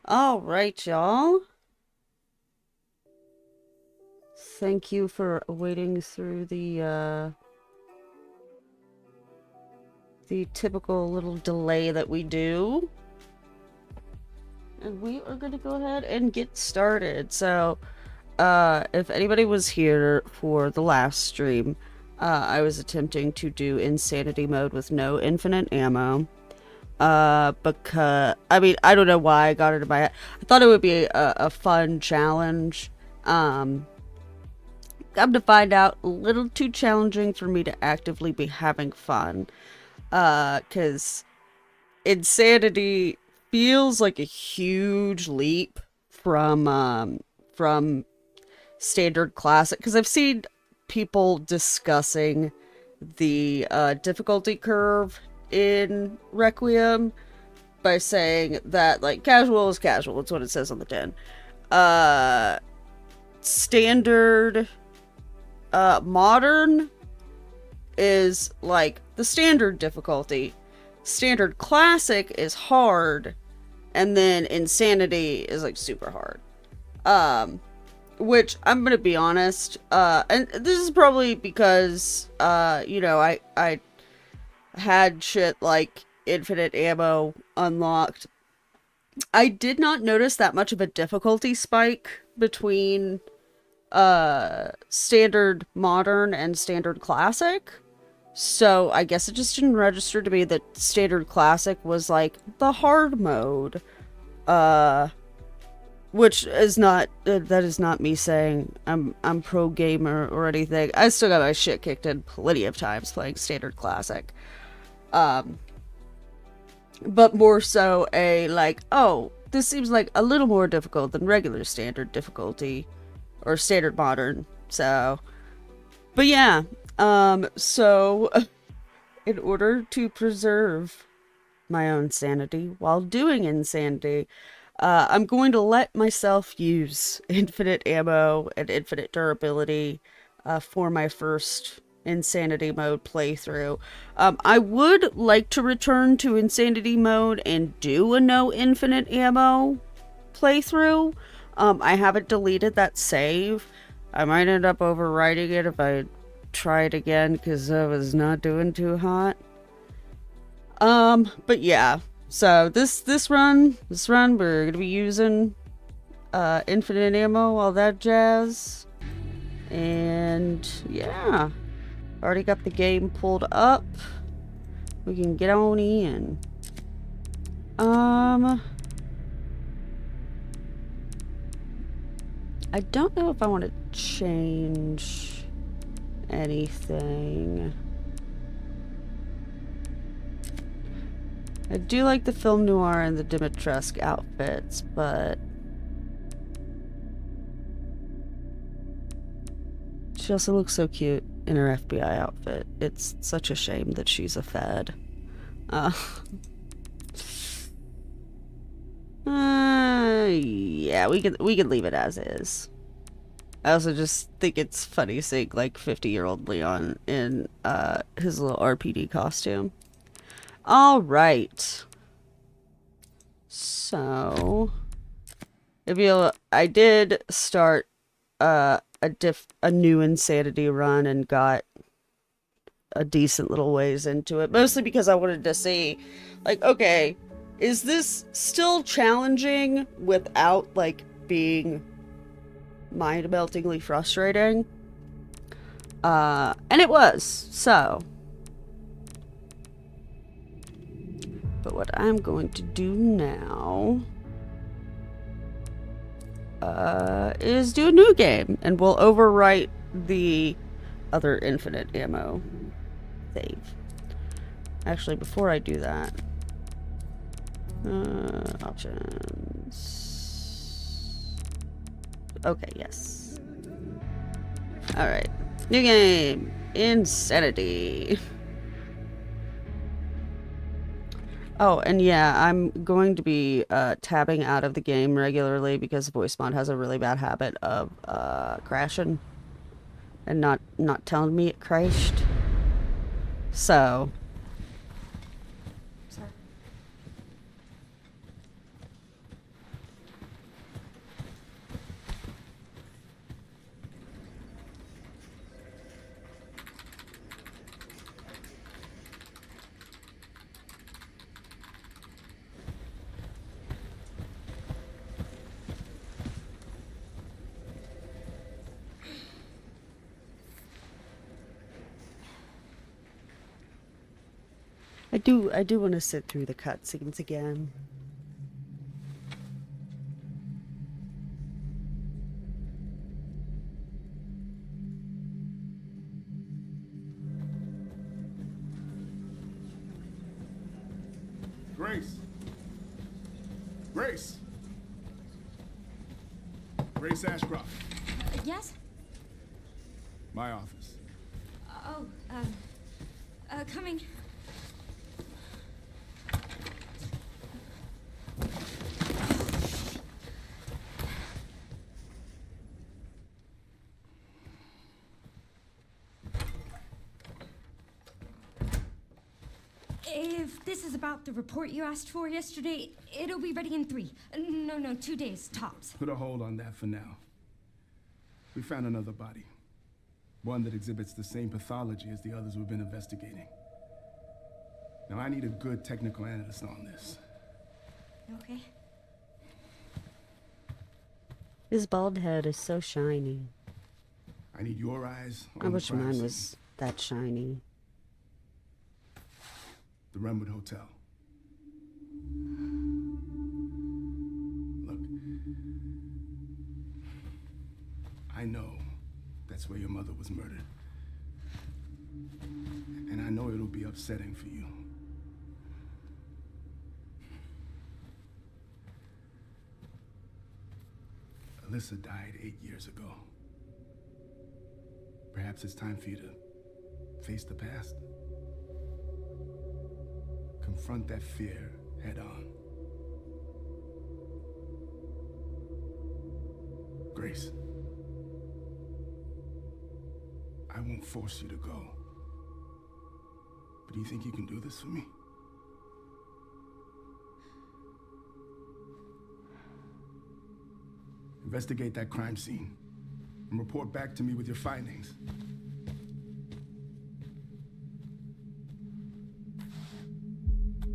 All right, y'all. Thank you for waiting through the typical little delay that we do. And we are going to go ahead and get started. So, if anybody was here for the last stream, I was attempting to do insanity mode with no infinite ammo. Because I mean, I don't know why I got it in my head. I thought it would be a fun challenge. Um, Come to find out, a little too challenging for me to actively be having fun. Because insanity feels like a huge leap from standard classic. Because I've seen people discussing the difficulty curve in Requiem by saying that like casual is casual. It's what it says on the tin. Uh, Standard modern is like the standard difficulty. Standard classic is hard, and then insanity is like super hard. Which I'm gonna be honest, and this is probably because I had shit like infinite ammo unlocked. I did not notice that much of a difficulty spike between standard modern and standard classic. So I guess it just didn't register to me that standard classic was like the hard mode. Uh which is not that is not me saying I'm pro gamer or anything. I still got my shit kicked in plenty of times playing standard classic. Um but more so a like, oh, this seems like a little more difficult than regular standard difficulty or standard modern. So, but yeah, so in order to preserve my own sanity while doing insanity, I'm going to let myself use infinite ammo and infinite durability for my first insanity mode playthrough. I would like to return to insanity mode and do a no infinite ammo playthrough. I haven't deleted that save. I might end up overwriting it if I try it again because I was not doing too hot. But yeah. So this run, we're gonna be using infinite ammo, all that jazz, and yeah, already got the game pulled up. We can get on in. I don't know if I want to change anything. I do like the film noir and the Dimitrescu outfits, but she also looks so cute in her FBI outfit. It's such a shame that she's a fed. Uh, yeah, we could leave it as is. I also just think it's funny seeing like 50-year-old Leon in his little RPD costume. All right. So, if you, I did start a new insanity run and got a decent little ways into it, mostly because I wanted to see, like, okay, is this still challenging without like being mind-meltingly frustrating? And it was. So, but what I'm going to do now is do a new game, and we'll overwrite the other infinite ammo save. Actually, before I do that, options. Okay, yes. All right, new game, Insanity. Oh, and yeah, I'm going to be tabbing out of the game regularly because VoiceMod has a really bad habit of crashing and not telling me it crashed. So, I do want to sit through the cutscenes again. Grace. Grace. Grace Ashcroft. Yes? My office. Oh, coming. If this is about the report you asked for yesterday, it'll be ready in 3. No, 2 days, tops. Put a hold on that for now. We found another body. One that exhibits the same pathology as the others we've been investigating. Now, I need a good technical analyst on this. Okay. His bald head is so shiny. I need your eyes on I the wish crime mine scene. was that shiny. The Renwood Hotel. Look, I know that's where your mother was murdered. And I know it'll be upsetting for you. Alyssa died 8 years ago. Perhaps it's time for you to face the past. Confront that fear head on. Grace, I won't force you to go. But do you think you can do this for me? Investigate that crime scene and report back to me with your findings.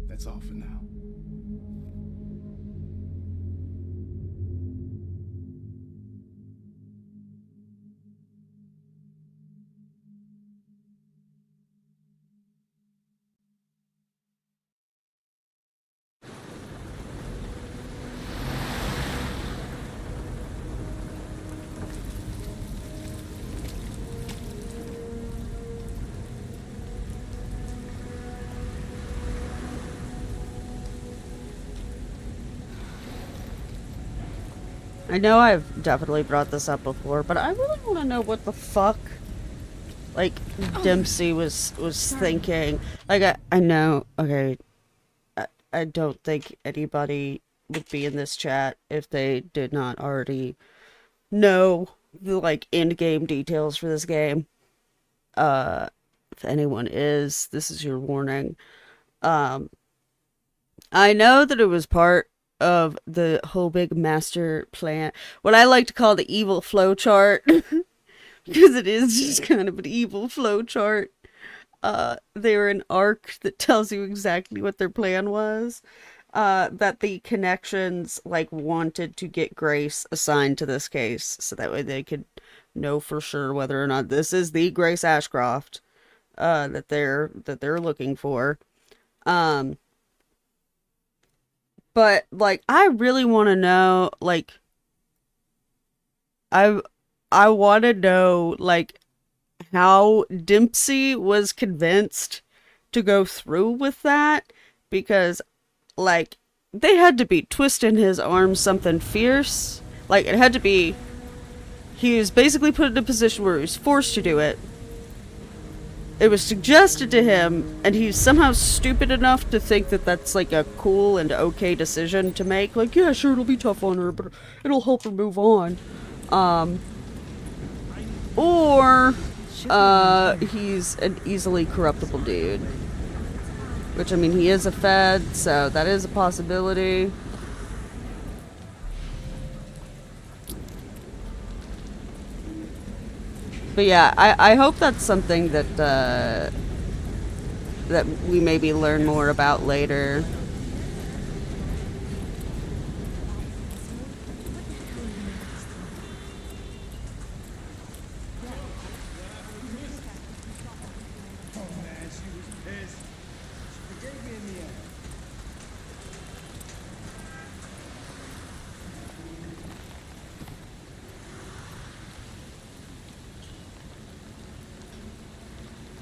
That's all for now. I know I've definitely brought this up before, but I really want to know what the fuck, like, Dempsey was thinking. Like, I know, okay, I don't think anybody would be in this chat if they did not already know the, like, end-game details for this game. If anyone is, this is your warning. I know that it was part of the whole big master plan, what I like to call the evil flow chart, because it is just kind of an evil flow chart. They're an arc that tells you exactly what their plan was. That the connections, like, wanted to get Grace assigned to this case, so that way they could know for sure whether or not this is the Grace Ashcroft that they're looking for. But, like, I really want to know, like, I want to know, like, how Dempsey was convinced to go through with that, because, like, they had to be twisting his arm something fierce. Like, it had to be, he was basically put in a position where he was forced to do it. It was suggested to him, and he's somehow stupid enough to think that that's, like, a cool and okay decision to make. Like, yeah, sure, it'll be tough on her, but it'll help her move on. Or, he's an easily corruptible dude. Which, I mean, he is a Fed, so that is a possibility. But yeah, I hope that's something that that we maybe learn more about later. in the air.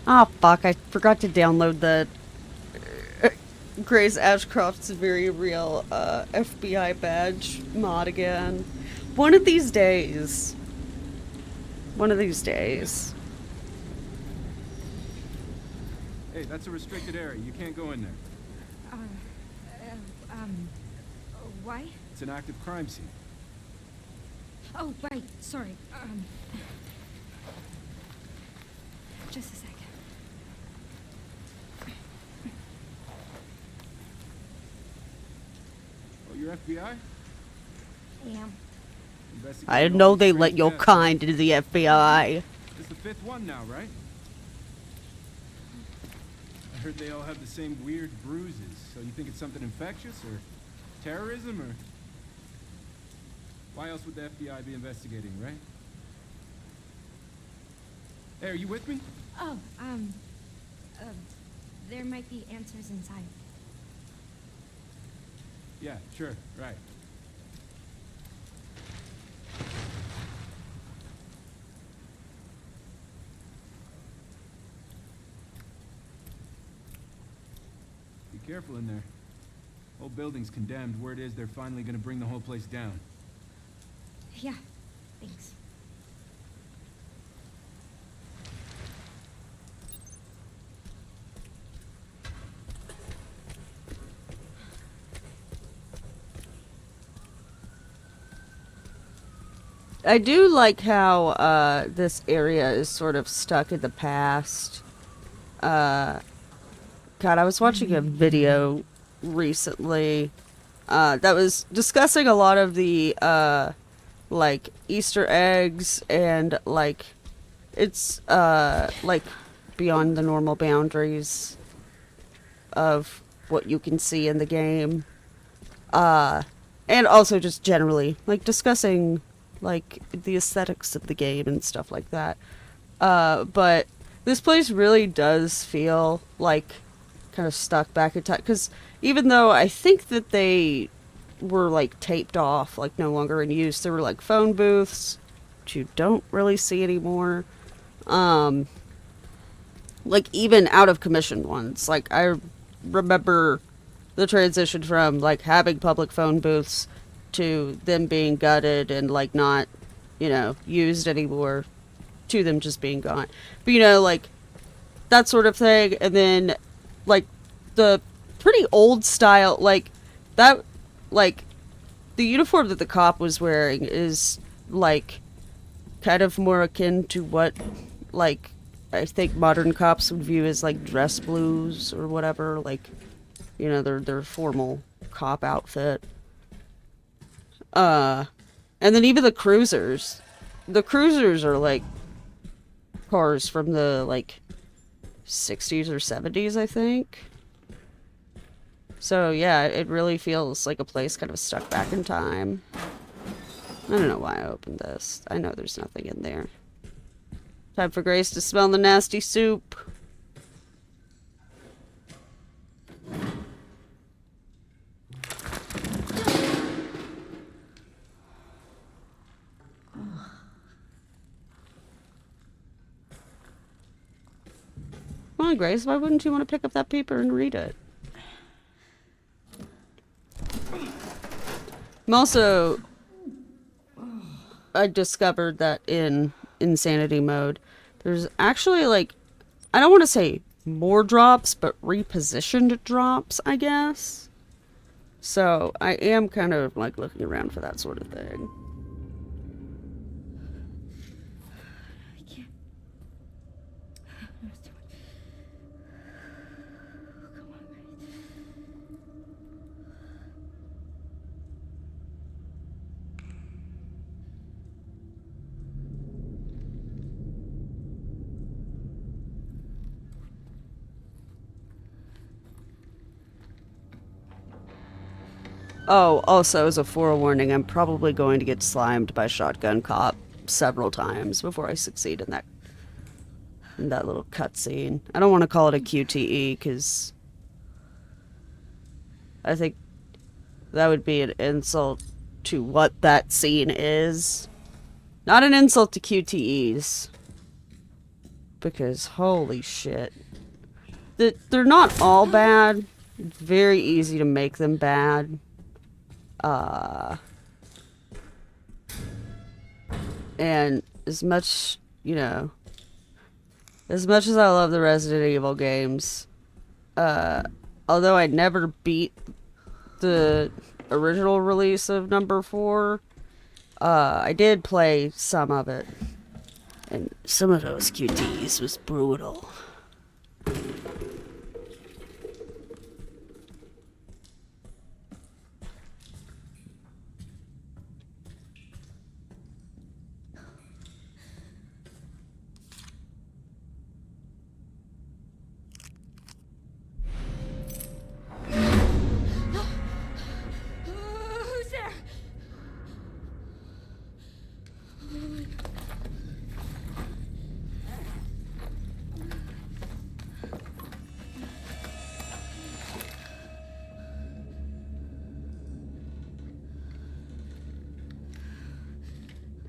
Ah, fuck, I forgot to download the Grace Ashcroft's Very Real FBI badge mod again. One of these days. One of these days. Hey, that's a restricted area. You can't go in there. Why? It's an active crime scene. Oh, right. Sorry. Just a sec. Oh, you're FBI? I am. I didn't know they let your kind into the FBI. It's the 5th one now, right? I heard they all have the same weird bruises, so you think it's something infectious, or terrorism, or... Why else would the FBI be investigating, right? Hey, are you with me? Oh, there might be answers inside. Yeah, sure, right. Be careful in there. Whole building's condemned. Word is they're finally gonna bring the whole place down. Yeah, thanks. I do like how this area is sort of stuck in the past. God, I was watching a video recently that was discussing a lot of the like Easter eggs and like it's like beyond the normal boundaries of what you can see in the game. And also just generally like discussing like the aesthetics of the game and stuff like that. But this place really does feel like kind of stuck back in time, because even though I think that they were like taped off, like no longer in use, there were like phone booths, which you don't really see anymore. Like even out of commission ones. Like I remember the transition from like having public phone booths to them being gutted and like not, you know, used anymore, to them just being gone. But you know, like that sort of thing. And then like the pretty old style, like that, like the uniform that the cop was wearing is like kind of more akin to what like I think modern cops would view as like dress blues or whatever, like, you know, their formal cop outfit. And then even the cruisers are like cars from the like 60s or 70s, I think. So yeah, it really feels like a place kind of stuck back in time. I don't know why I opened this. I know there's nothing in there. Time for Grace to smell the nasty soup. Come on, Grace, why wouldn't you want to pick up that paper and read it? I'm also... I discovered that in insanity mode, there's actually, like, I don't want to say more drops, but repositioned drops, I guess. So, I am kind of, like, looking around for that sort of thing. I can't. Come on, Grace. Oh, also, as a forewarning, I'm probably going to get slimed by Shotgun Cop several times before I succeed in that little cutscene. I don't want to call it a QTE, because I think that would be an insult to what that scene is. Not an insult to QTEs. Because, holy shit. They're not all bad. It's very easy to make them bad. And as much, as much as I love the Resident Evil games, although I never beat the original release of number 4, I did play some of it. And some of those QTs was brutal. Who's there?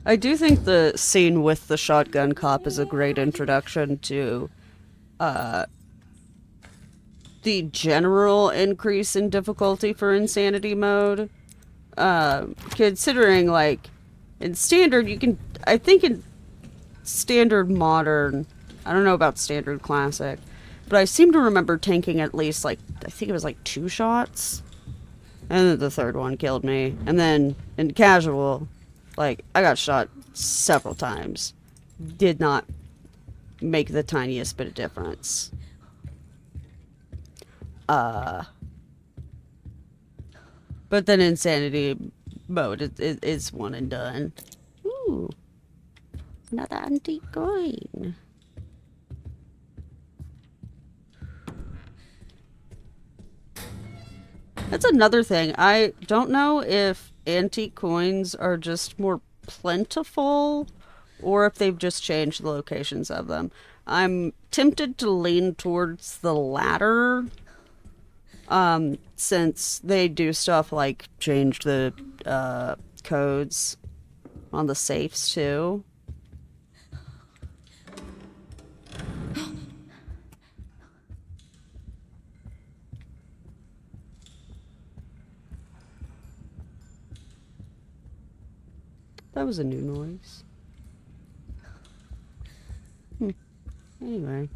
I do think the scene with the shotgun cop is a great introduction to the general increase in difficulty for insanity mode. Considering, like, in standard, I think in standard modern, I don't know about standard classic, but I seem to remember tanking at least, like, I think it was like 2 shots. And then the third one killed me. And then in casual, like, I got shot several times. Did not make the tiniest bit of difference. But then insanity mode, it's one and done. Ooh. Another antique coin. That's another thing. I don't know if antique coins are just more plentiful or if they've just changed the locations of them. I'm tempted to lean towards the latter, since they do stuff like change the codes on the safes too. That was a new noise. Anyway.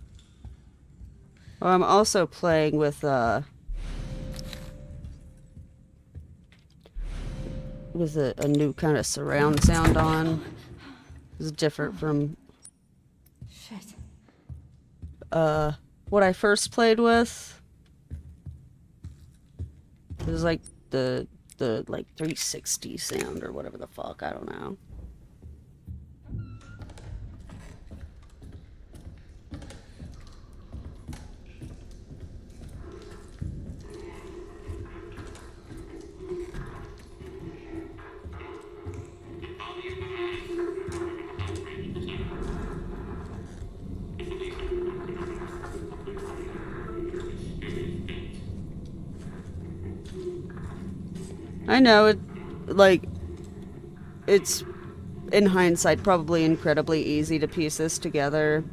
Well, I'm also playing with a new kind of surround sound on. It's different from Shit. what I first played with. It was like the like 360 sound or whatever the fuck, I don't know. I know it's in hindsight probably incredibly easy to piece this together,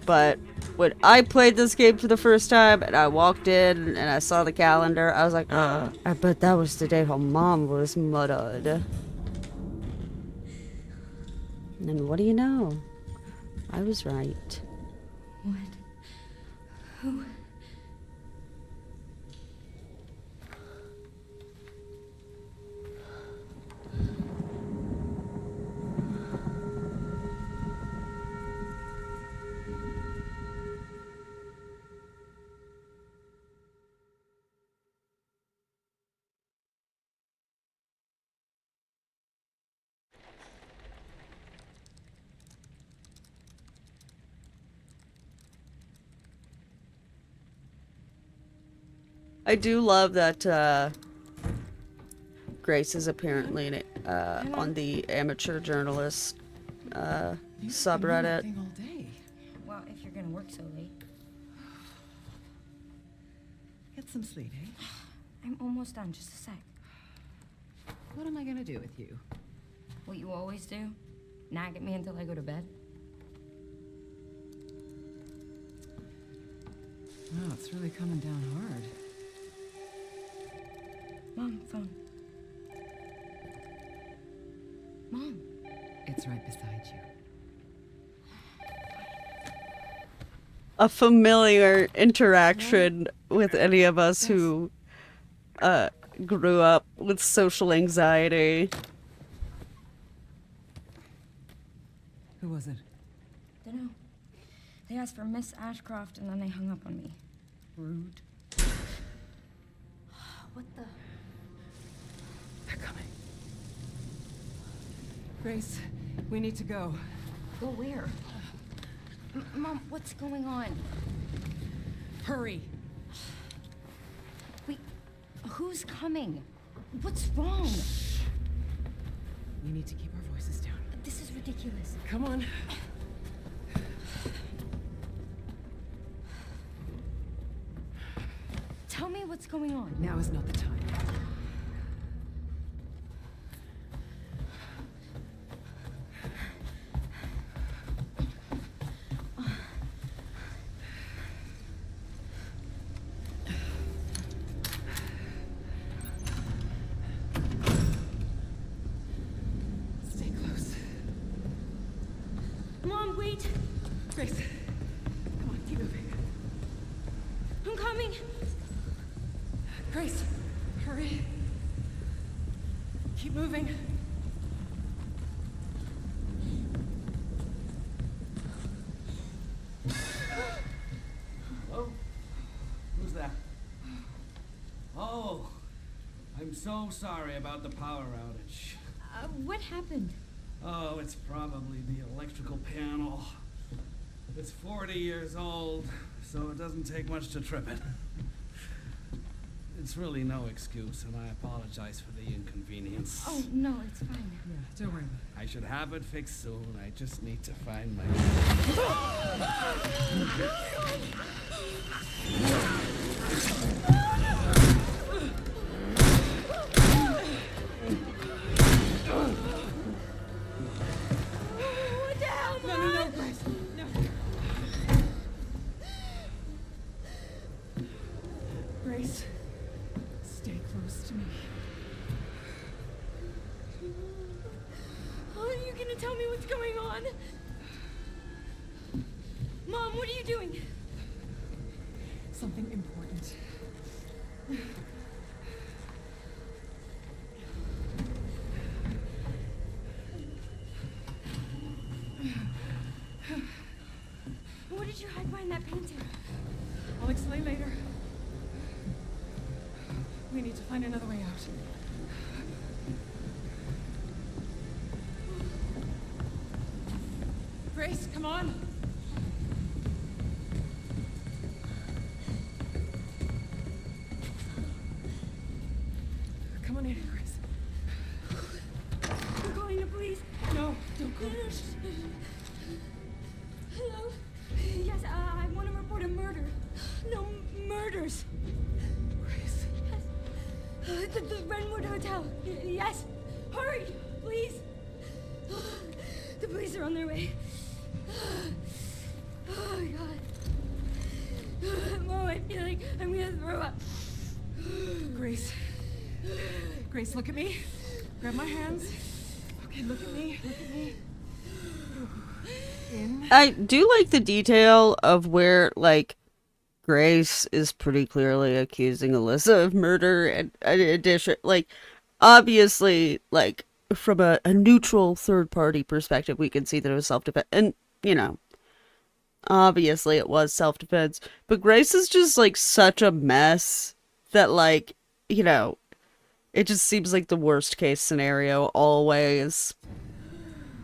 but when I played this game for the first time and I walked in and I saw the calendar, I was like, I bet that was the day her mom was murdered. And what do you know? I was right. What? Who? I do love that Grace is apparently on the amateur journalist subreddit. All day. Well, if you're gonna work so late. Get some sleep, eh? I'm almost done. Just a sec. What am I gonna do with you? What you always do? Nag at me until I go to bed? Wow, it's really coming down hard. Mom, phone. Mom. It's right beside you. A familiar interaction with any of us who grew up with social anxiety. Who was it? Dunno. They asked for Miss Ashcroft and then they hung up on me. Rude. What the? They're coming. Grace, we need to go. Go where? Mom, what's going on? Hurry. Wait, who's coming? What's wrong? We need to keep our voices down. This is ridiculous. Come on. Tell me what's going on. Now is not the time. Stay close. Mom, wait. Grace, come on, keep moving. I'm coming. Grace, hurry. Keep moving. Hello? Who's that? Oh, I'm so sorry about the power outage. What happened? Oh, it's probably the electrical panel. It's 40 years old, so it doesn't take much to trip it. It's really no excuse, and I apologize for the inconvenience. Oh, no, it's fine. Yeah, don't worry about it. I should have it fixed soon. I just need to find my... What the hell, No, no, no, Grace. No. Grace, stay close to me. Are you gonna tell me what's going on? Mom, what are you doing? Something important. What did you hide behind that painting? I'll explain later. We need to find another way out. Grace, come on. Come on in, Grace. I'm calling the police. No, don't go. Hello? Yes, I want to report a murder. No, murders. Grace. Yes. The Renwood Hotel. Yes. Hurry, please. The police are on their way. Oh, my God. Mom, I feel like I'm going to throw up. Grace. Grace, look at me. Grab my hands. Okay, look at me. Look at me. In. I do like the detail of where, like, Grace is pretty clearly accusing Alyssa of murder, and in addition, like, obviously, like, from a neutral third-party perspective, we can see that it was self-defense, and, you know, obviously it was self-defense, but Grace is just, like, such a mess that, like, you know, it just seems like the worst-case scenario always.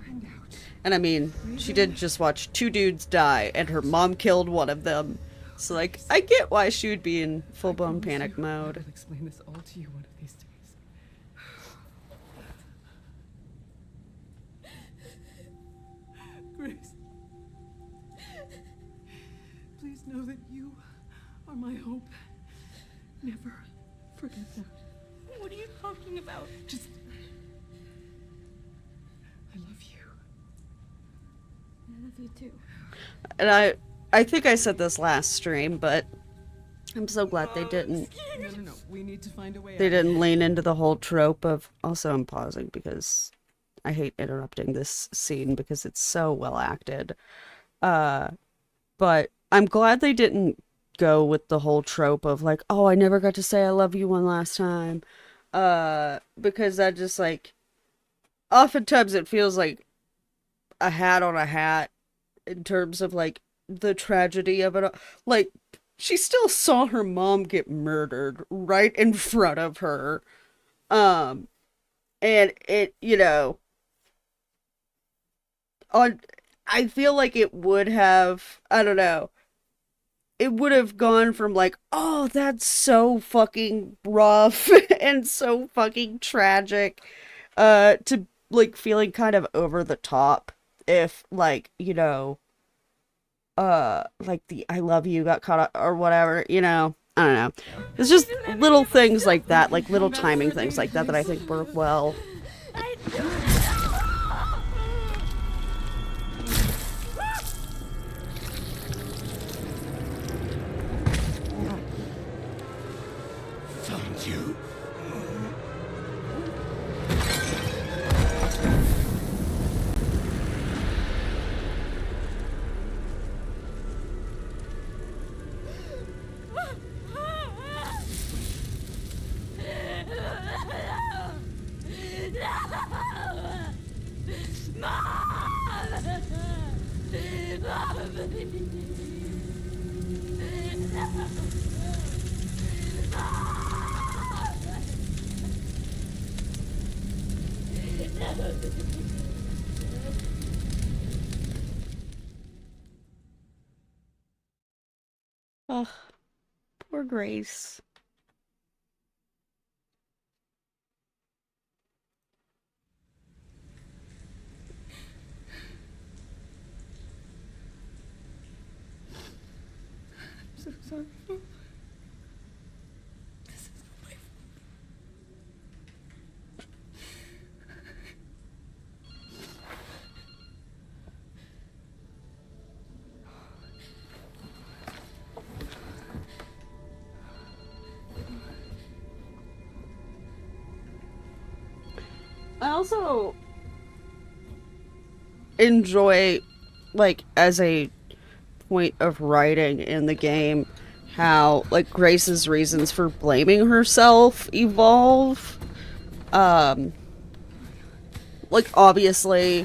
And out. And I mean, she did just watch two dudes die, and her mom killed one of them. So, like, I get why she would be in full-blown panic I mode. will explain this all to you one of these days. Grace, please know that you are my hope. Never Forget that. What are you talking about? Just... I love you. I love you too. And I think I said this last stream, but I'm so glad they didn't. No. We need to find a way out. They didn't lean into the whole trope of. Also, I'm pausing because I hate interrupting this scene because it's so well acted. But I'm glad they didn't go with the whole trope of like, oh, I never got to say I love you one last time. Because that just like, oftentimes it feels like a hat on a hat in terms of like the tragedy of it. Like, she still saw her mom get murdered right in front of her. And it, I feel like it would have, I don't know, it would have gone from like, oh, that's so fucking rough and so fucking tragic, to like feeling kind of over the top if like, like the I love you got caught up or whatever, I don't know. It's just little things like that, like little timing things like that I think work well. Found you. Oh, poor Grace. I'm so sorry. This is my fault. I also enjoy, like, as a point of writing in the game, how, like, Grace's reasons for blaming herself evolve. Like, obviously,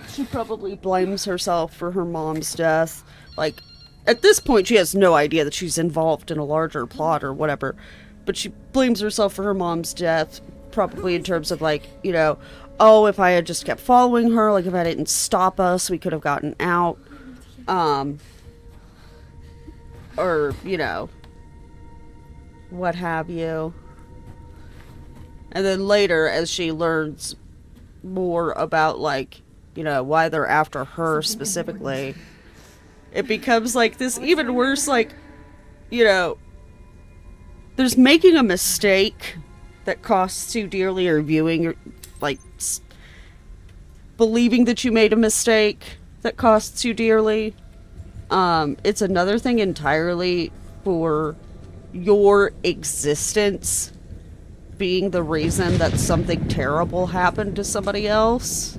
she probably blames herself for her mom's death. Like, at this point, she has no idea that she's involved in a larger plot or whatever. But she blames herself for her mom's death, probably in terms of, like, oh, if I had just kept following her, like, if I didn't stop us, we could have gotten out. Or, what have you. And then later, as she learns more about, like, why they're after her specifically, it becomes, like, this even worse, like, there's making a mistake that costs you dearly, or viewing, like, believing that you made a mistake that costs you dearly. It's another thing entirely for your existence being the reason that something terrible happened to somebody else.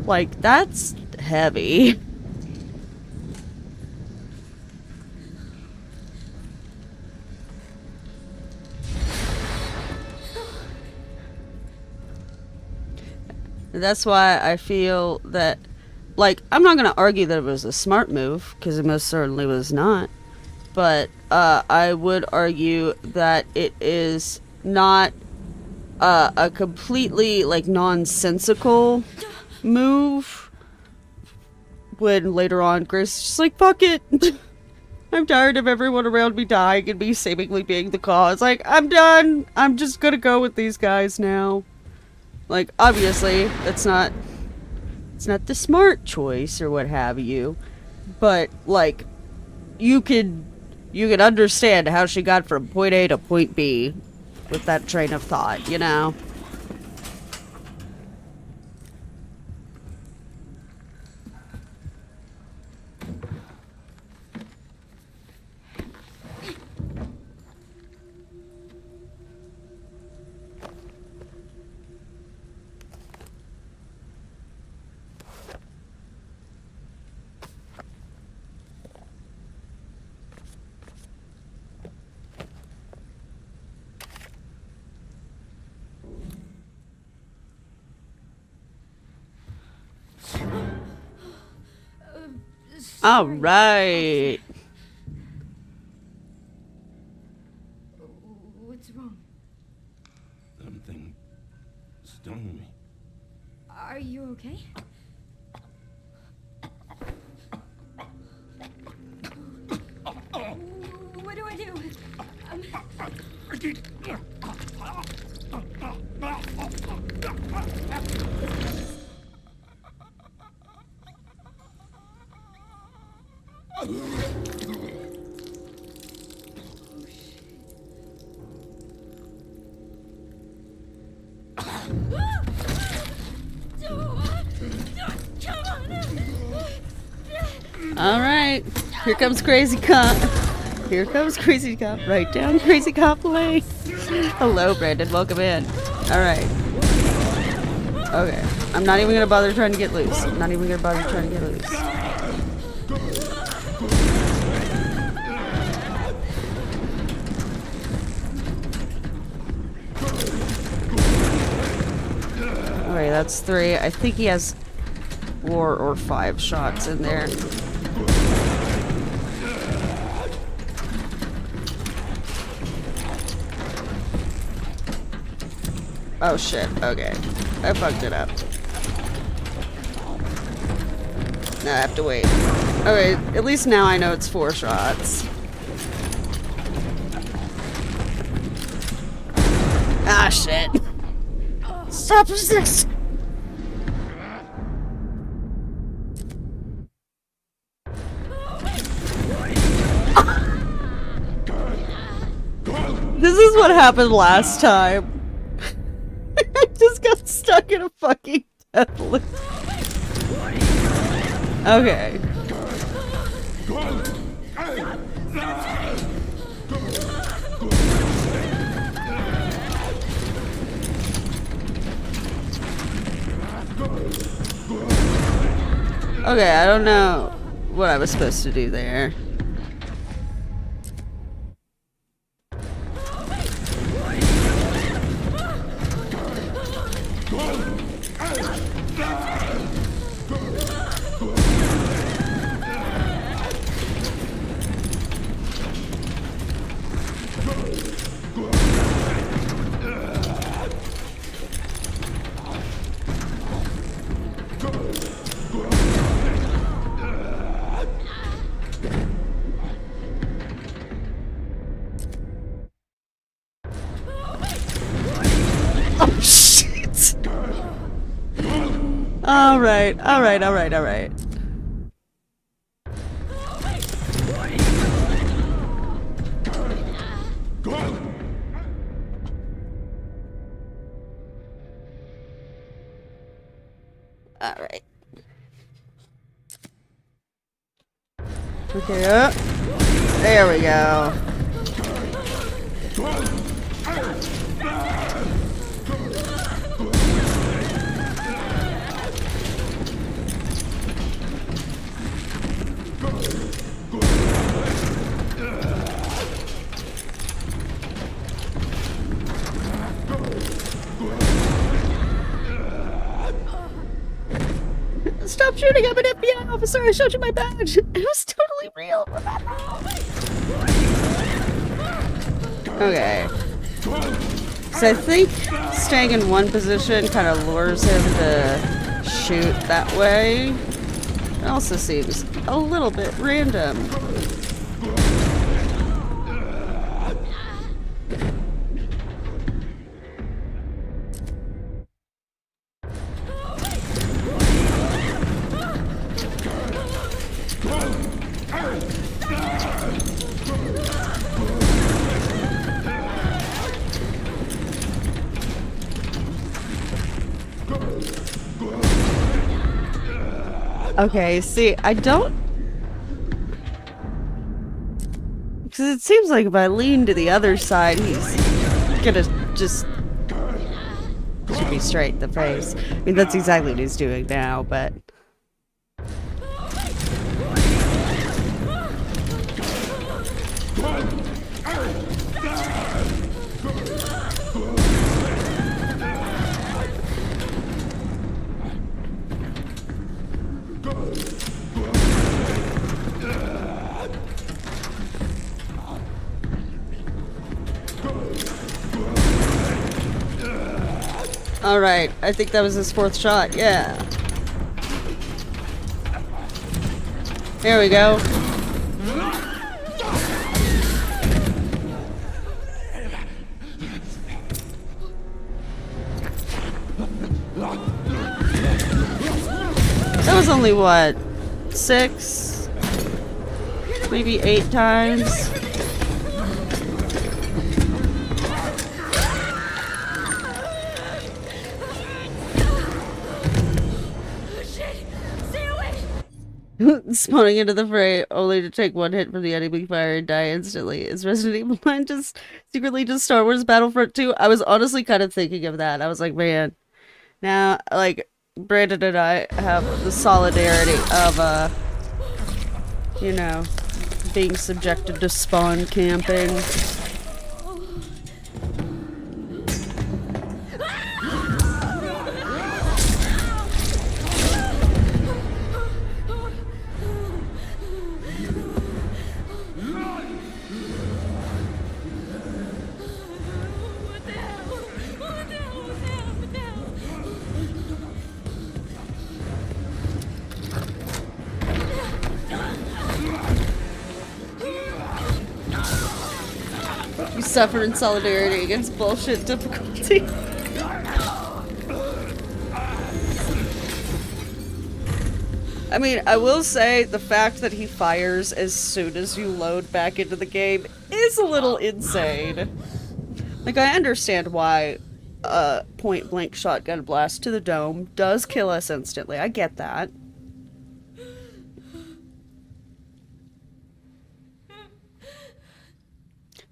Like, that's heavy. That's why I feel that, like, I'm not going to argue that it was a smart move, because it most certainly was not. But I would argue that it is not a completely, like, nonsensical move. When later on, Grace is just like, fuck it. I'm tired of everyone around me dying and me seemingly being the cause. Like, I'm done. I'm just going to go with these guys now. Like, obviously, it's not the smart choice or what have you, but, like, you could you can understand how she got from point A to point B with that train of thought, you know? All Sorry, right. What's wrong? Something stung me. Are you okay? What do I do? All right. Here comes Crazy Cop. Here comes Crazy Cop. Right down Crazy Cop Lane. Hello, Brandon. Welcome in. All right. Okay. I'm not even gonna bother trying to get loose. I'm not even gonna bother trying to get loose. Okay, that's 3. I think he has 4 or 5 shots in there. Oh shit, okay. I fucked it up. Now I have to wait. Okay, at least now I know it's 4 shots. Ah shit. Stop resisting! This is what happened last time. I just got stuck in a fucking death loop. Okay. Okay, I don't know what I was supposed to do there. Oh shit! Alright, alright, alright, alright. Alright. Okay, up. There we go. Stop shooting! I'm an FBI officer! I showed you my badge! It was totally real! Okay. So I think staying in one position kind of lures him to shoot that way. It also seems a little bit random. Okay, see, I don't... Because it seems like if I lean to the other side, he's gonna just shoot me straight in the face. I mean, that's exactly what he's doing now, but... Alright, I think that was his fourth shot, yeah. There we go. That was only, what, 6? Maybe 8 times? Spawning into the fray only to take one hit from the enemy fire and die instantly. Is Resident Evil 9 just secretly just Star Wars Battlefront 2? I was honestly kind of thinking of that. I was like, man, now, like, Brandon and I have the solidarity of, you know, being subjected to spawn camping. You suffer in solidarity against bullshit difficulty. I mean, I will say the fact that he fires as soon as you load back into the game is a little insane. Like, I understand why a point-blank shotgun blast to the dome does kill us instantly. I get that.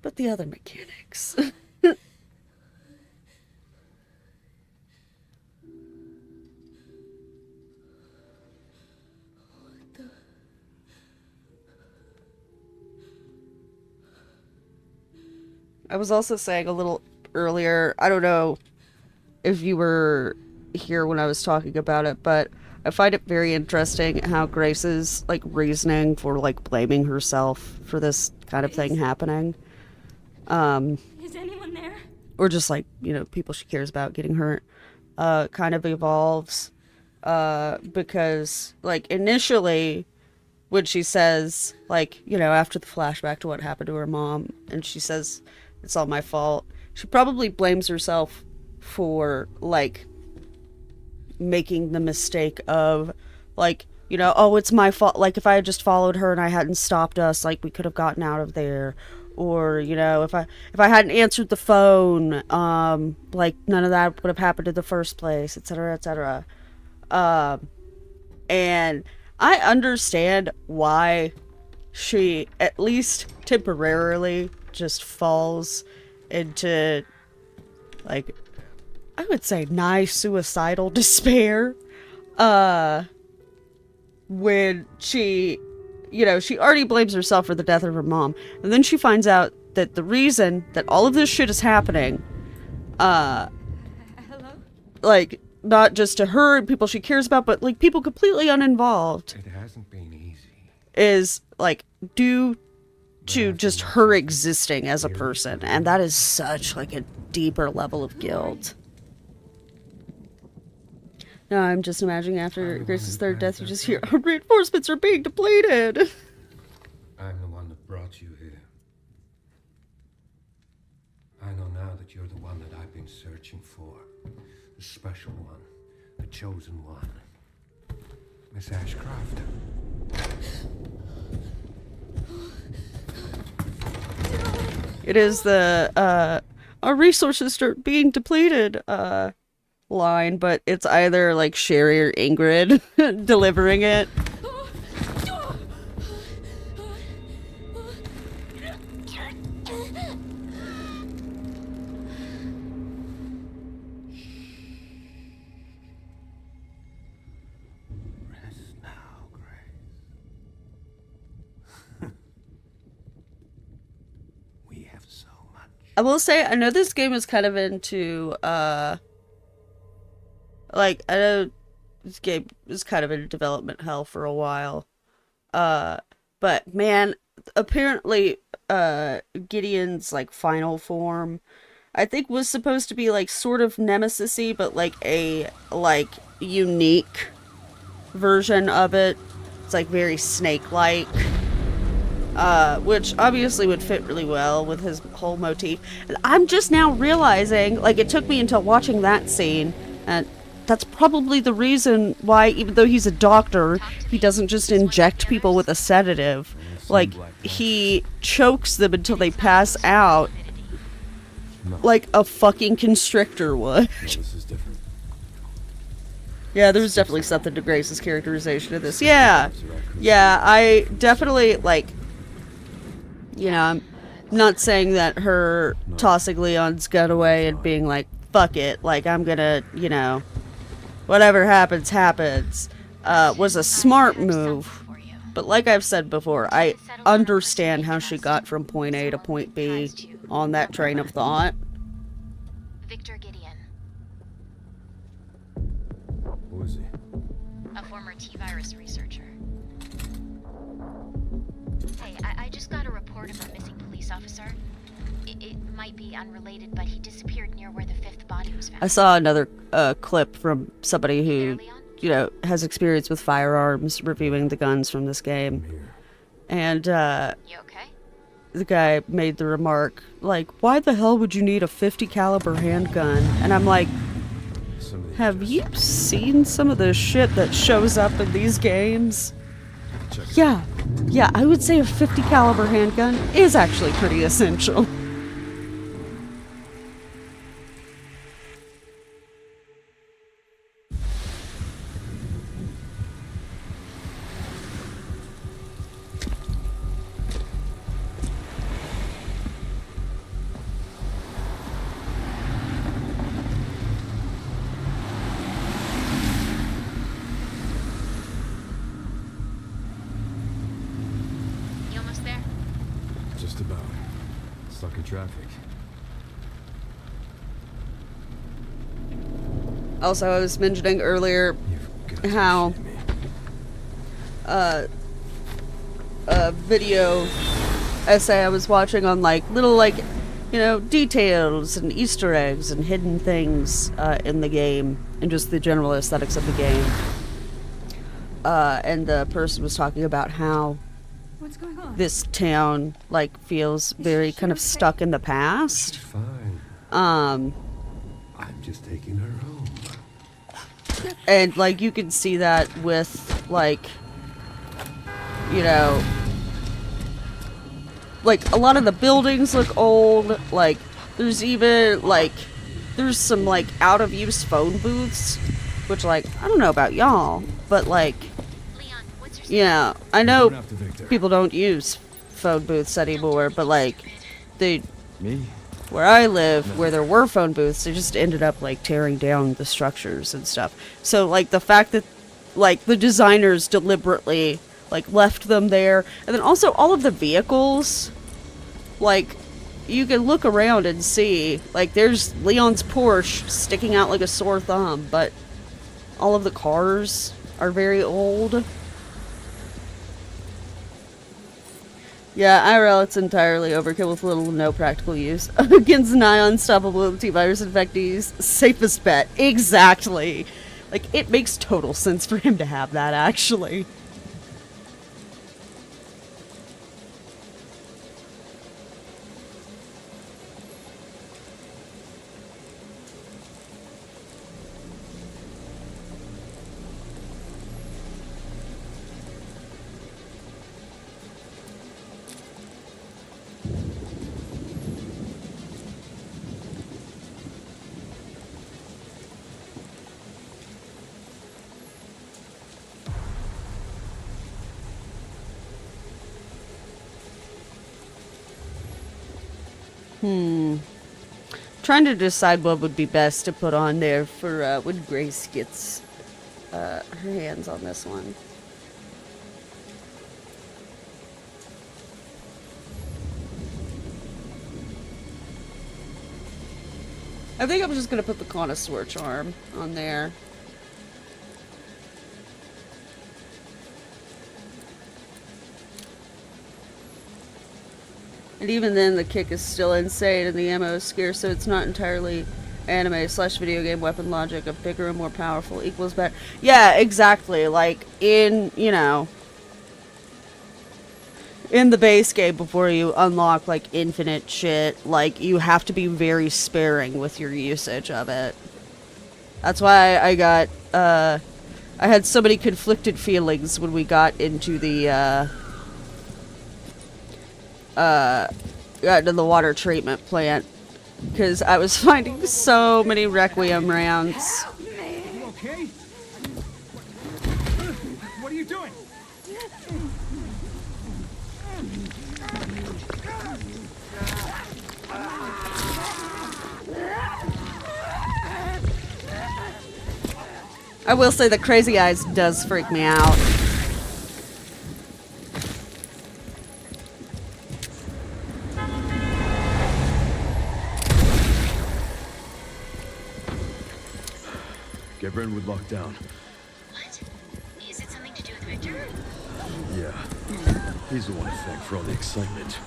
But the other mechanics. I was also saying a little earlier, I don't know if you were here when I was talking about it, but I find it very interesting how Grace's, like, reasoning for, like, blaming herself for this kind of thing happening. Is anyone there? Or just, like, you know, people she cares about getting hurt, kind of evolves. Because, like, initially, when she says, like, you know, after the flashback to what happened to her mom, and she says, it's all my fault, she probably blames herself for, like, making the mistake of, like, you know, oh, it's my fault, like, if I had just followed her and I hadn't stopped us, like, we could have gotten out of there. Or, you know, if I hadn't answered the phone, like, none of that would have happened in the first place, etc., etc. And I understand why she, at least temporarily, just falls into, like, I would say nigh suicidal despair, when she, you know, she already blames herself for the death of her mom, and then she finds out that the reason that all of this shit is happening, Hello? like, not just to her and people she cares about, but, like, people completely uninvolved, It hasn't been easy. is, like, due to just her existing as a person, and that is such, like, a deeper level of guilt. No, I'm just imagining after Grace's third death, you just hear, our reinforcements are being depleted. I'm the one that brought you here. I know now that you're the one that I've been searching for. The special one. The chosen one. Miss Ashcroft. It is the our resources start being depleted line, but it's either like Sherry or Ingrid delivering it. Rest now, Grace. We have so much. I will say, I know this game is kind of into, like, I know this game was kind of in development hell for a while. But man, apparently, Gideon's, like, final form, I think was supposed to be, like, sort of nemesis-y, but, like, a, like, unique version of it. It's, like, very snake-like. Which obviously would fit really well with his whole motif. And I'm just now realizing, like, it took me until watching that scene, and that's probably the reason why, even though he's a doctor, he doesn't just inject people with a sedative. Like, he chokes them until they pass out, like a fucking constrictor would. This is different. Yeah, there's definitely something to Grace's characterization of this. Yeah, I definitely, like, you know, I'm not saying that her tossing Leon's gun away and being like, fuck it, like, I'm gonna, you know, whatever happens, happens, was a smart move. But like I've said before, I understand how she got from point A to point B on that train of thought. Victor Gideon, Who is he? a former T-virus researcher. Hey, I just got a report of a missing police officer. It might be unrelated, but he disappeared near where the fifth body was found. I saw another clip from somebody Hey there, who, Leon? you know, has experience with firearms, reviewing the guns from this game. And, You okay? the guy made the remark, like, why the hell would you need a 50 caliber handgun? And I'm like, have you seen some of the shit that shows up in these games? Yeah, I would say a 50 caliber handgun is actually pretty essential. You almost there? Just about. Stuck in traffic. Also, I was mentioning earlier You've got to how shit me. a video essay I was watching on, like, little, like, you know, details and Easter eggs and hidden things in the game and just the general aesthetics of the game. And the person was talking about how What's going on? this town, like, feels very kind of stuck in the past. Fine. Um, I'm just taking her home. and, like, you can see that with, like, you know, like, a lot of the buildings look old. Like, there's even, like, there's some, like, out-of-use phone booths, which, like, I don't know about y'all, but, like, Leon, what's your yeah, I know Going after Victor. people don't use phone booths anymore, but, like, they, Me? where I live, where there were phone booths, they just ended up, like, tearing down the structures and stuff. So, like, the fact that, like, the designers deliberately, like, left them there, and then also all of the vehicles, like, you can look around and see, like, there's Leon's Porsche sticking out like a sore thumb, but all of the cars are very old. Yeah, IRL, it's entirely overkill with little to no practical use. Against nigh unstoppable T-virus infectees, safest bet. Exactly. Like, it makes total sense for him to have that, actually. Trying to decide what would be best to put on there for when Grace gets her hands on this one. I think I'm just gonna put the connoisseur charm on there. And even then, the kick is still insane and the ammo is scarce, so it's not entirely anime/video game weapon logic of bigger and more powerful equals better. Yeah, exactly. Like, in, you know, in the base game, before you unlock, like, infinite shit, like, you have to be very sparing with your usage of it. That's why I got, I had so many conflicted feelings when we got into the, got into the water treatment plant. Because I was finding so many requiem rounds. You okay? What are you doing? I will say that Crazy Eyes does freak me out. Get Renwood locked down. What? Is it something to do with Victor? Yeah. He's the one to thank for all the excitement.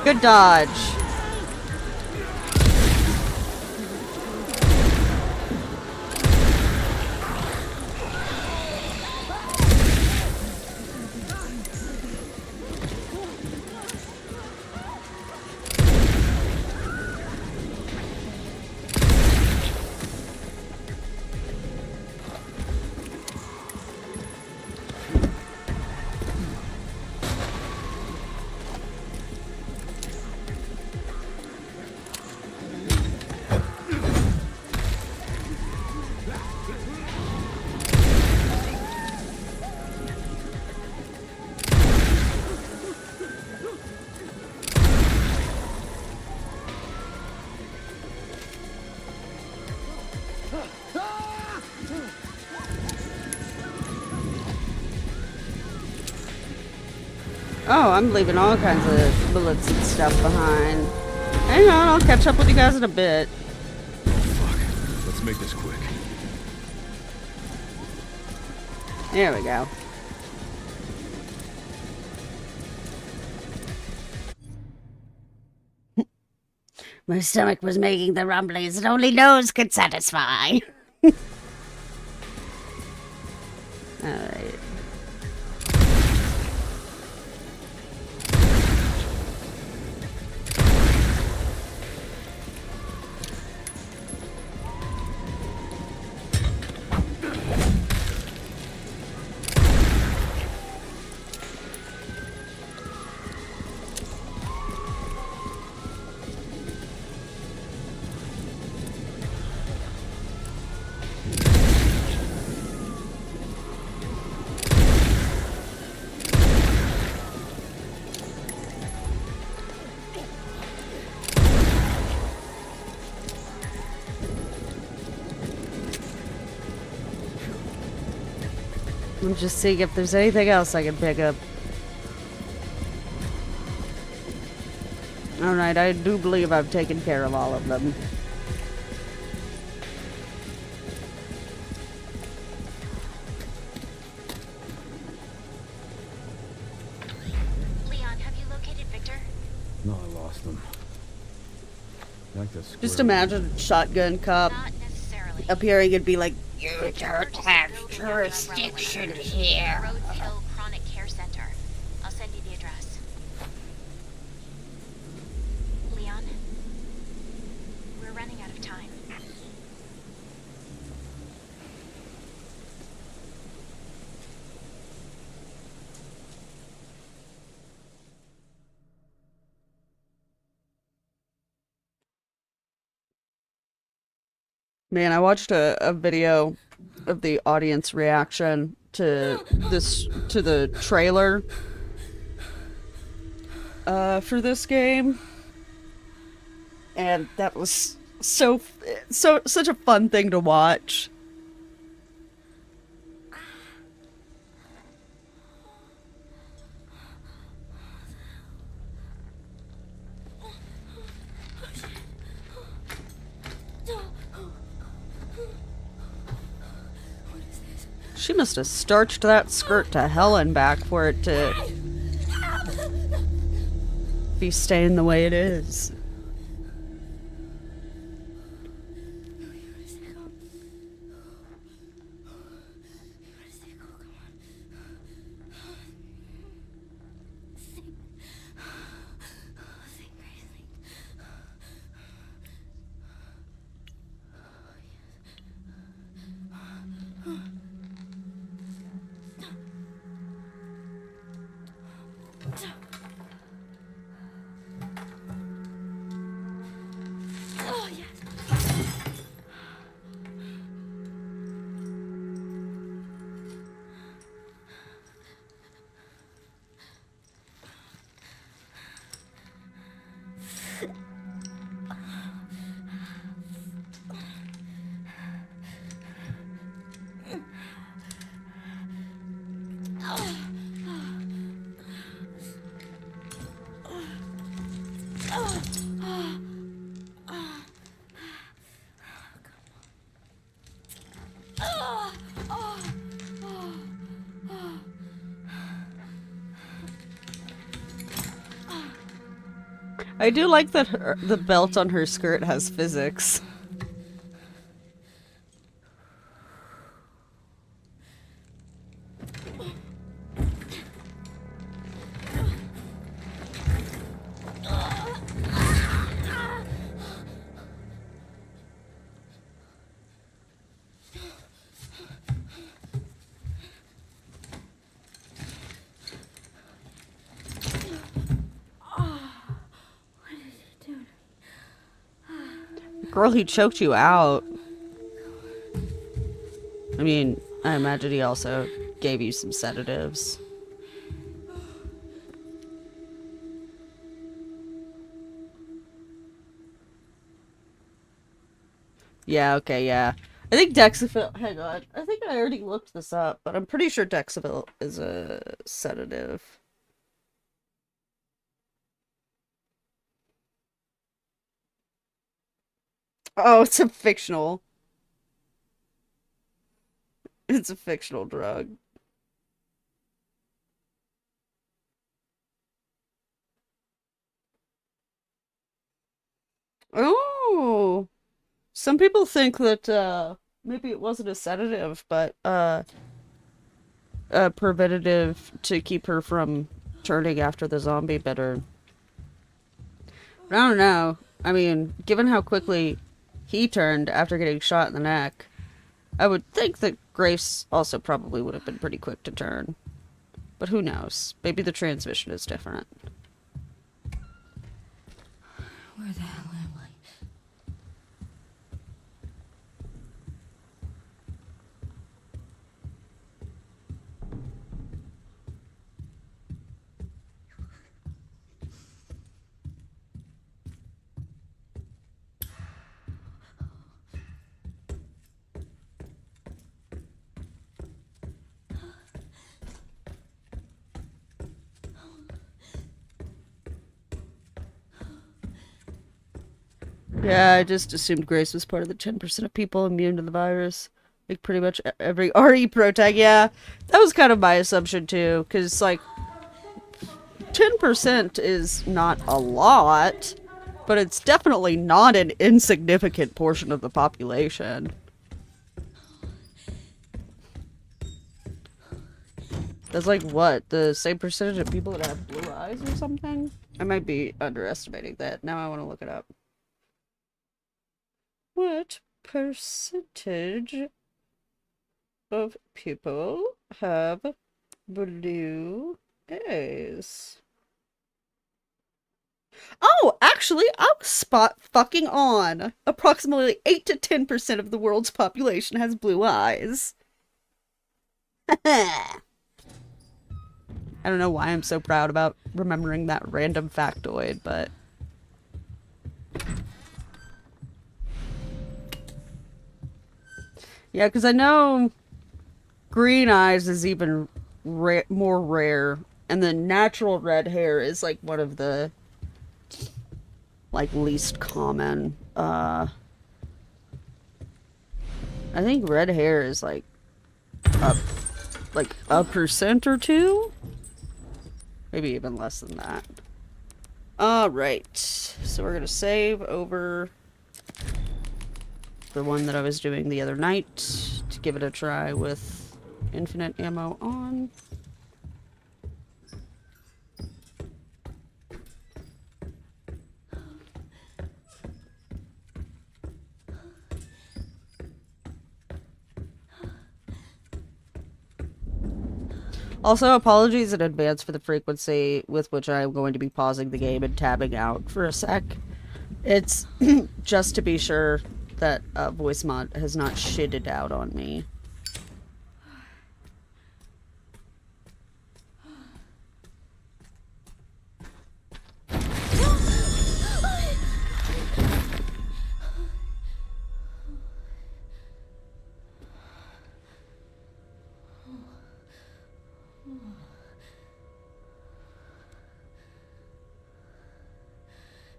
Good dodge. Oh, I'm leaving all kinds of bullets and stuff behind. Hang on, I'll catch up with you guys in a bit. Fuck. Let's make this quick. There we go. My stomach was making the rumblings that only nose could satisfy. Alright. I'm just seeing if there's anything else I can pick up. Alright, I do believe I've taken care of all of them. Leon, have you located Victor? No, I lost him. Back to square Just one. imagine Shotgun Cop Not necessarily. appearing and be like, "You don't Just have go to jurisdiction Rhodes here." Hill Chronic Care Center. I'll send you the address. Leon, we're running out of time. Man, I watched a video of the audience reaction to the trailer for this game, and that was such a fun thing to watch. She must have starched that skirt to hell and back for it to be staying the way it is. I do like that the belt on her skirt has physics. Girl, he choked you out. I mean, I imagine he also gave you some sedatives. Yeah, okay, yeah. I think Dexavil... Hang on. I think I already looked this up, but I'm pretty sure Dexavil is a sedative. Oh, it's a fictional... It's a fictional drug. Oh! Some people think that, maybe it wasn't a sedative, but, a preventative to keep her from turning after the zombie bit her. I don't know. I mean, given how quickly he turned after getting shot in the neck, I would think that Grace also probably would have been pretty quick to turn. But who knows? Maybe the transmission is different. Where the hell am I? Yeah, I just assumed Grace was part of the 10% of people immune to the virus. Like, pretty much every RE pro tag. Yeah, that was kind of my assumption, too. Because, like, 10% is not a lot, but it's definitely not an insignificant portion of the population. That's like, what? The same percentage of people that have blue eyes or something? I might be underestimating that. Now I want to look it up. What percentage of people have blue eyes? Oh, actually, I was spot fucking on. Approximately 8 to 10% of the world's population has blue eyes. I don't know why I'm so proud about remembering that random factoid, but... Yeah, because I know green eyes is even more rare, and the natural red hair is like one of the like least common. I think red hair is like a percent or two, maybe even less than that. All right, so we're gonna save over the one that I was doing the other night to give it a try with infinite ammo on. Also, apologies in advance for the frequency with which I am going to be pausing the game and tabbing out for a sec. It's just to be sure that voice mod has not shitted out on me.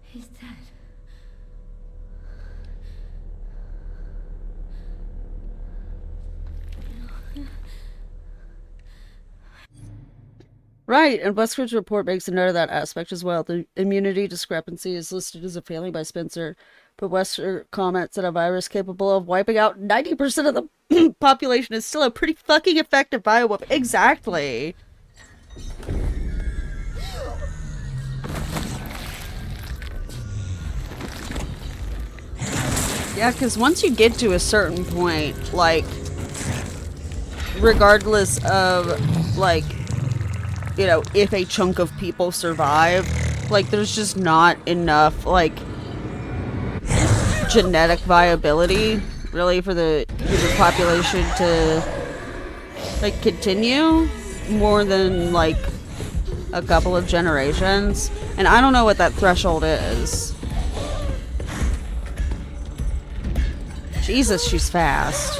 He's dead. Right, and Westwood's report makes a note of that aspect as well. The immunity discrepancy is listed as a failing by Spencer, but Westwood comments that a virus capable of wiping out 90% of the population is still a pretty fucking effective bioweapon. Exactly. Yeah, because once you get to a certain point, like, regardless of, like, you know, if a chunk of people survive, like, there's just not enough, like, genetic viability, really, for the human population to, like, continue more than, like, a couple of generations. And I don't know what that threshold is. Jesus, she's fast.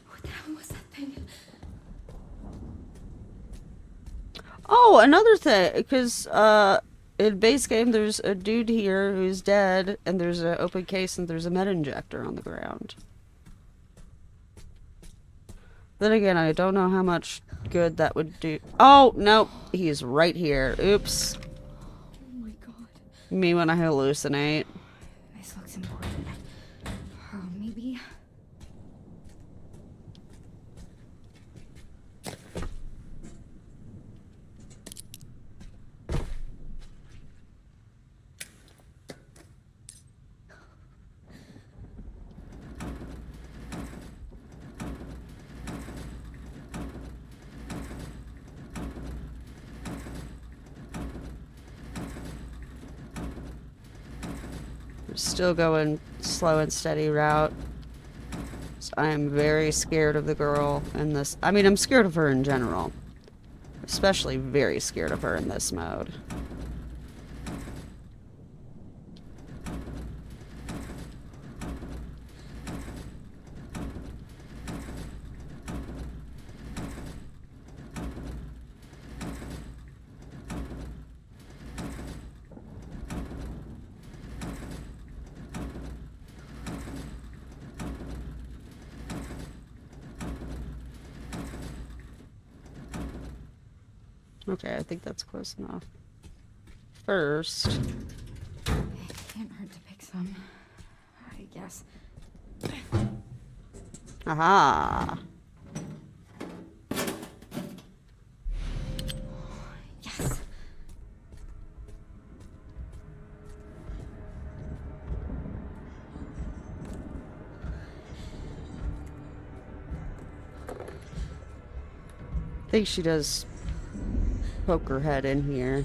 What the hell was that thing? Oh, another thing, because, in base game, there's a dude here who's dead, and there's an open case, and there's a med injector on the ground. Then again, I don't know how much good that would do. Oh, no, he's right here. Oops. Oh my god. Me when I hallucinate. This looks important. Oh, maybe. We're still going slow and steady route. So I am very scared of the girl in this. I mean, I'm scared of her in general. Especially very scared of her in this mode. Okay, I think that's close enough. First, It can't hurt to pick some. I guess. aha. Yes. I think she does poke her head in here.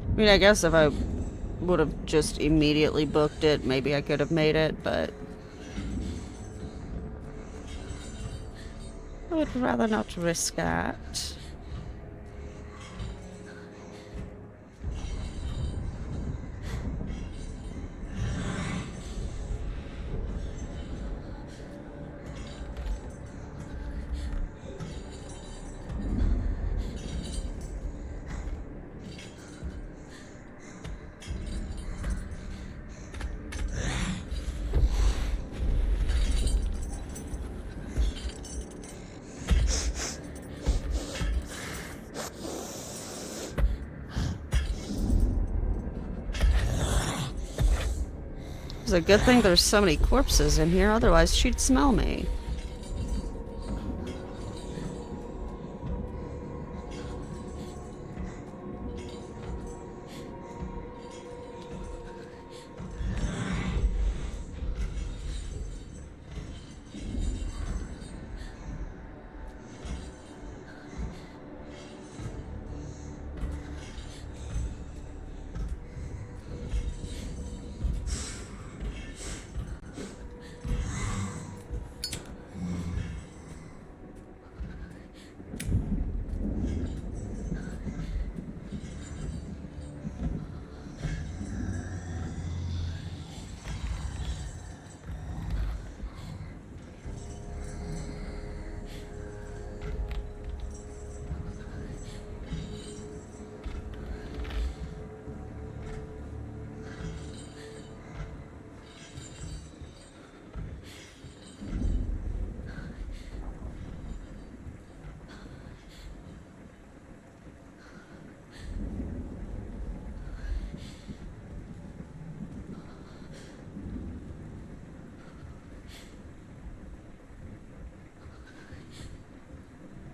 I mean, I guess if I would have just immediately booked it, maybe I could have made it, but I would rather not risk that. It's a good thing there's so many corpses in here, otherwise she'd smell me.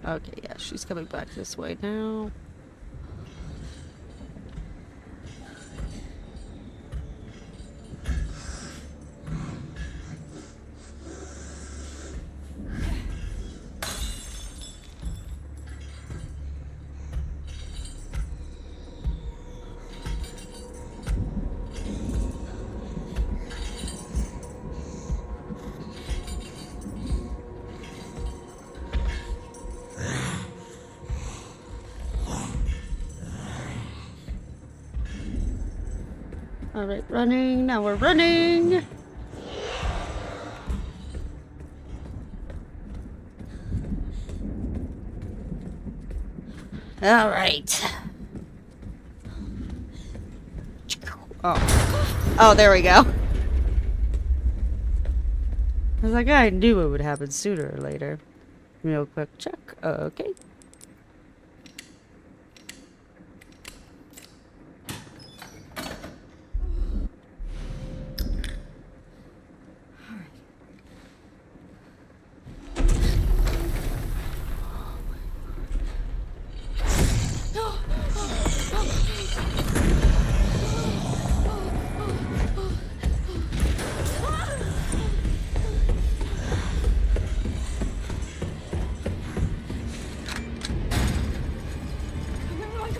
Okay, yeah, she's coming back this way now. Alright, running. Now we're running. Alright. Oh. Oh, there we go. I was like, I knew it would happen sooner or later. Real quick check. Okay.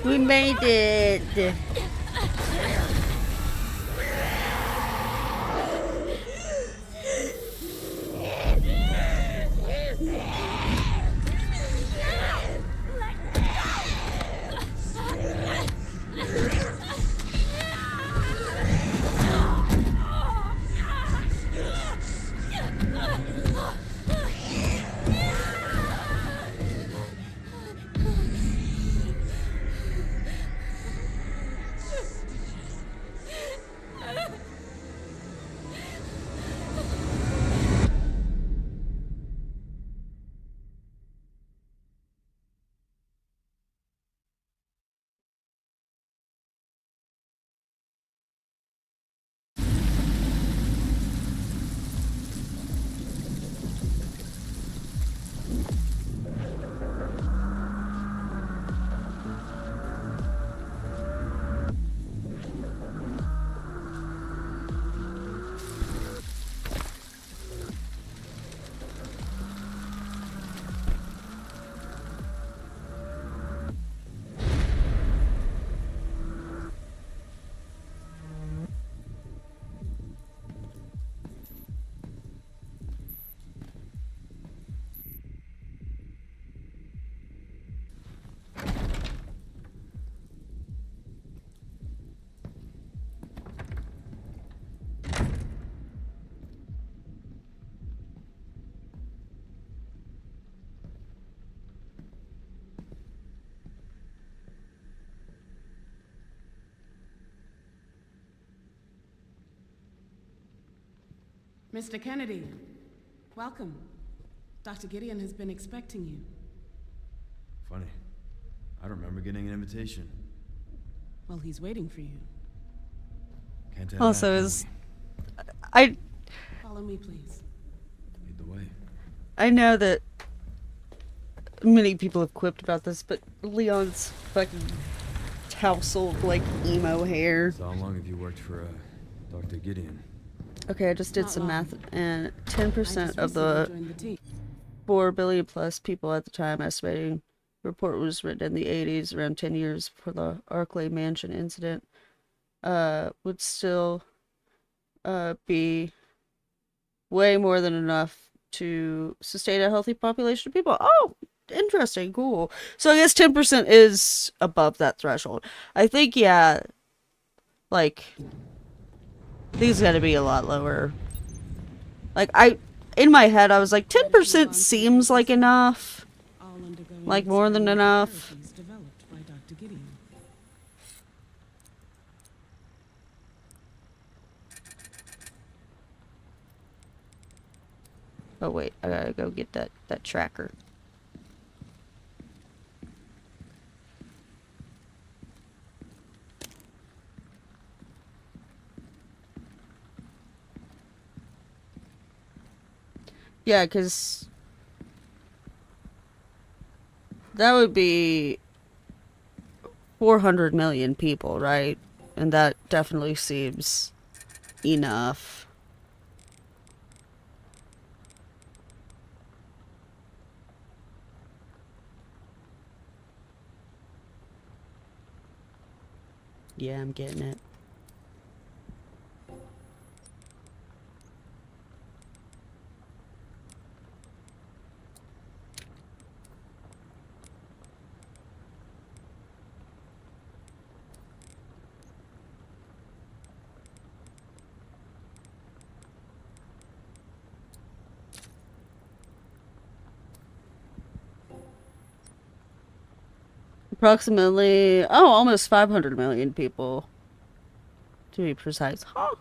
We made it. Mr. Kennedy, welcome. Dr. Gideon has been expecting you. Funny. I don't remember getting an invitation. Well, he's waiting for you. Can't have Also, that, can is we? I Follow me, please. Lead the way. I know that many people have quipped about this, but Leon's fucking tousled like emo hair. So how long have you worked for Dr. Gideon? Okay, I just did Not some long. math, and I 10% just of recently the joined the team. 4 billion plus people at the time estimating report was written in the 80s, around 10 years before the Arklay Mansion incident, would still be way more than enough to sustain a healthy population of people. Oh, interesting, cool. So I guess 10% is above that threshold. I think, yeah, like, I think it's got to be a lot lower. Like, in my head, I was like, 10% seems like enough. All undergoing Like, more than experimental enough. therapies developed by Dr. Gideon. Oh, wait, I gotta go get that tracker. Yeah, because that would be 400 million people, right? And that definitely seems enough. Yeah, I'm getting it. Approximately, almost 500 million people, to be precise. Huh?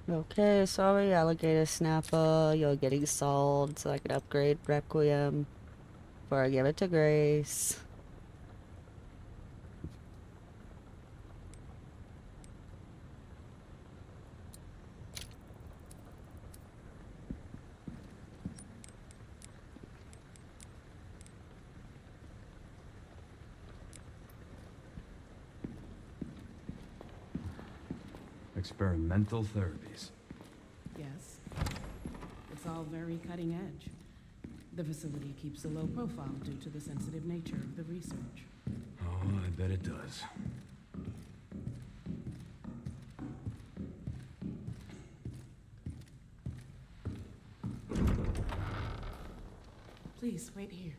Okay, sorry, alligator snapper. You're getting sold so I can upgrade requiem before I give it to Grace. Experimental therapies. Yes. It's all very cutting edge. The facility keeps a low profile due to the sensitive nature of the research. Oh, I bet it does. Please, wait here.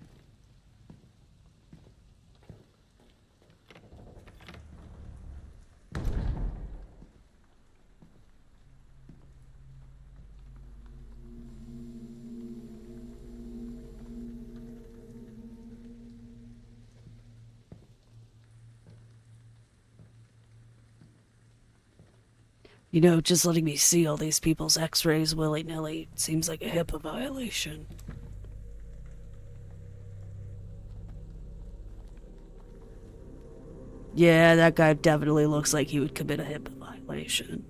You know, just letting me see all these people's x-rays willy-nilly seems like a HIPAA violation. Yeah, that guy definitely looks like he would commit a HIPAA violation.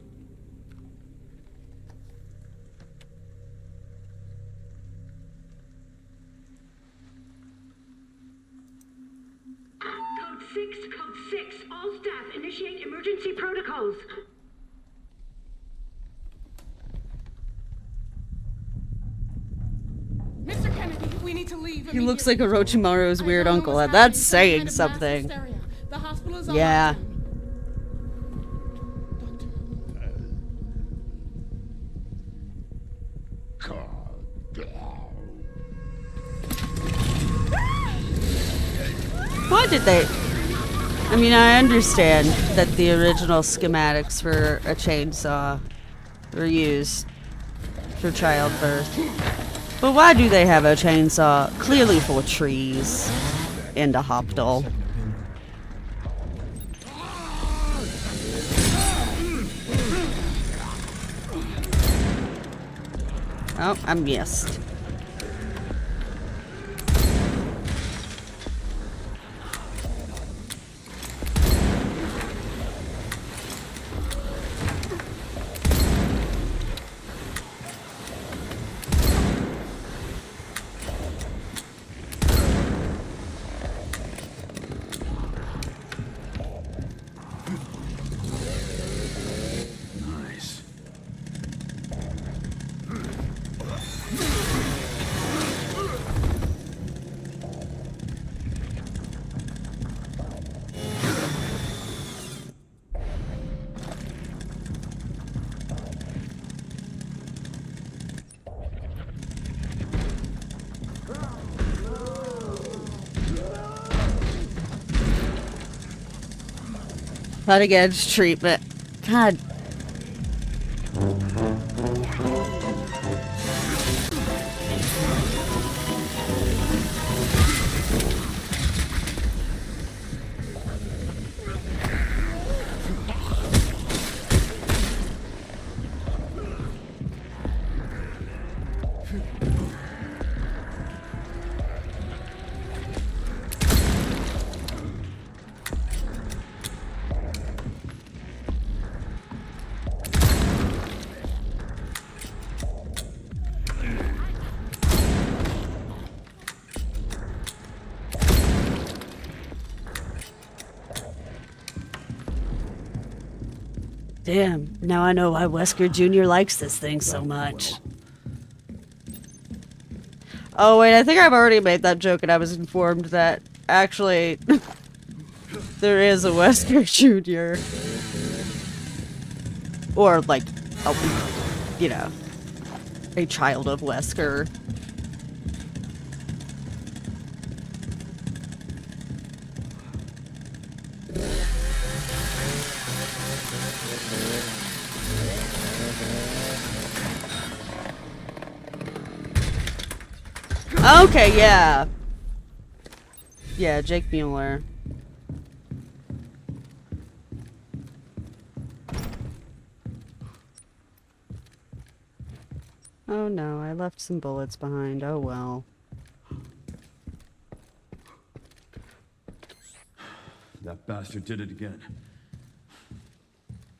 Code 6, all staff initiate emergency protocols. Mr. Kennedy, we need to leave. He looks like Orochimaru's weird uncle, and that's saying something. The hospital is on Yeah. lockdown. Why did they? I mean, I understand that the original schematics for a chainsaw were used for childbirth. But why do they have a chainsaw? Clearly for trees and a hopdol. Oh, I missed. Nice. Cutting edge treatment. God. Damn, now I know why Wesker Jr. likes this thing so much. Oh wait, I think I've already made that joke and I was informed that actually there is a Wesker Jr. Or like, you know, a child of Wesker. Okay, yeah. Yeah, Jake Mueller. Oh no, I left some bullets behind. Oh well. That bastard did it again.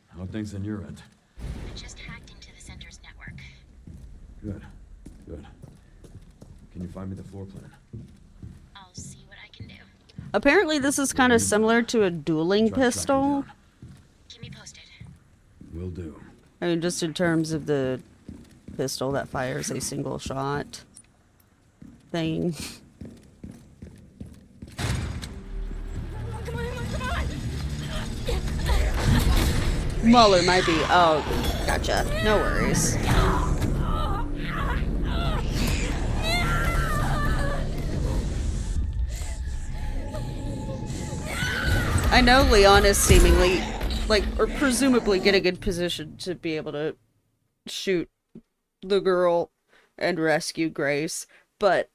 How are things on your end? I just hacked into the center's network. Good. Good. Can you find me the floor plan? I'll see what I can do. Apparently this is kind of similar to a dueling Try tracking pistol. down. Keep me posted. Will do. I mean, just in terms of the pistol that fires a single shot thing. Come on! Mueller might be. Oh, gotcha. No worries. I know Leon is seemingly, like, or presumably getting in position to be able to shoot the girl and rescue Grace, but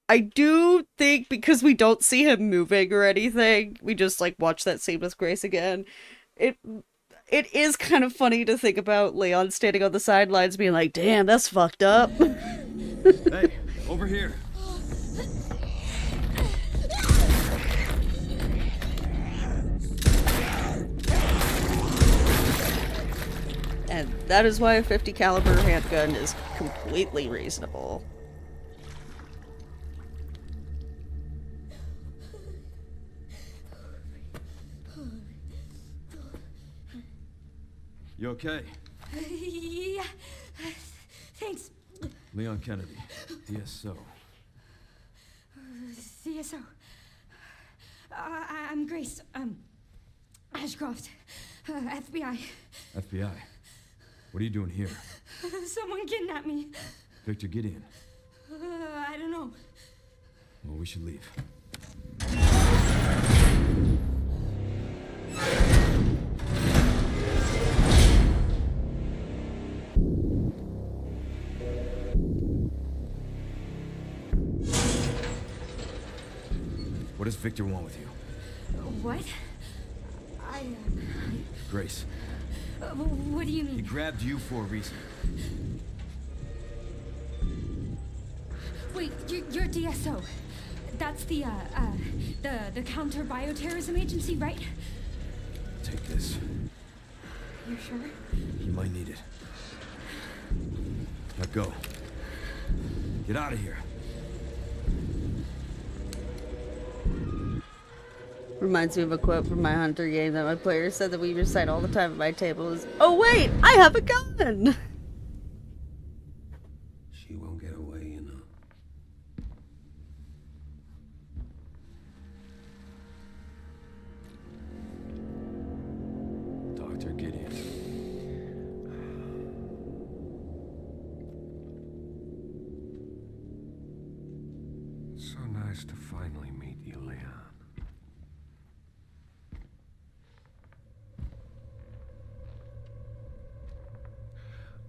I do think because we don't see him moving or anything, we just, like, watch that scene with Grace again, it is kind of funny to think about Leon standing on the sidelines being like, damn, that's fucked up. Hey, over here. And that is why a 50 caliber handgun is completely reasonable. You okay? Yeah. Thanks. Leon Kennedy, DSO. CSO. I'm Grace. Ashcroft. FBI. FBI. What are you doing here? Someone kidnapped me. Victor Gideon. I don't know. Well, we should leave. What does Victor want with you? What? I, Grace, what do you he mean? grabbed you for a reason. Wait, you're DSO. That's the counter bioterrorism agency, right? Take this. You're sure? You might need it. Now go. Get out of here. Reminds me of a quote from my Hunter game that my player said that we recite all the time at my table is, "Oh wait, I have a gun!" She won't get away, you know. Dr. Gideon. So nice to finally meet you, Leon.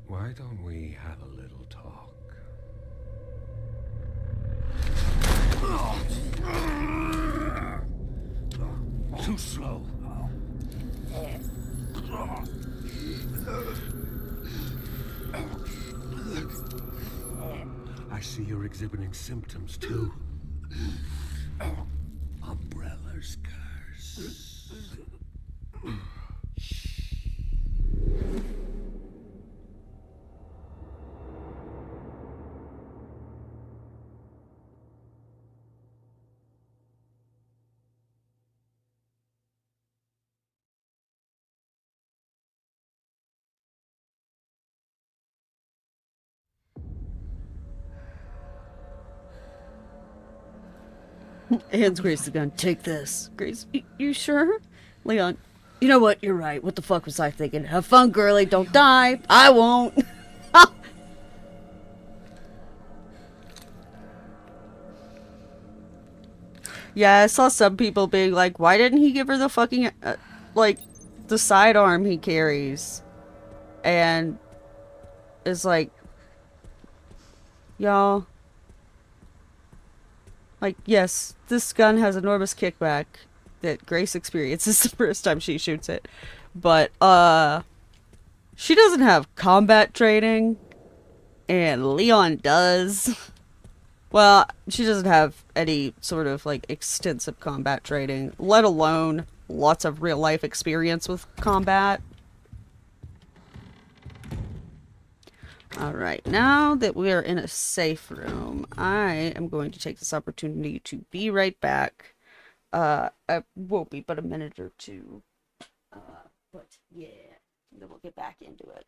Why don't we have a little talk? Too slow. I see you're exhibiting symptoms too. Umbrella's curse. Hands Grace the gun. Take this. Grace, you sure? Leon, you know what? You're right. What the fuck was I thinking? Have fun, girlie. Don't die. I won't. Yeah, I saw some people being like, why didn't he give her the fucking, like, the sidearm he carries? And it's like, y'all, like, yes, this gun has enormous kickback that Grace experiences the first time she shoots it. But, she doesn't have combat training, and Leon does. Well, she doesn't have any sort of, like, extensive combat training, let alone lots of real-life experience with combat. Alright, now that we are in a safe room, I am going to take this opportunity to be right back. It won't be but a minute or two. But yeah, then we'll get back into it.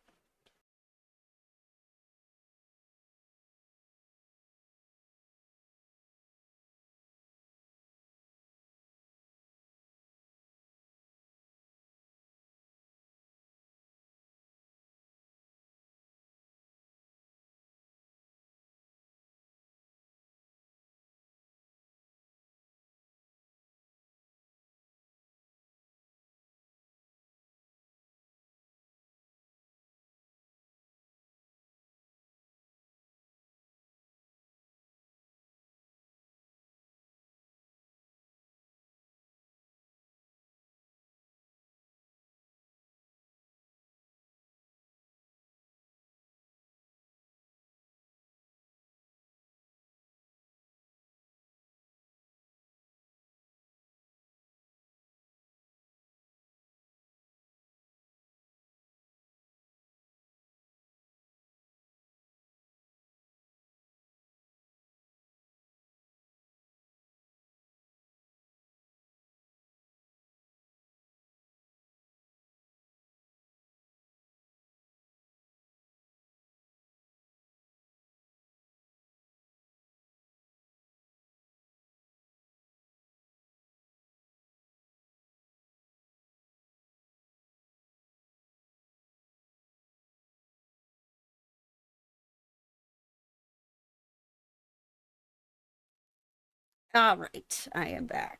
Alright, I am back.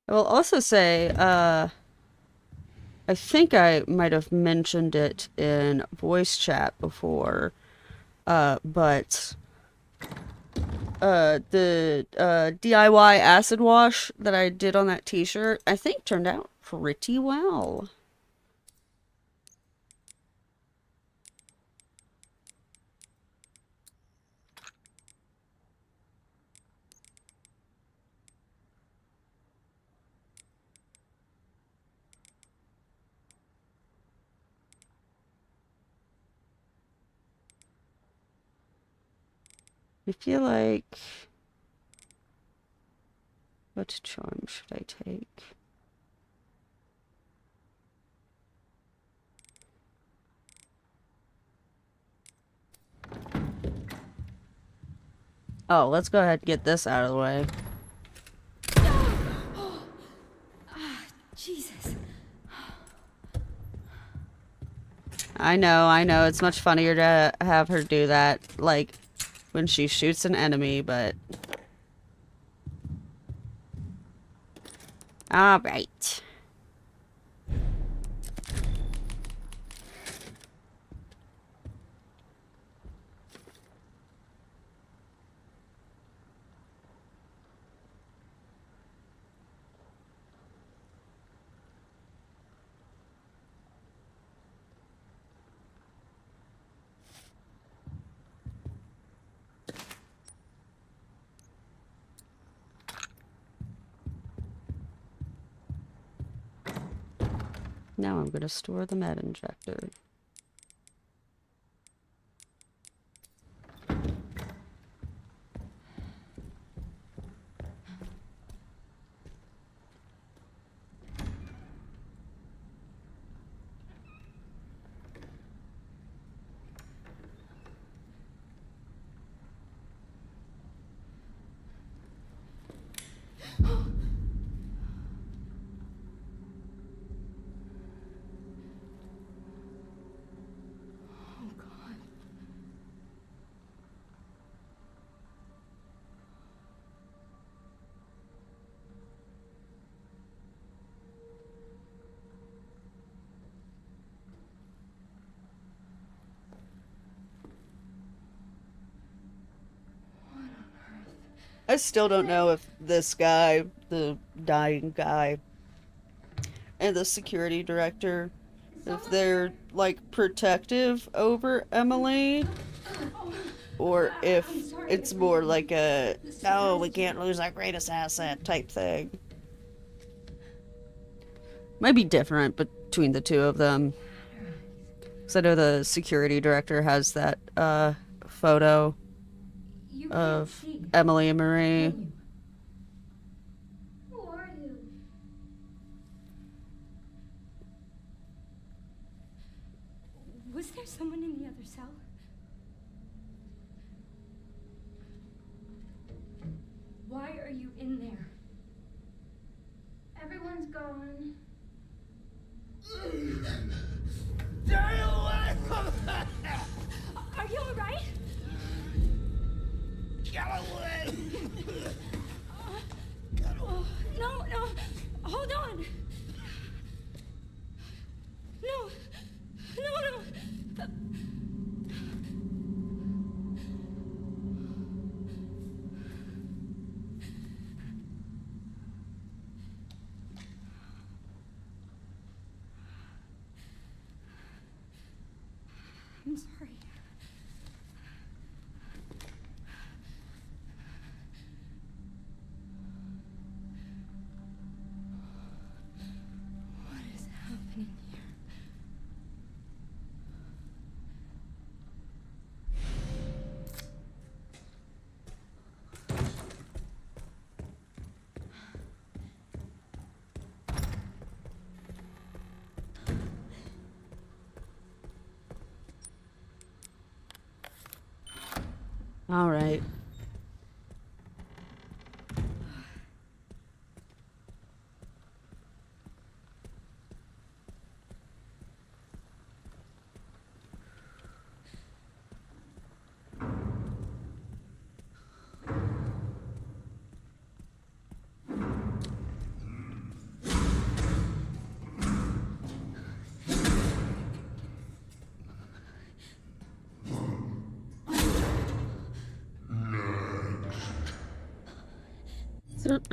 I will also say, I think I might have mentioned it in voice chat before, but the DIY acid wash that I did on that t-shirt, I think turned out pretty well. I feel like... What charm should I take? Oh, let's go ahead and get this out of the way. Jesus. I know, it's much funnier to have her do that, like, when she shoots an enemy, but... Alright. Now I'm gonna store the med injector. Oh, God. I still don't know if this guy, the dying guy, and the security director, if they're, like, protective over Emily, or if it's more like a, oh, we can't lose our greatest asset type thing. Might be different between the two of them. Because I know the security director has that, photo You can't of see, Emily and Marie. can you? Who are you? Was there someone in the other cell? Why are you in there? Everyone's gone. Stay away from that! Are you alright? Get away! No, no. Hold on. No. No. I'm sorry. What is happening here? All right.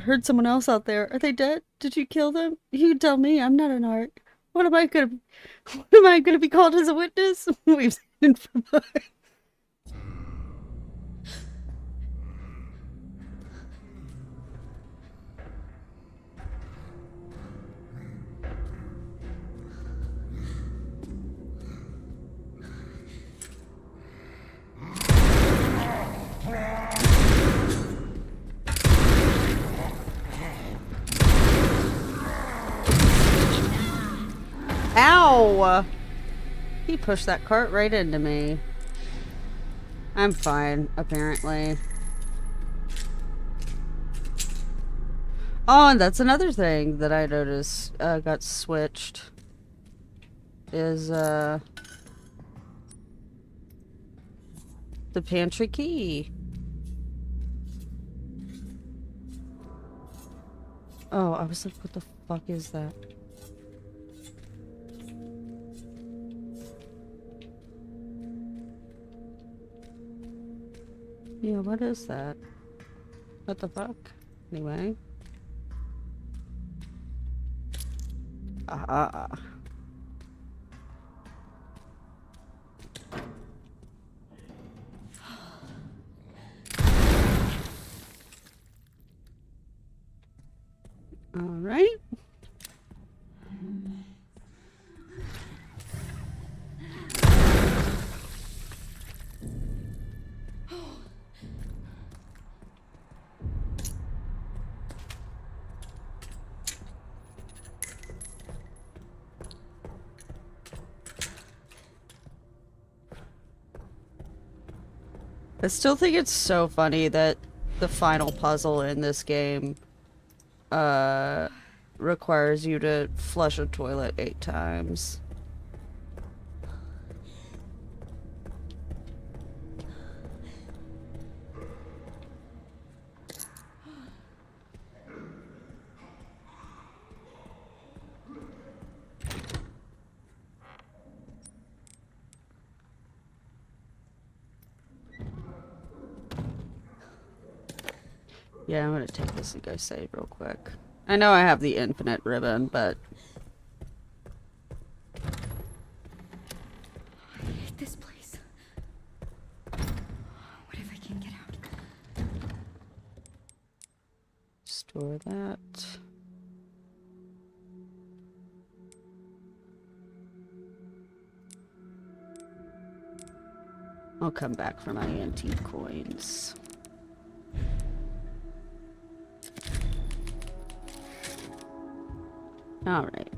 Heard someone else out there. Are they dead? Did you kill them? You tell me. I'm not an art. What am I gonna? What am I gonna be called as a witness? We've seen from. Ow! He pushed that cart right into me. I'm fine, apparently. Oh, and that's another thing that I noticed got switched. Is, the pantry key. Oh, I was like, what the fuck is that? Yeah, what is that? What the fuck? Anyway. Ah. All right. I still think it's so funny that the final puzzle in this game requires you to flush a toilet 8 times. Yeah, I'm gonna take this and go save real quick. I know I have the infinite ribbon, but... I hate this place. What if I can't get out? Store that. I'll come back for my antique coins. All right.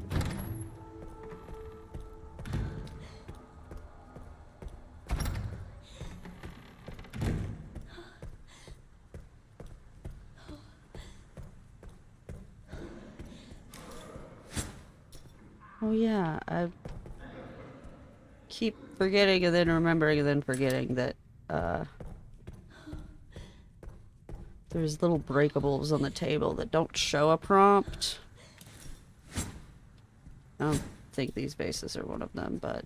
Oh yeah, I keep forgetting and then remembering and then forgetting that there's little breakables on the table that don't show a prompt. I don't think these bases are one of them, but...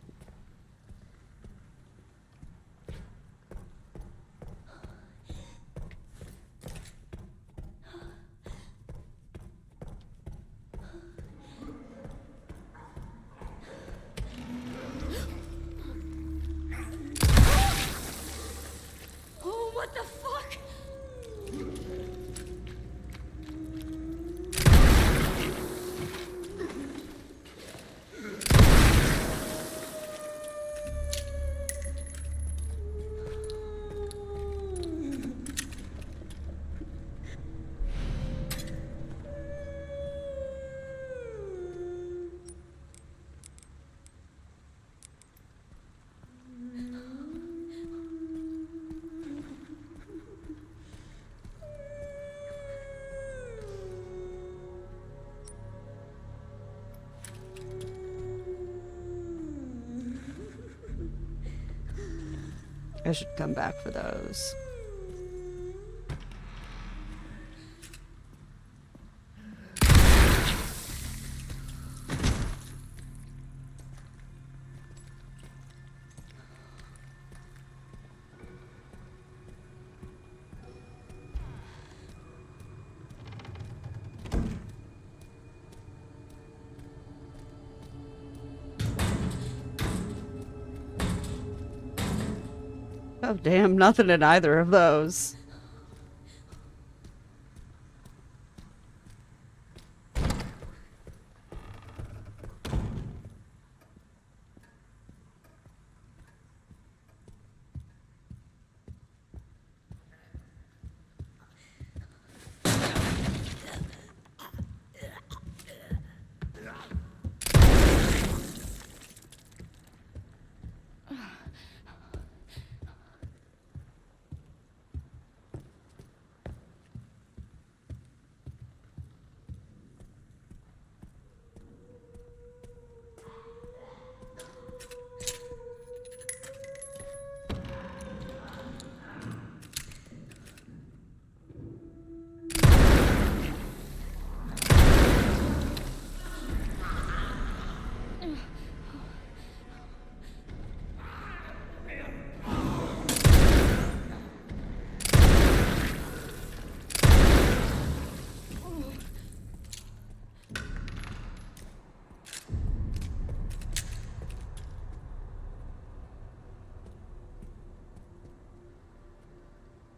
Oh, what the fuck? I should come back for those. Oh, damn, nothing in either of those.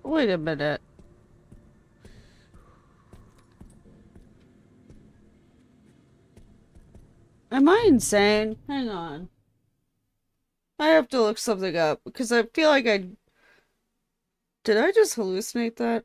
Wait a minute. Am I insane? Hang on. I have to look something up because I feel like I... Did I just hallucinate that?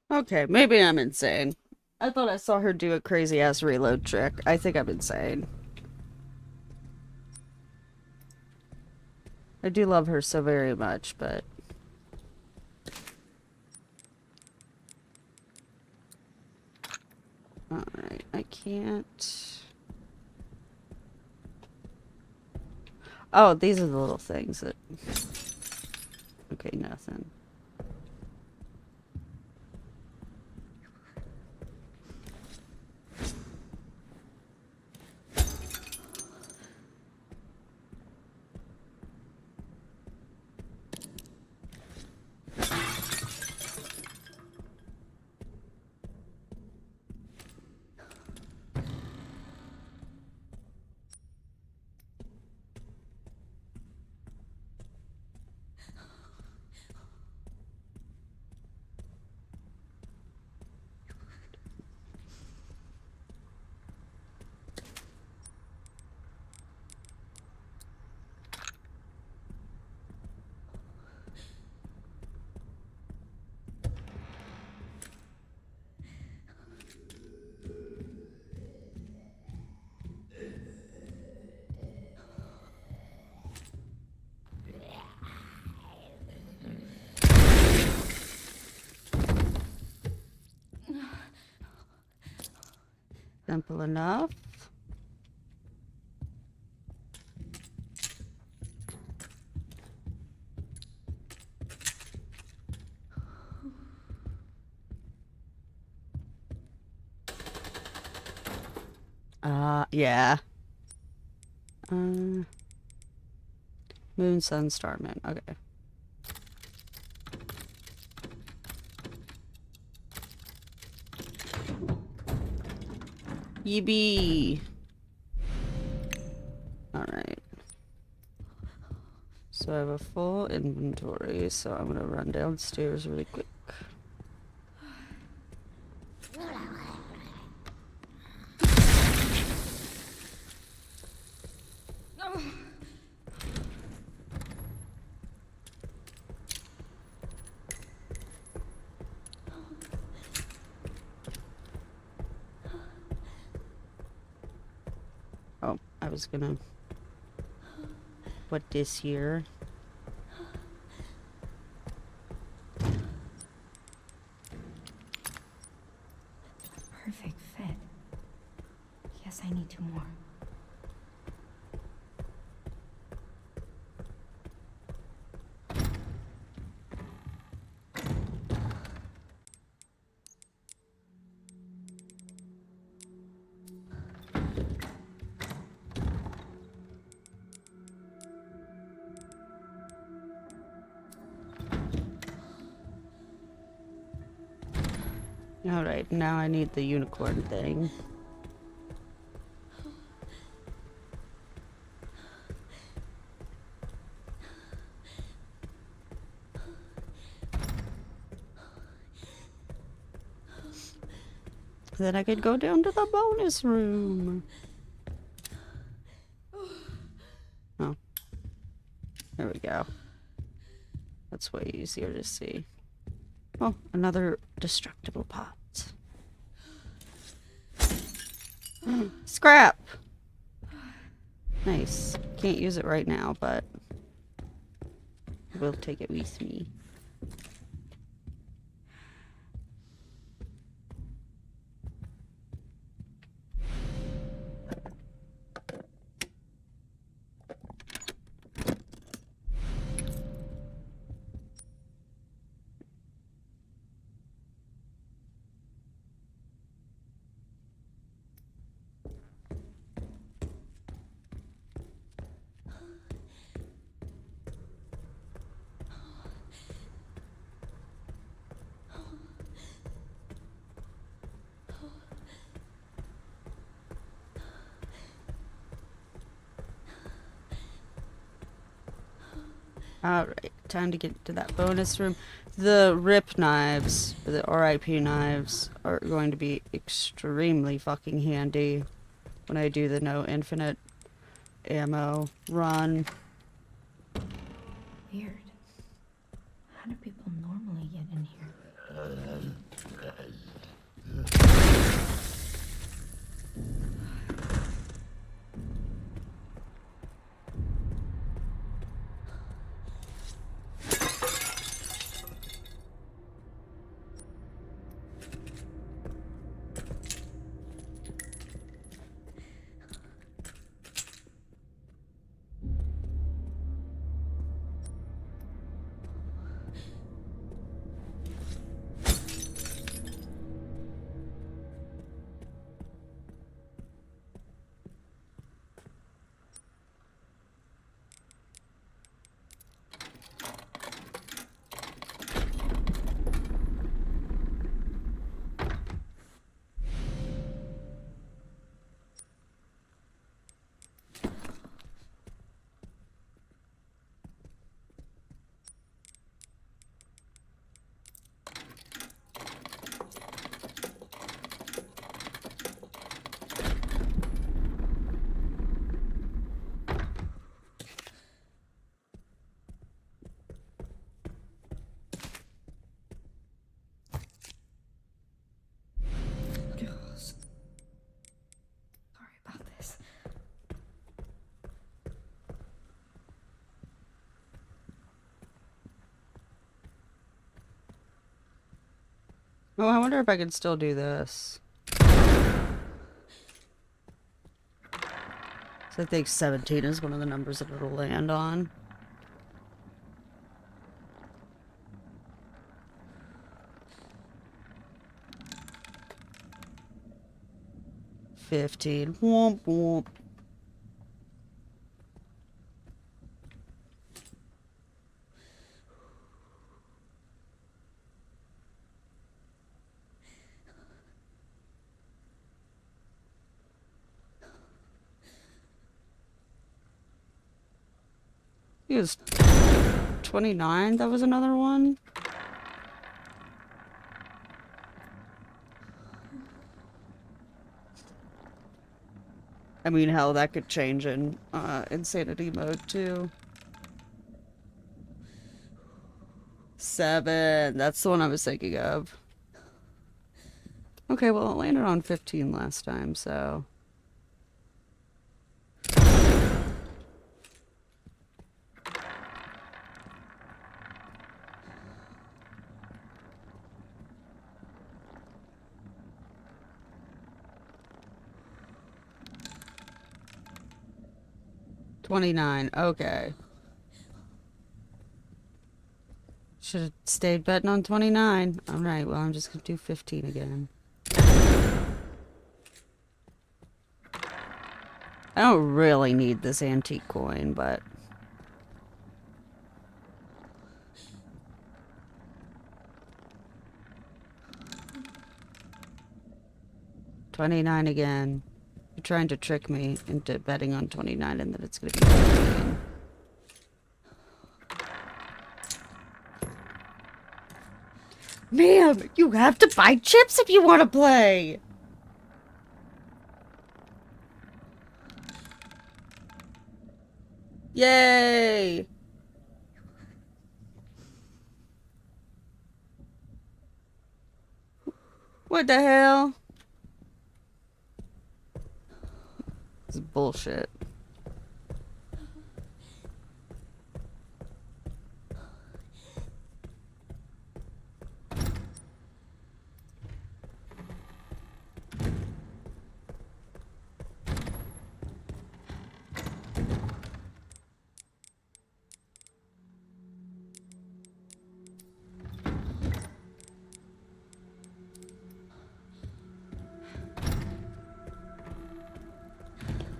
Okay, maybe I'm insane. I thought I saw her do a crazy ass reload trick. I think I'm insane. I do love her so very much, but... Alright, I can't... Oh, these are the little things that... Okay, nothing. Simple enough. Yeah. Moon, sun, star, moon. Okay. Yippee. Alright. So I have a full inventory, so I'm gonna run downstairs really quick. Oh, I was gonna put this here. guess I need 2 more. Alright, now I need the unicorn thing. Then I could go down to the bonus room. Oh. There we go. That's way easier to see. Oh, another destructible pot. Scrap! Nice. Can't use it right now, but we'll take it with me. Alright, time to get to that bonus room. The RIP knives, the RIP knives, are going to be extremely fucking handy when I do the no infinite ammo run. Weird. How do people normally get in here? Sorry about this. Oh, I wonder if I can still do this. So I think 17 is one of the numbers that it'll land on. $15. Womp womp. He was 29. That was another one. I mean, hell, that could change in insanity mode too. 7. That's the one I was thinking of. Okay, well, it landed on 15 last time, so. 29. Okay. Should have stayed betting on 29. Alright, well, I'm just gonna do 15 again. I don't really need this antique coin, but... $29 again. You're trying to trick me into betting on 29 and that it's gonna be 15. Ma'am, you have to buy chips if you want to play! Yay! What the hell? This is bullshit.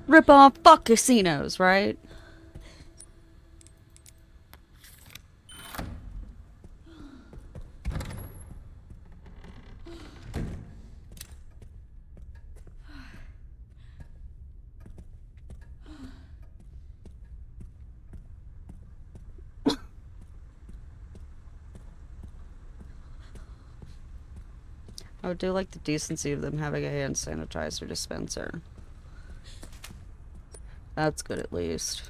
Rip off, fuck casinos, right? I do like the decency of them having a hand sanitizer dispenser. That's good at least.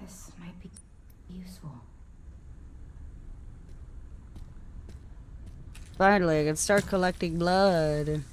This might be useful. Finally, I can start collecting blood.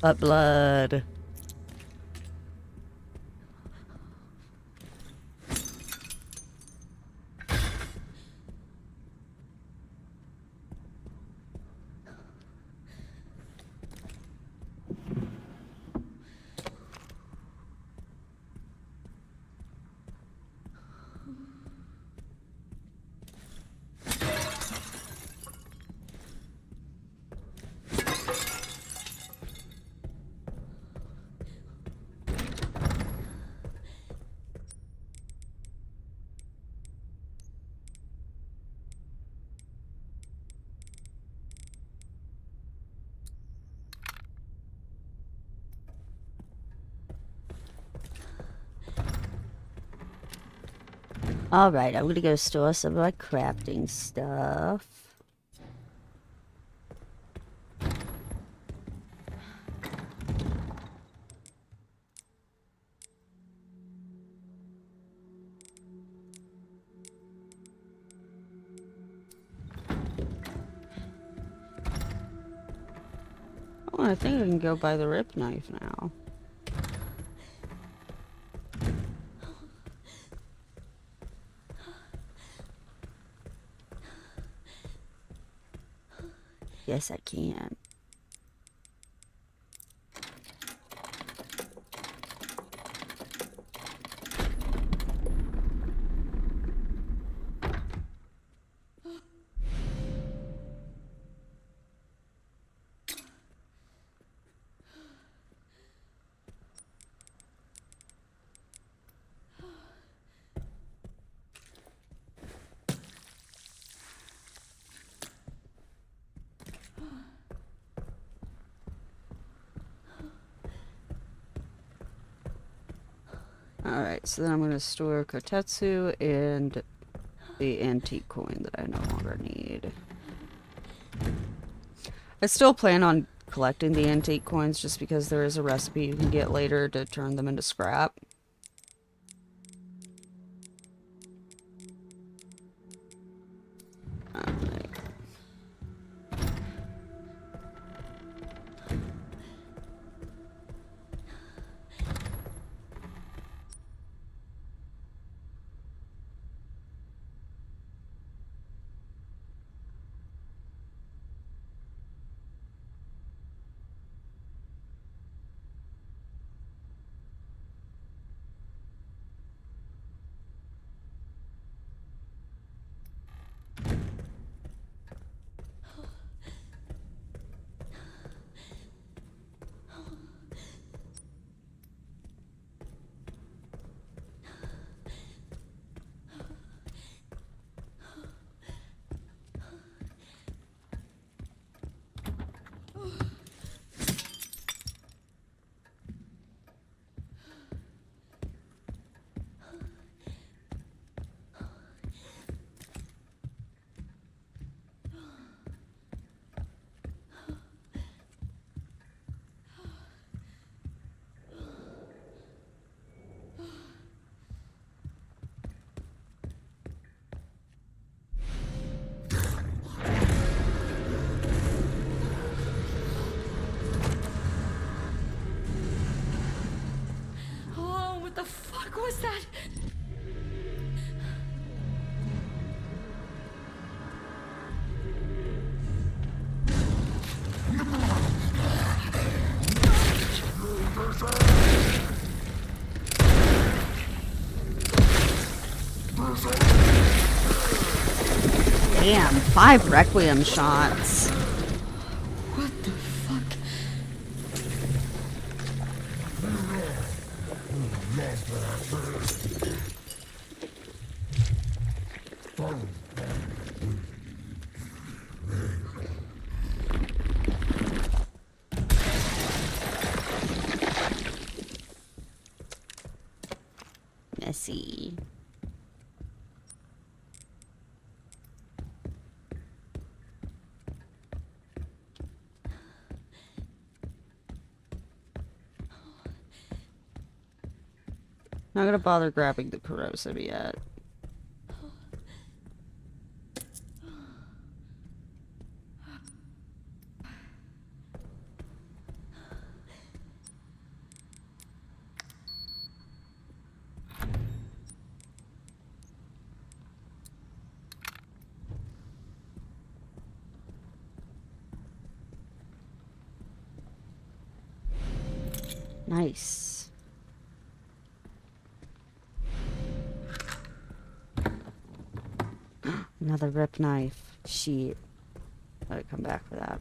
But blood. Alright, I'm gonna go store some of my crafting stuff. Oh, I think I can go buy the rip knife now. Yes, I can. Alright, so then I'm going to store Kotetsu and the antique coin that I no longer need. I still plan on collecting the antique coins just because there is a recipe you can get later to turn them into scrap. Alright. Oh, what the fuck was that? Damn, 5 requiem shots. What the fuck? Messy. Not gonna bother grabbing the corrosive yet. Nice. Another rip knife. Shit. I'd come back for that.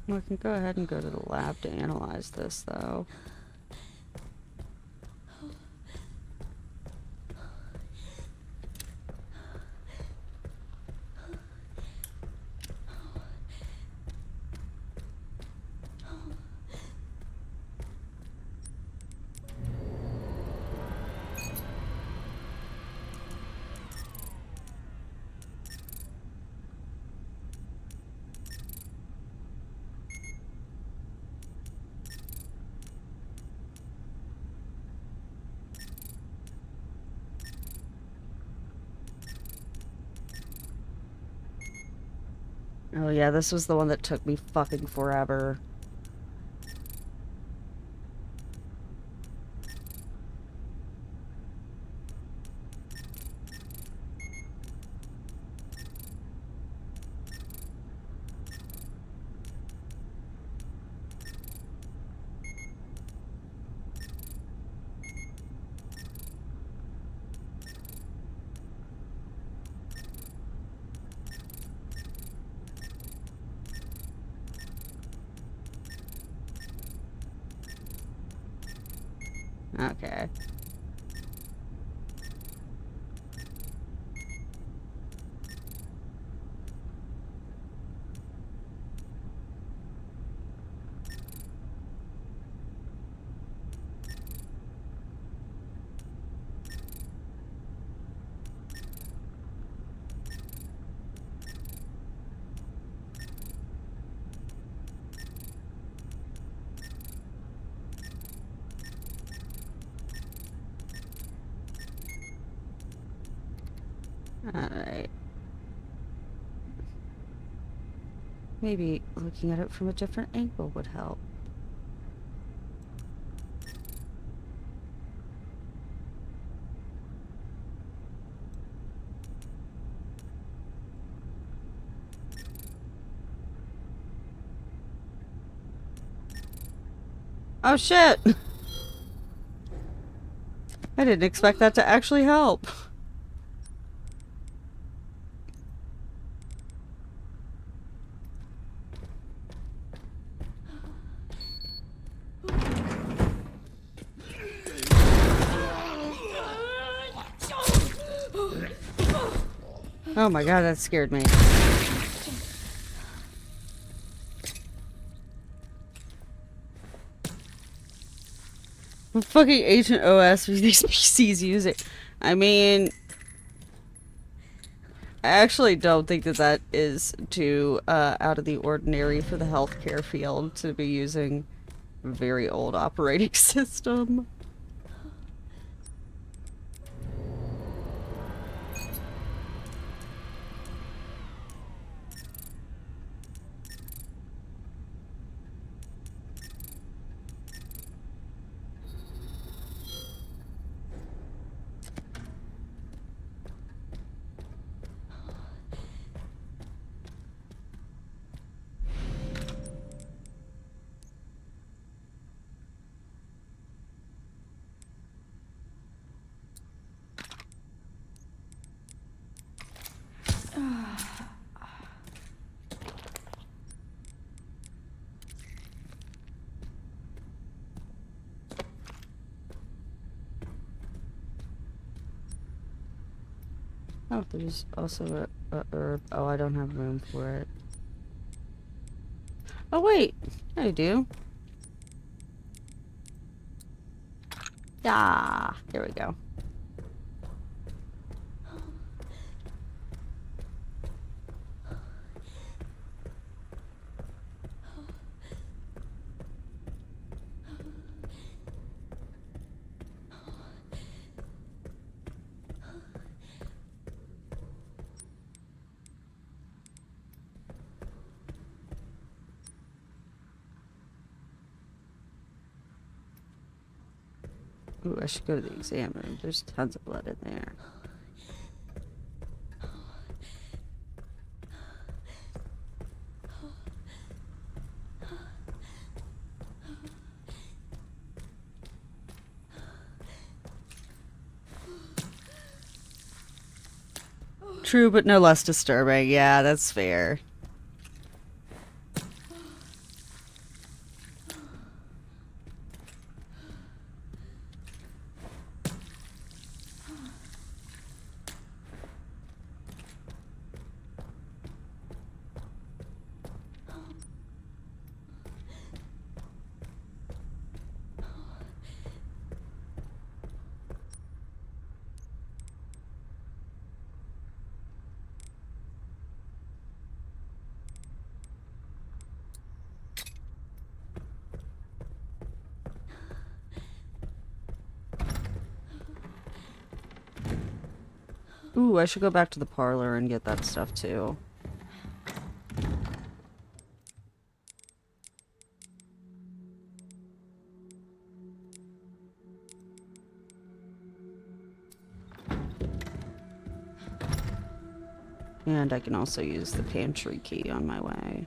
We can go ahead and go to the lab to analyze this, though. Oh yeah, this was the one that took me fucking forever. Okay. Alright. Maybe looking at it from a different angle would help. Oh shit! I didn't expect that to actually help. Oh my god, that scared me. What fucking Agent OS are these PCs using? I mean, I actually don't think that that is too out of the ordinary for the healthcare field to be using a very old operating system. Oh, there's also a herb. Oh, I don't have room for it. Oh, wait. I do. Ah, there we go. Ooh, I should go to the exam room. There's tons of blood in there. True, but no less disturbing. Yeah, that's fair. Ooh, I should go back to the parlor and get that stuff too. And I can also use the pantry key on my way.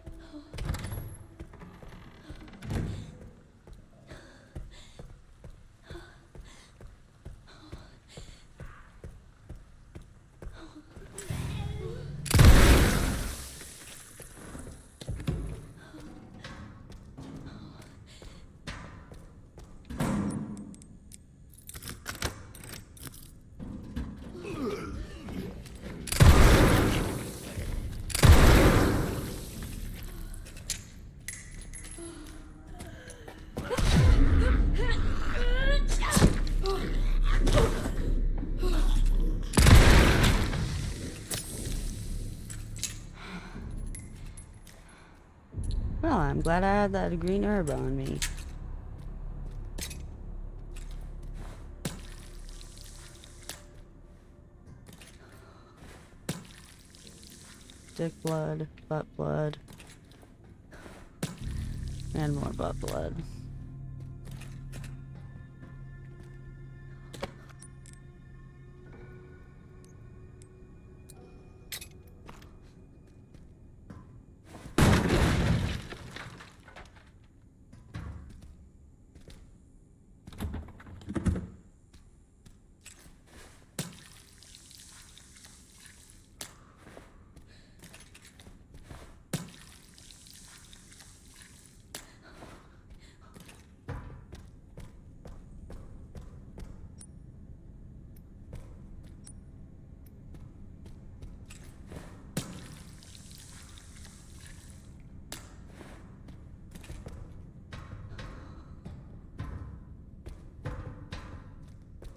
Well, I'm glad I had that green herb on me. Dick blood, butt blood, and more butt blood.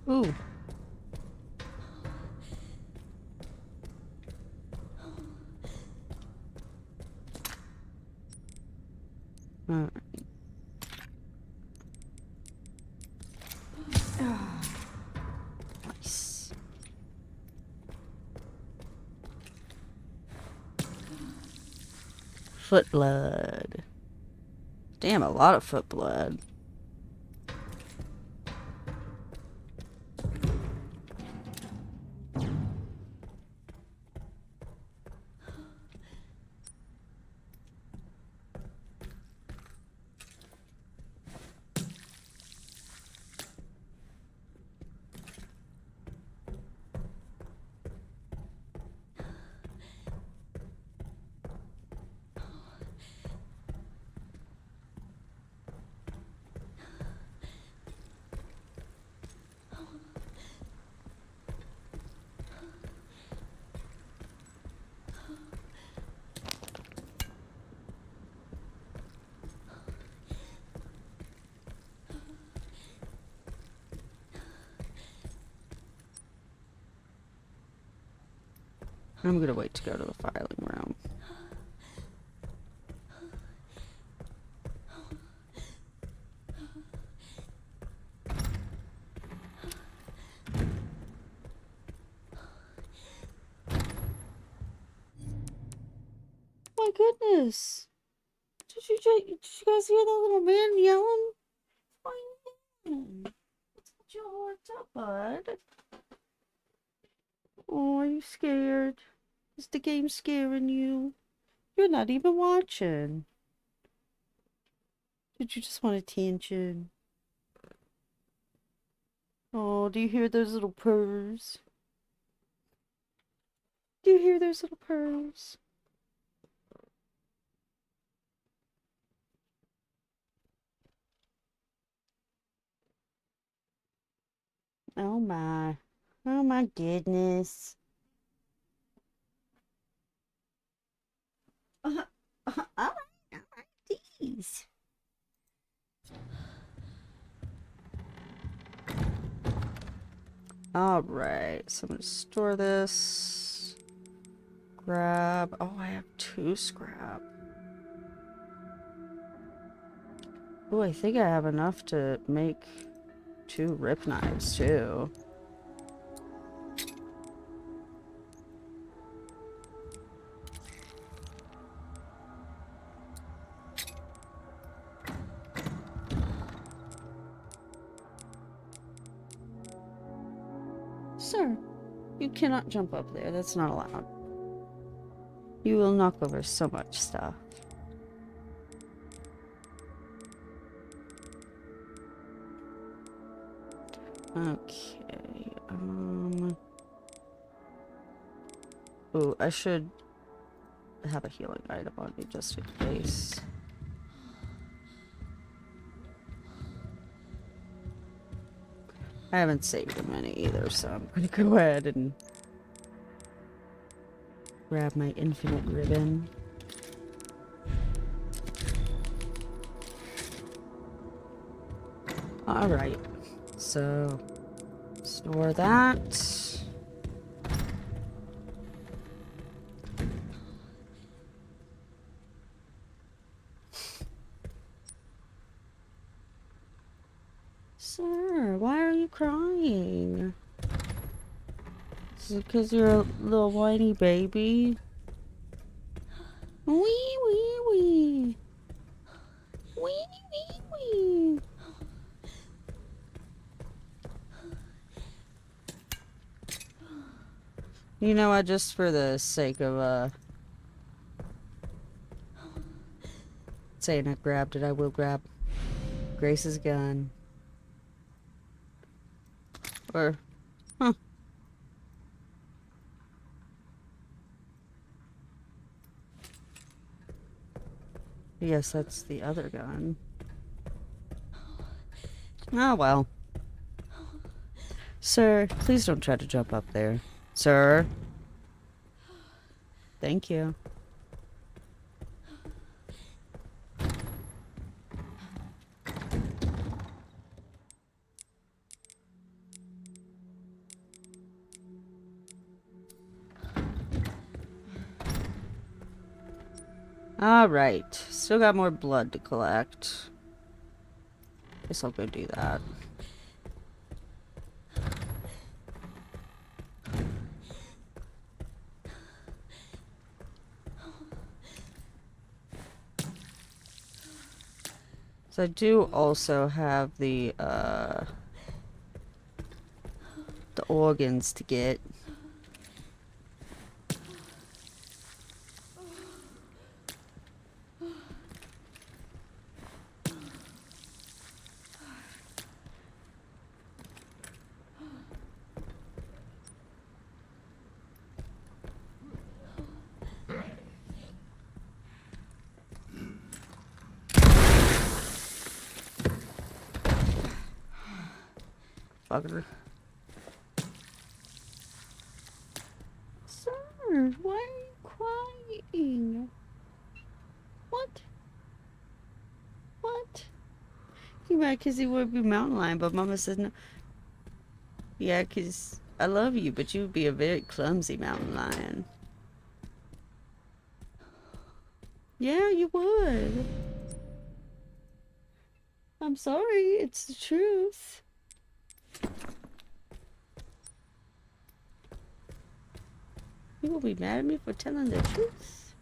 Ooh. Alright. Nice. Foot blood. Damn, a lot of foot blood. I'm gonna wait to go to the filing room. My goodness. Did you guys hear that little man yelling? What's your What's up, bud? Oh, are you scared? Is the game scaring you? You're not even watching. Did you just want attention? Oh, do you hear those little purrs? Do you hear those little purrs? Oh my. Oh my goodness. Alright, geez. Alright, so I'm gonna store this. Grab. Oh, I have 2 scrap. Oh, I think I have enough to make 2 rip knives too. Sir, you cannot jump up there. That's not allowed. You will knock over so much stuff. Okay, oh, I should have a healing item on me just in case. I haven't saved him any either, so I'm gonna go ahead and grab my infinite ribbon. Alright, so store that. Sir, why are you crying? Is it because you're a little whiny baby? Wee wee wee. Wee wee wee. You know what, just for the sake of saying I grabbed it, I will grab Grace's gun. Or, huh. Yes, that's the other gun. Oh well. Sir, please don't try to jump up there. Sir? Thank you. Alright. Still got more blood to collect. Guess I'll go do that. So I do also have the organs to get. Fucker. Sir, why are you crying? What? What? You mad because he would be mountain lion, but Mama said no. Yeah, because I love you, but you would be a very clumsy mountain lion. Yeah, you would. I'm sorry, it's the truth. You will be mad at me for telling the truth.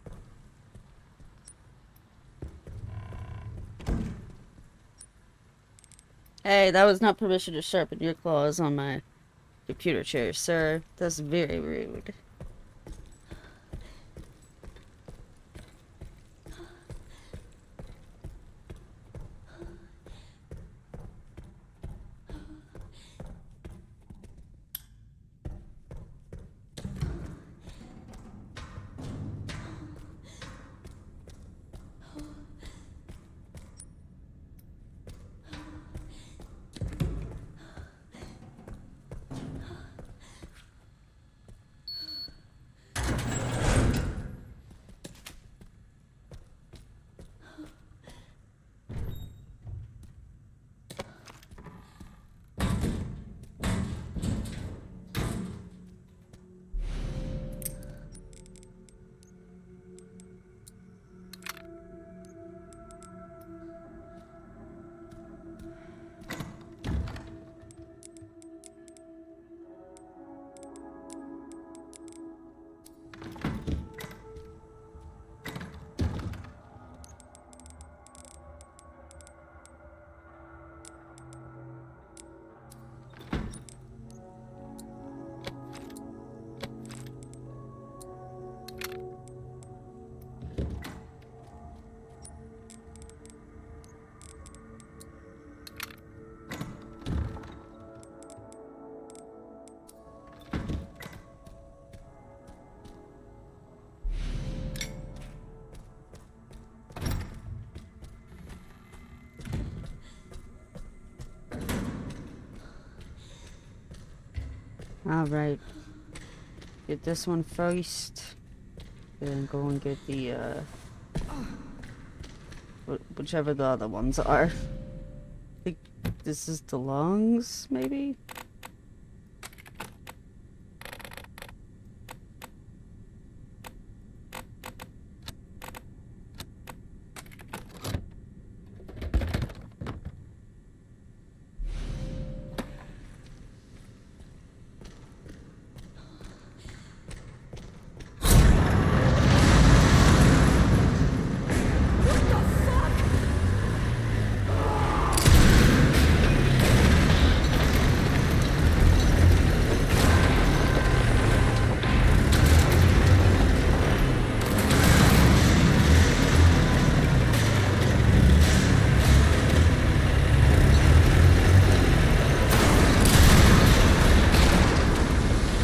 Hey, that was not permission to sharpen your claws on my computer chair, sir. That's very rude. Alright. Get this one first. Then go and get the, whichever the other ones are. I think this is the lungs, maybe?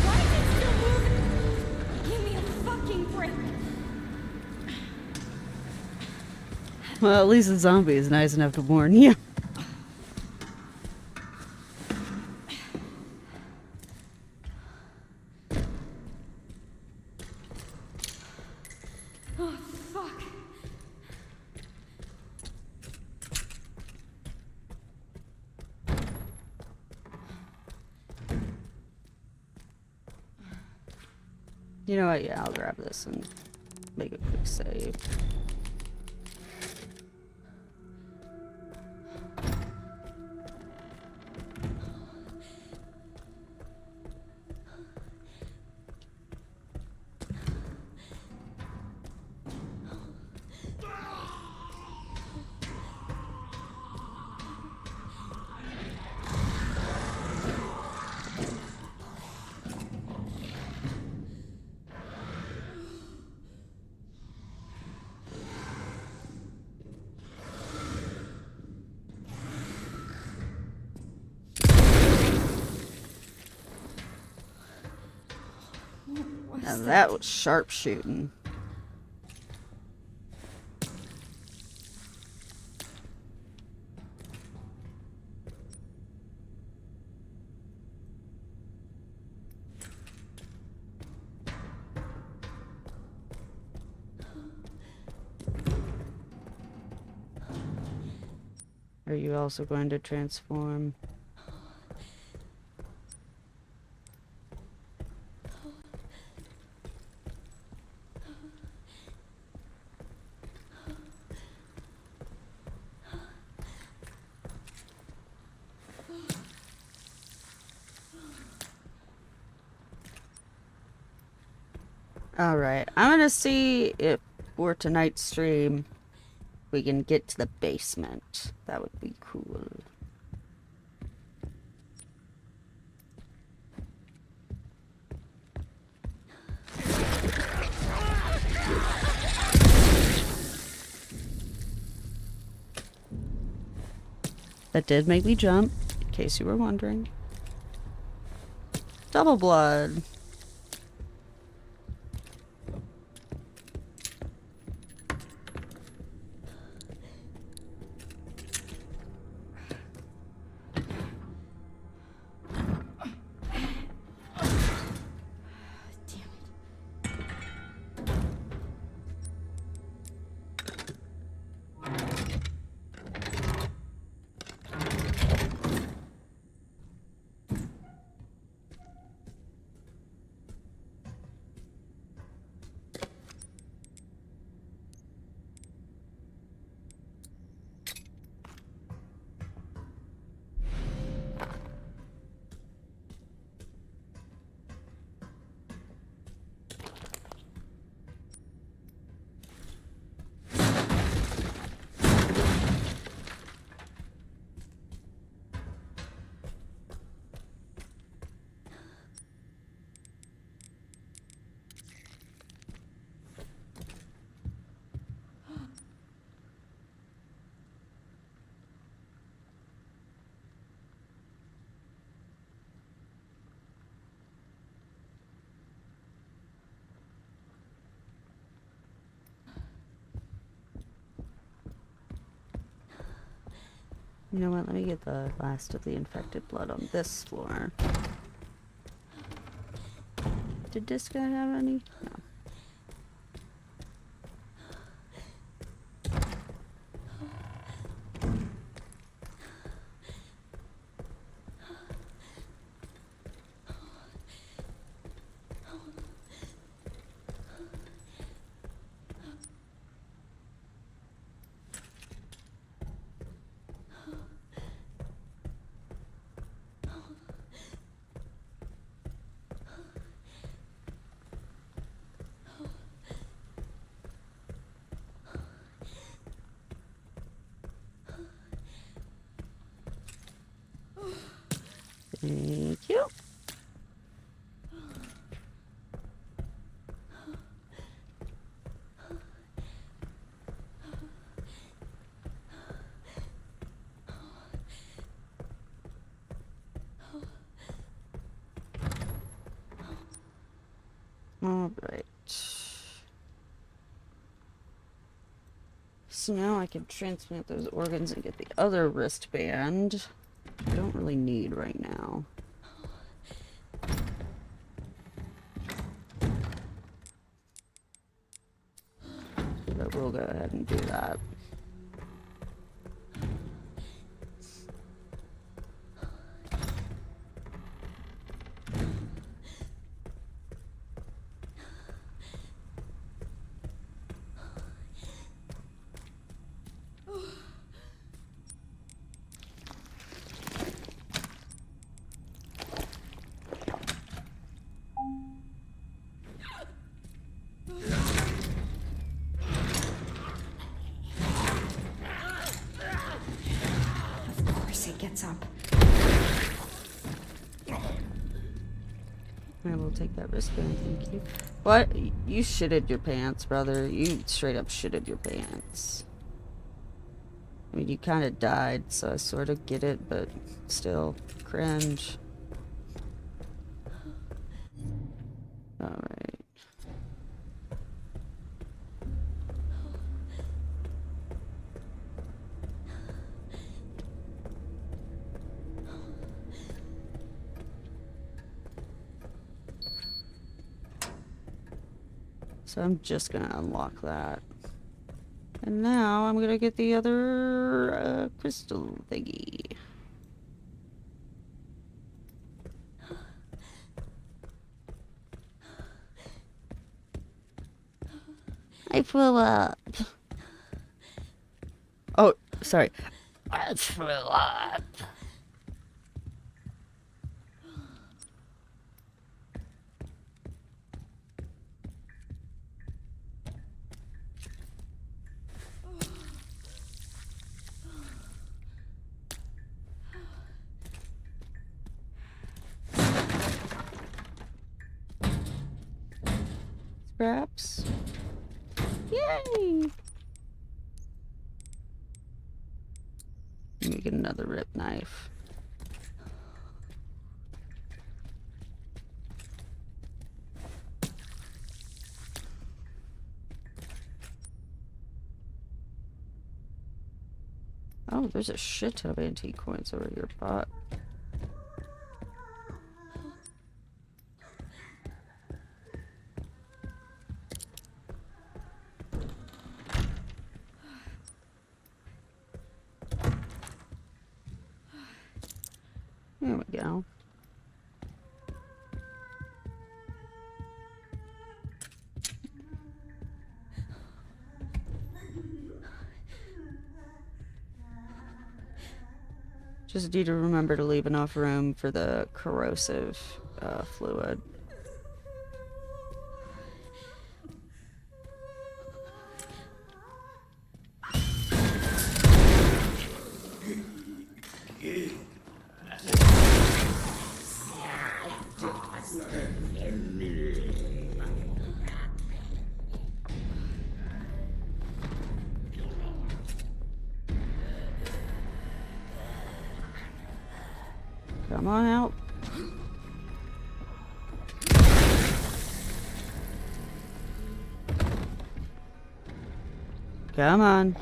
Why is it still moving? Give me a fucking break. Well, at least the zombie is nice enough to warn you. Oh, fuck. You know what? Yeah, I'll grab this and make a quick save. Now that was sharpshooting. Are you also going to transform? Alright, I'm gonna see if for tonight's stream we can get to the basement. That would be cool. That did make me jump, in case you were wondering. Double blood. You know what? Let me get the last of the infected blood on this floor. Did this guy have any? No. Thank you. All right. So now I can transplant those organs and get the other wristband. I don't really need right now. But we'll go ahead and do that. Gets up. I will take that wristband, thank you. What? You shitted your pants, brother. You straight up shitted your pants. I mean, you kind of died, so I sort of get it, but still, cringe. Alright. So I'm just gonna unlock that. And now I'm gonna get the other crystal thingy. I flew up. Oh, sorry. I flew up. Scraps. Yay! Make a another rib knife. Oh, there's a shit ton of antique coins over your butt. There we go. Just need to remember to leave enough room for the corrosive fluid. Come on out. Come on.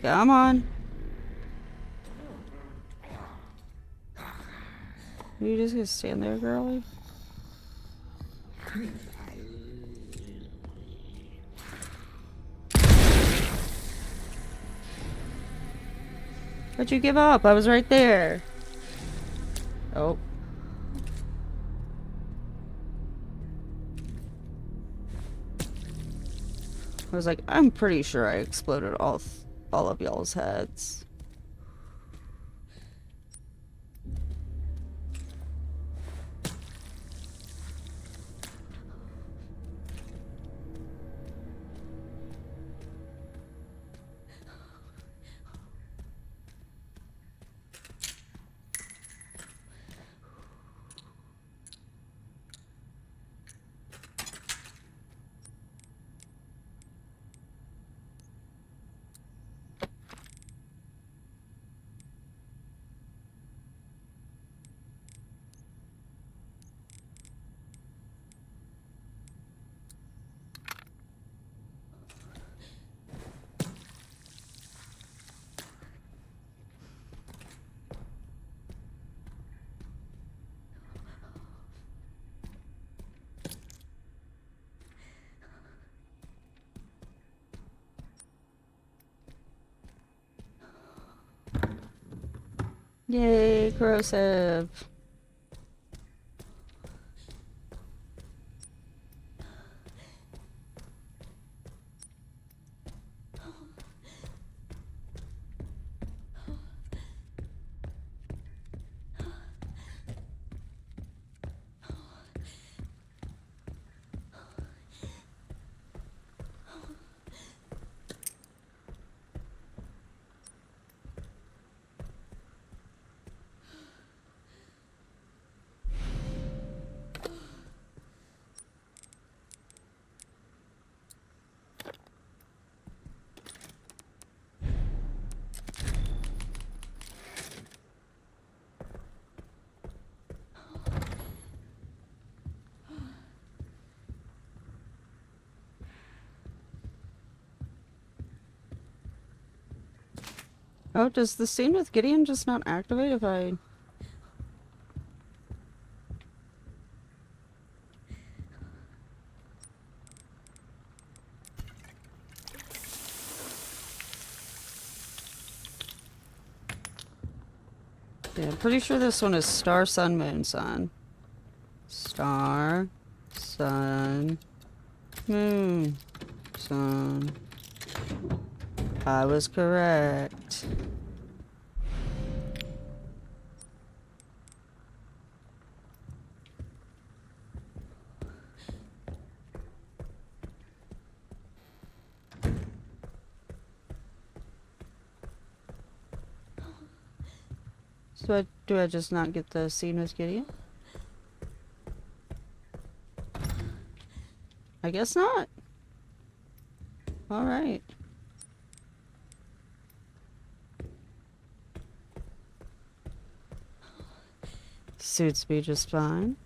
Come on. Are you just gonna stand there, girlie? Why'd you give up? I was right there. Oh. I was like, I'm pretty sure I exploded all of y'all's heads. Yay, corrosive. Oh, does the scene with Gideon just not activate if I... Yeah, I'm pretty sure this one is Star, Sun, Moon, Sun. Star, Sun, Moon, Sun. I was correct. So do I just not get the scene with Gideon? I guess not. Alright. Suits me just fine.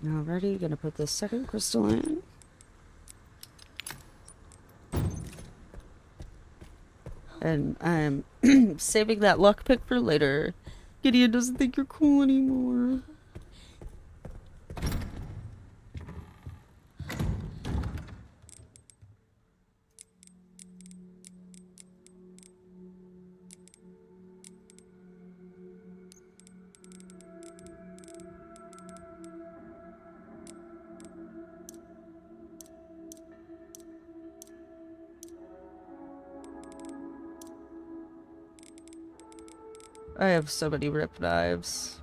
Alrighty, gonna put the second crystal in. And I'm saving that luck pick for later. Gideon doesn't think you're cool anymore. I have so many rip knives.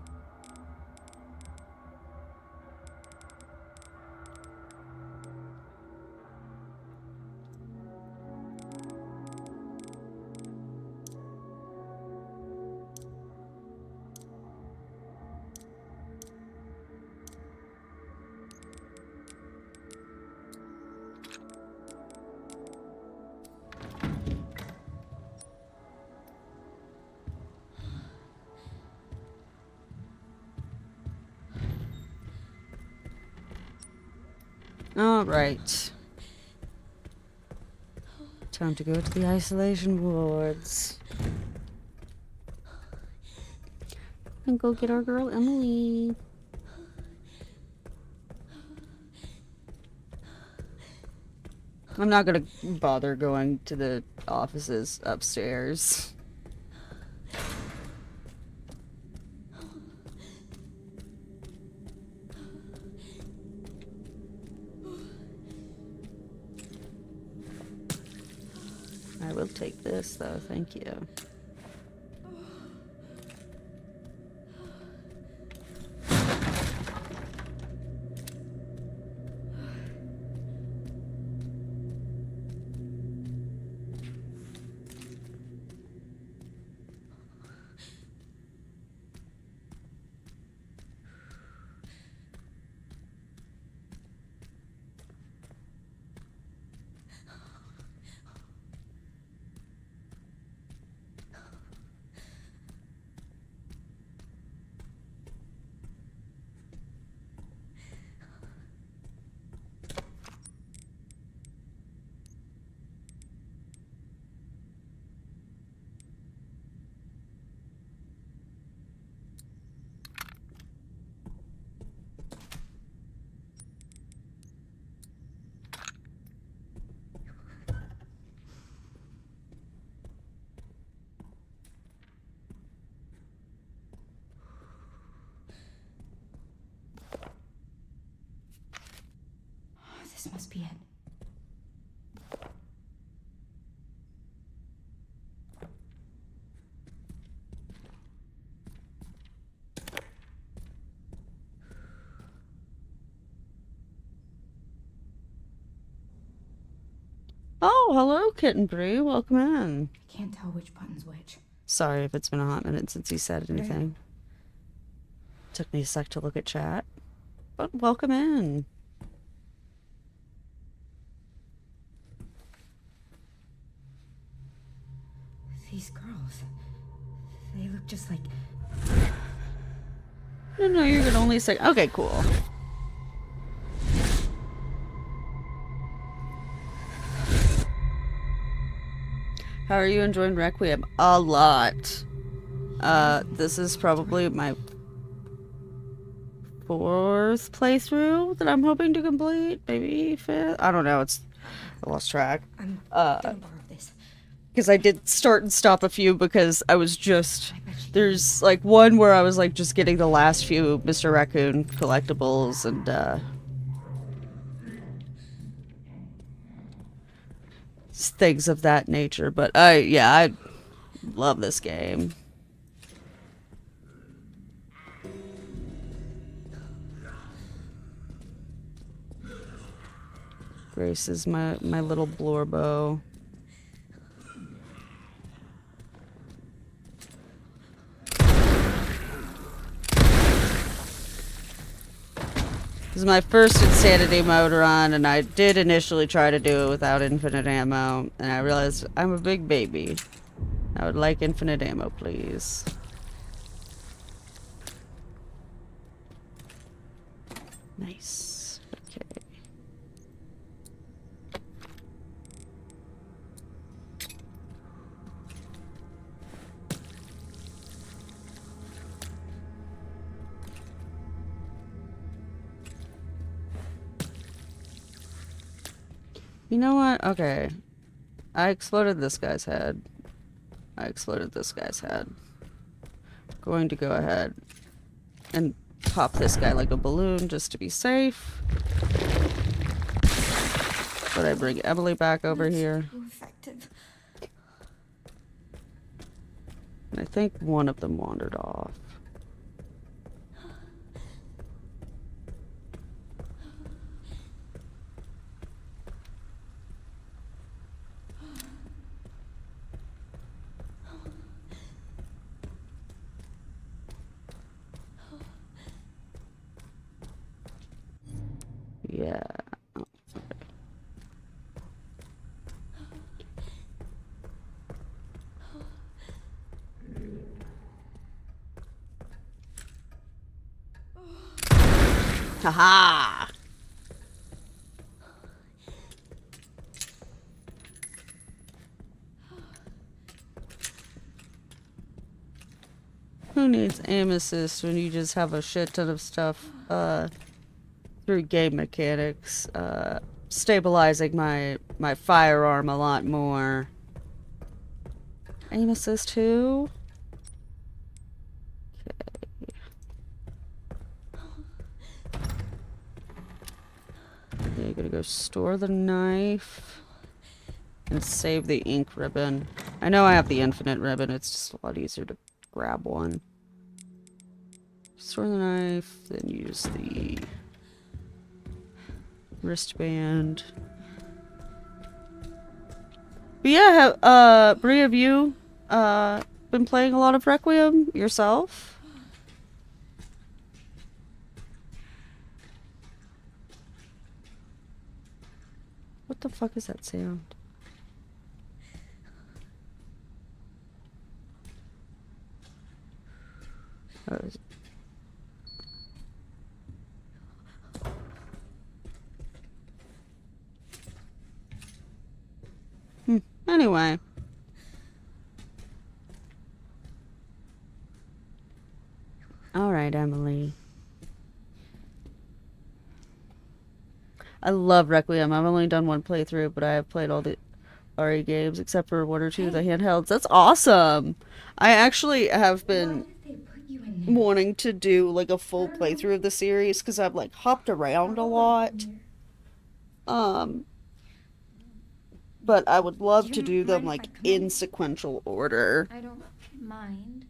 Alright. Time to go to the isolation wards. And go get our girl Emily. I'm not gonna bother going to the offices upstairs. I will take this though, thank you. This must be it. Oh, hello, Kitten Bree. Welcome in. I can't tell which button's which. Sorry if it's been a hot minute since he said anything. Took me a sec to look at chat. But welcome in. These girls, they look just like... No, you're gonna only say... Okay, cool. How are you enjoying Requiem? A lot. This is probably my 4th playthrough that I'm hoping to complete. Maybe 5th? I don't know, I lost track. I'm gonna borrow this. Because I did start and stop a few because I was just... There's, like, one where I was, like, just getting the last few Mr. Raccoon collectibles and, things of that nature. But, I love this game. Grace is my little blorbo. This is my first insanity mode run, and I did initially try to do it without infinite ammo, and I realized I'm a big baby. I would like infinite ammo, please. Nice. Okay. You know what? Okay. I exploded this guy's head. I exploded this guy's head. Going to go ahead and pop this guy like a balloon just to be safe. But I bring Emily back over here. So effective. And I think one of them wandered off. Yeah. Haha! Who needs aim assist when you just have a shit ton of stuff through game mechanics, stabilizing my firearm a lot more. Aim assist who? Okay, gotta go store the knife and save the ink ribbon. I know I have the infinite ribbon, it's just a lot easier to grab one. Store the knife, then use the wristband. But yeah, Brie, have you been playing a lot of Requiem yourself? What the fuck is that sound? Oh, is it? Anyway. Alright, Emily. I love Requiem. I've only done one playthrough, but I have played all the RE games except for one or two of the handhelds. That's awesome! I actually have been wanting to do like a full playthrough of the series because I've like hopped around a lot. But I would love to do them like in sequential order. I don't mind.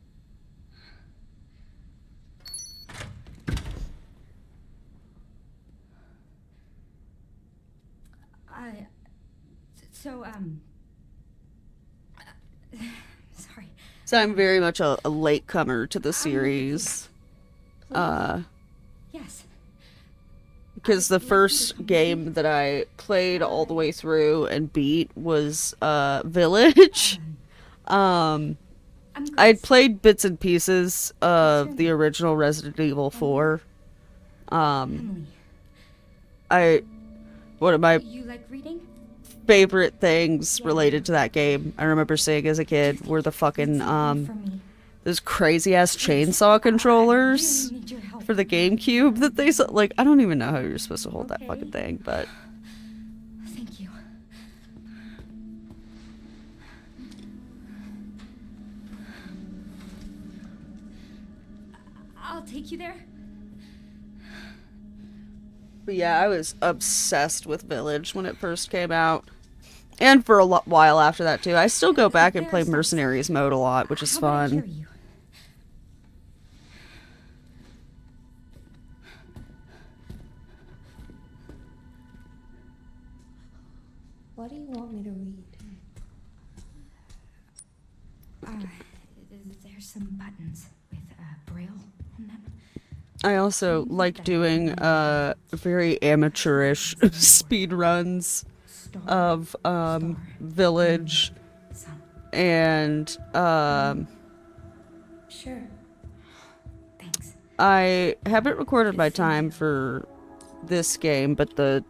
Sorry. So I'm very much a latecomer to the series. Yes. Because the first game that I played all the way through and beat was Village. I'd played bits and pieces of the original Resident Evil 4. One of my You like reading? favorite things related to that game I remember seeing as a kid were the fucking those crazy ass chainsaw controllers for the GameCube that they like. I don't even know how you're supposed to hold that fucking thing, but Thank you. I'll take you there. But yeah, I was obsessed with Village when it first came out. And for a while after that, too. I still go back and play Mercenaries mode a lot, which is fun. What do you want me to read? There's some buttons with braille on them. I also like doing very amateurish speed runs of Village and Sure. Thanks. I haven't recorded my time for this game, but the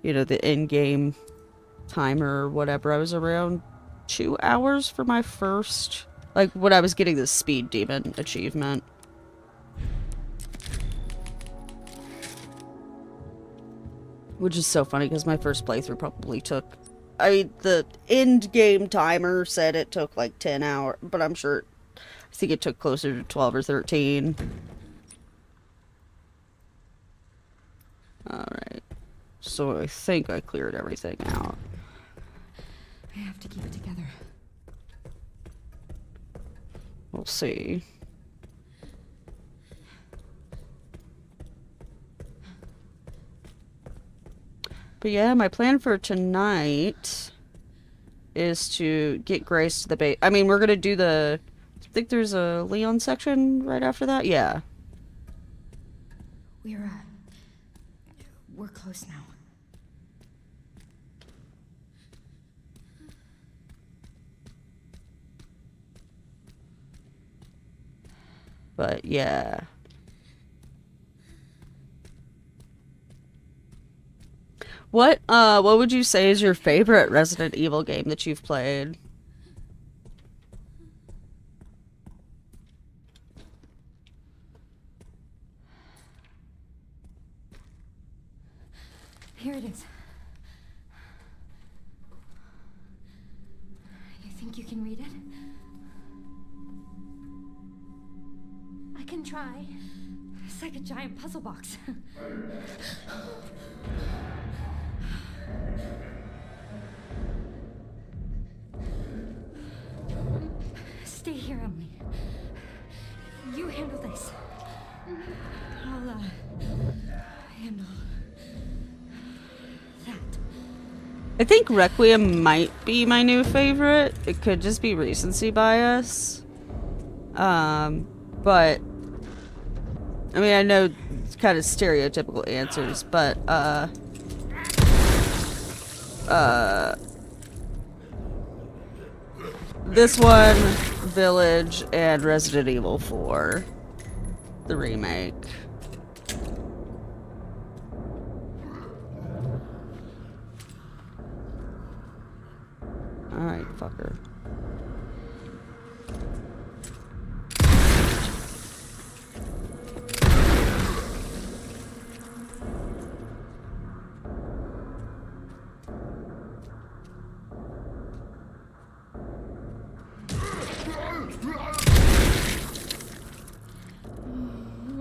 in-game timer or whatever, I was around 2 hours for my first, like, when I was getting the Speed Demon achievement. Which is so funny, because my first playthrough probably took... the end-game timer said it took, like, 10 hours, but I think it took closer to 12 or 13. Alright. So I think I cleared everything out. I have to keep it together. We'll see. But yeah, my plan for tonight is to get Grace to the base. I mean, we're gonna do the... I think there's a Leon section right after that? Yeah. We're close now. But yeah. What would you say is your favorite Resident Evil game that you've played? Here it is. You think you can read it? I can try. It's like a giant puzzle box. Stay here, Emily. You handle this. I'll, handle that. I think Requiem might be my new favorite. It could just be recency bias. But... I mean, I know it's kind of stereotypical answers, but, this one, Village, and Resident Evil 4. The remake. Alright, fucker.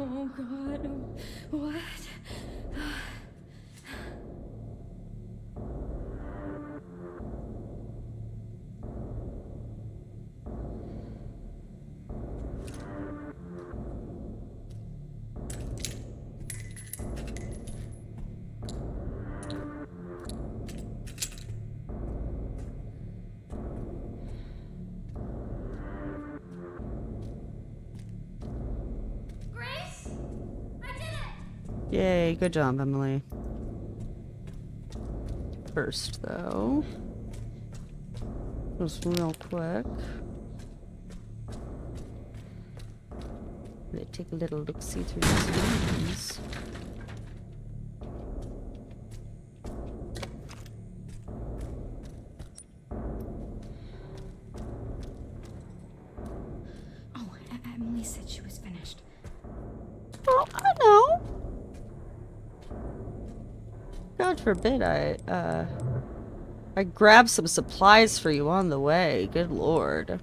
Oh, God. What? Yay, good job, Emily. First, though, just real quick, let's take a little look-see through these rooms. Oh, Emily said she was finished. Oh, I know. God forbid I grabbed some supplies for you on the way. Good lord.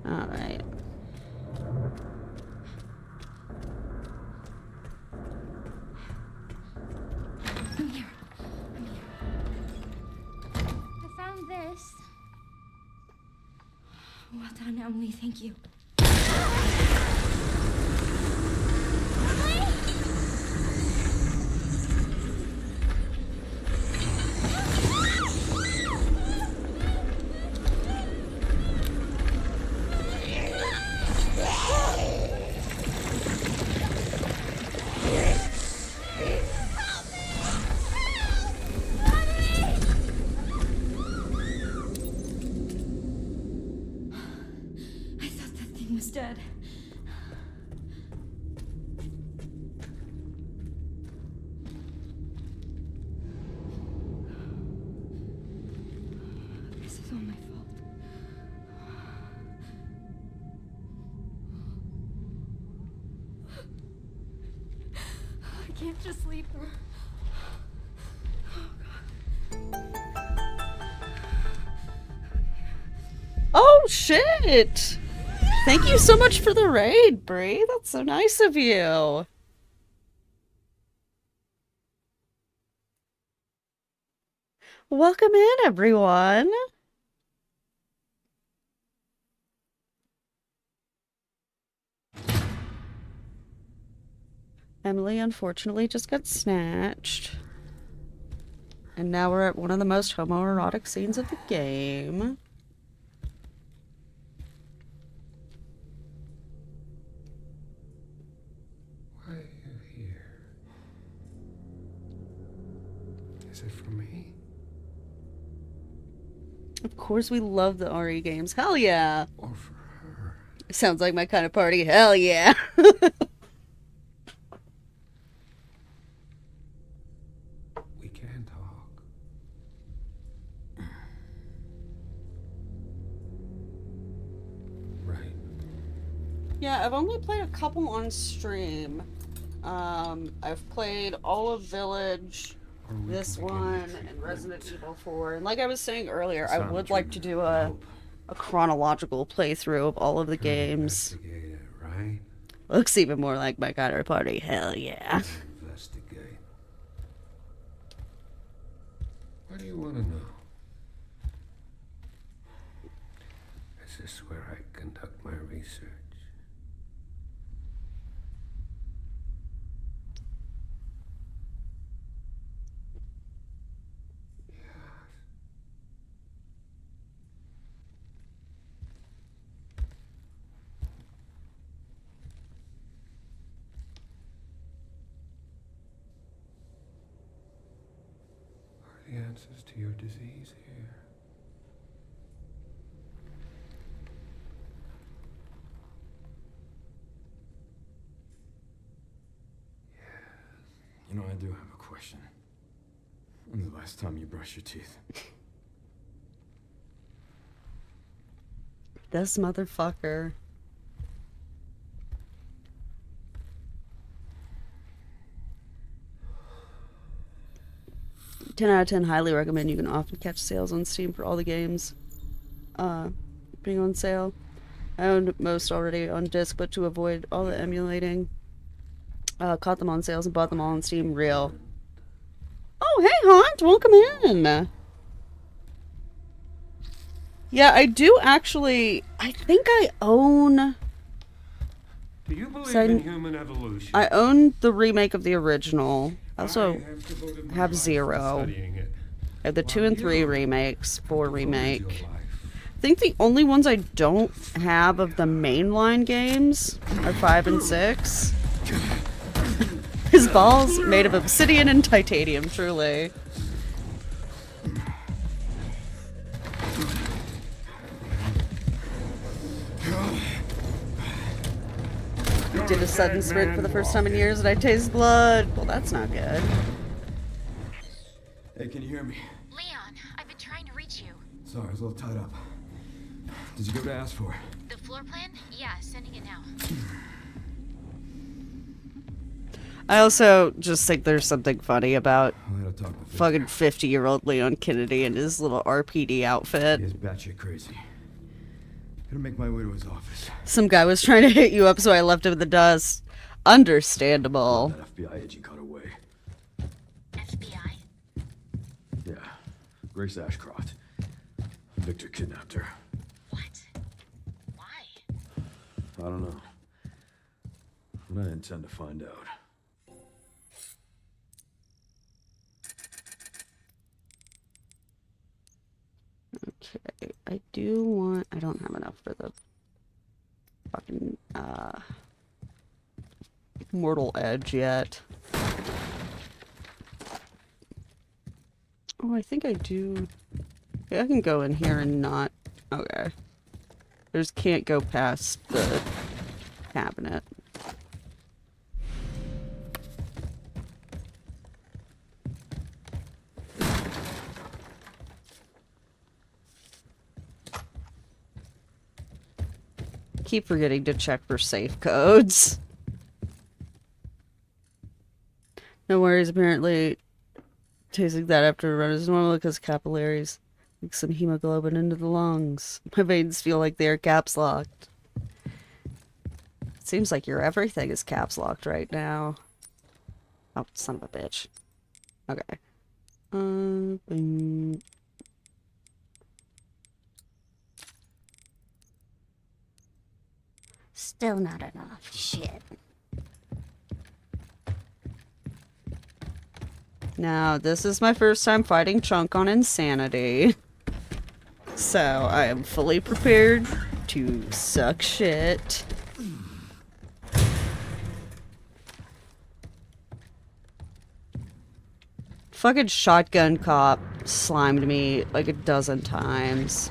Alright. I'm here. I found this. Well done, Emily. Thank you. Emily? Tim's dead. This is all my fault. I can't just leave her. Oh, shit! Thank you so much for the raid, Bree. That's so nice of you. Welcome in, everyone. Emily, unfortunately, just got snatched. And now we're at one of the most homoerotic scenes of the game. Why are you here? Is it for me? Of course, we love the RE games. Hell yeah! Or for her? Sounds like my kind of party. Hell yeah! We can talk. Right. Yeah, I've only played a couple on stream. I've played all of Village, this one, and Resident Evil 4. And like I was saying earlier, I would like to do a chronological playthrough of all of the games. Investigate it, right? Looks even more like my kind of party. Hell yeah. Investigate. What do you want to know? Is this where I conduct my research? Are the answers to your disease here? You know, I do have a question. When's the last time you brushed your teeth? This motherfucker. Ten out of 10, highly recommend. You can often catch sales on Steam for all the games being on sale. I owned most already on disc, but to avoid all the emulating, caught them on sales and bought them all on Steam. Real. Oh, hey, Haunt, welcome in. Yeah, I do actually. I think I own. Do you believe So in human evolution? I own the remake of the original. I also have devoted my have life to 0. studying it. I have the 2 and 3 remakes, 4 Devoted remake. your life. I think the only ones I don't have of the mainline games are 5 and 6. His balls made of obsidian and titanium, truly. Did a sudden sprint for the first time in years and I taste blood. Well, that's not good. Hey, can you hear me? Leon, I've been trying to reach you. Sorry, I was a little tied up. Did you go to ask for it? The floor plan? Yeah, sending it now. I also just think there's something funny about I'll let her talk to fucking 50-year-old Leon Kennedy in his little RPD outfit. He is batshit crazy. Gonna make my way to his office. Some guy was trying to hit you up, so I left him in the dust. Understandable. That FBI agent got away. FBI? Yeah, Grace Ashcroft. Victor kidnapped her. What? Why? I don't know. And I intend to find out. Okay, I do want... I don't have enough for the fucking, Mortal Edge yet. Oh, I think I do... Okay, I can go in here and not... Okay. There's can't go past the cabinet. Keep forgetting to check for safe codes. No worries, apparently tasting that after a run is normal because capillaries leak some hemoglobin into the lungs. My veins feel like they are caps locked. It seems like your everything is caps locked right now. Oh, son of a bitch. Okay. Still not enough. Shit. Now, this is my first time fighting Chunk on Insanity. So, I am fully prepared to suck shit. Fucking shotgun cop slimed me like a dozen times.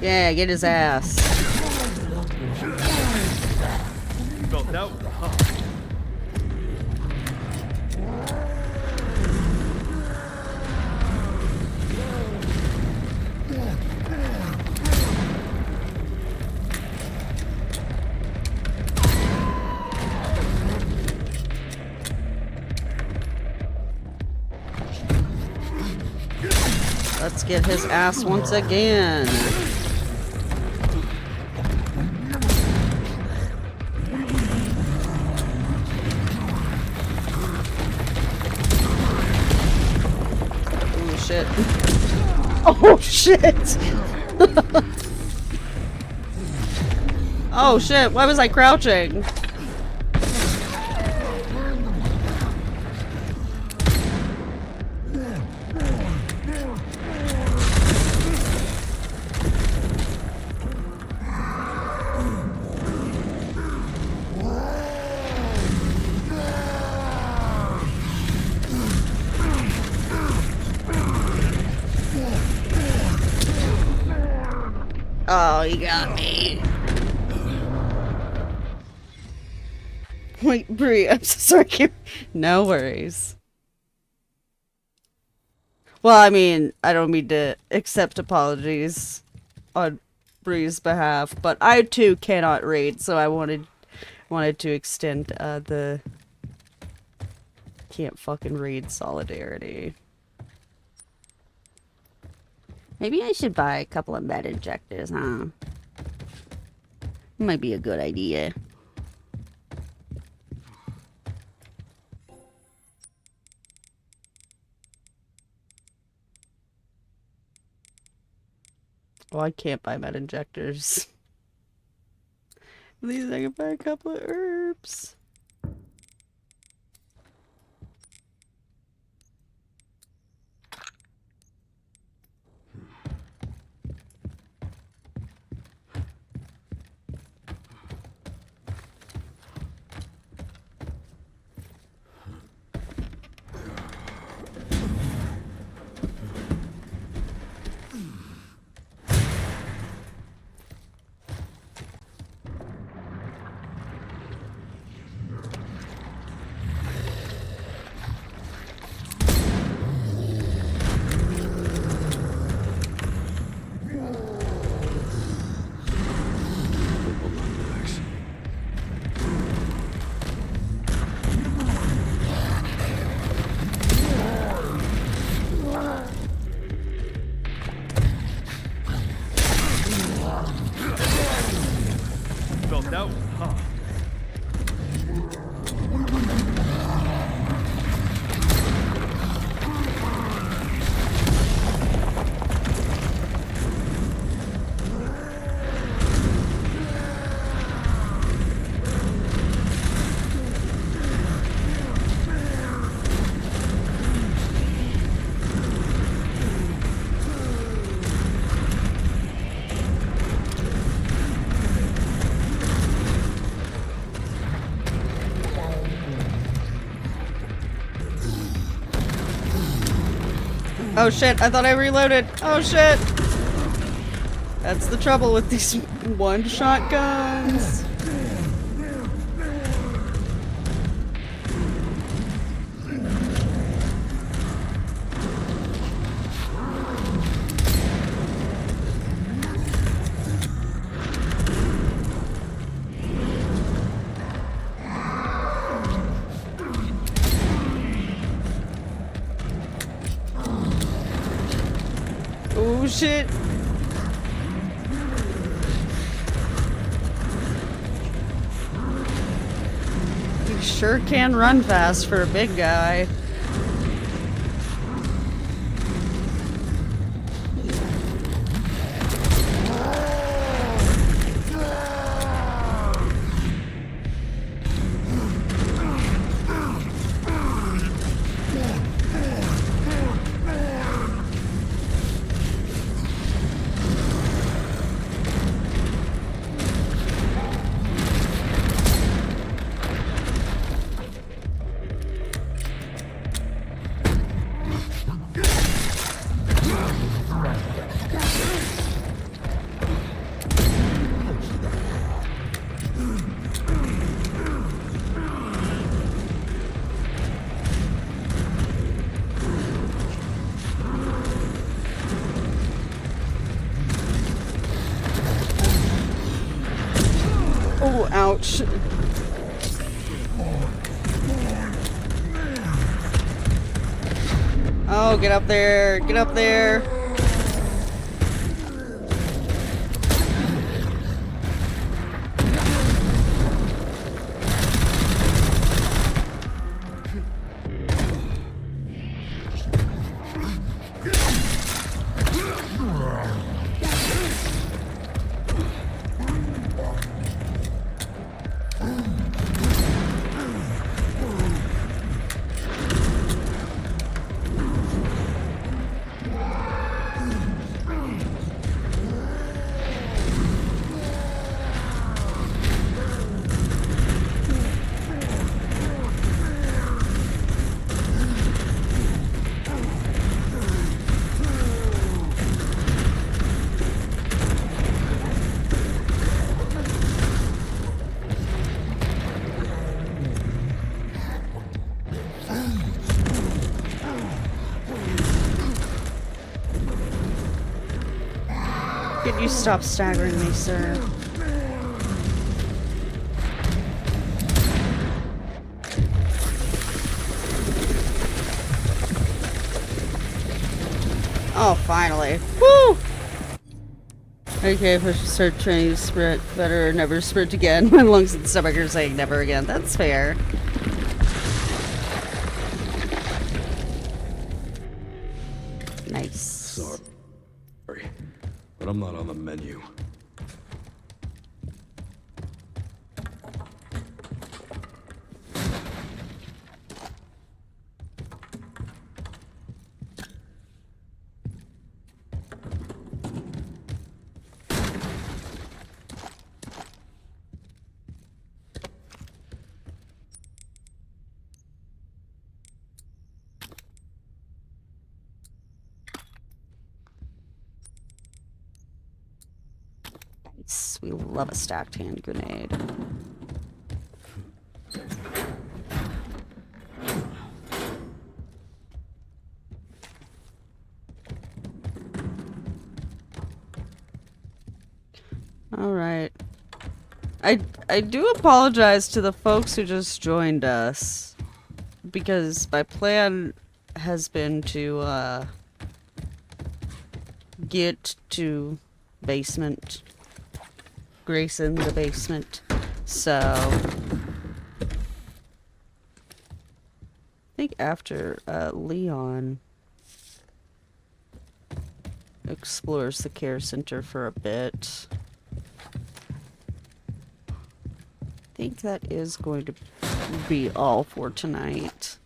Yeah, get his ass. Felt that one, huh? Let's get his ass once again. Oh shit. Oh shit! Oh shit, why was I crouching? Oh, you got me. Wait, Brie, I'm so sorry. No worries. Well, I mean, I don't mean to accept apologies on Brie's behalf, but I too cannot raid, so I wanted to extend the can't fucking raid solidarity. Maybe I should buy a couple of med injectors, huh? Might be a good idea. Well, I can't buy med injectors. At least I can buy a couple of herbs. Oh shit, I thought I reloaded. Oh shit. That's the trouble with these one-shot guns. Oh shit. You sure can run fast for a big guy. Oh, ouch. Oh, get up there. Get up there. Could you stop staggering me, sir? Oh, finally. Woo! Okay, if I should start training to sprint, better never sprint again. My lungs and stomach are saying never again. That's fair. Nice. Sorry, but I'm not on the menu. Nice. We love a stacked hand grenade. All right. I do apologize to the folks who just joined us, because my plan has been to get to basement, Grayson the basement. So I think after Leon explores the care center for a bit, I think that is going to be all for tonight.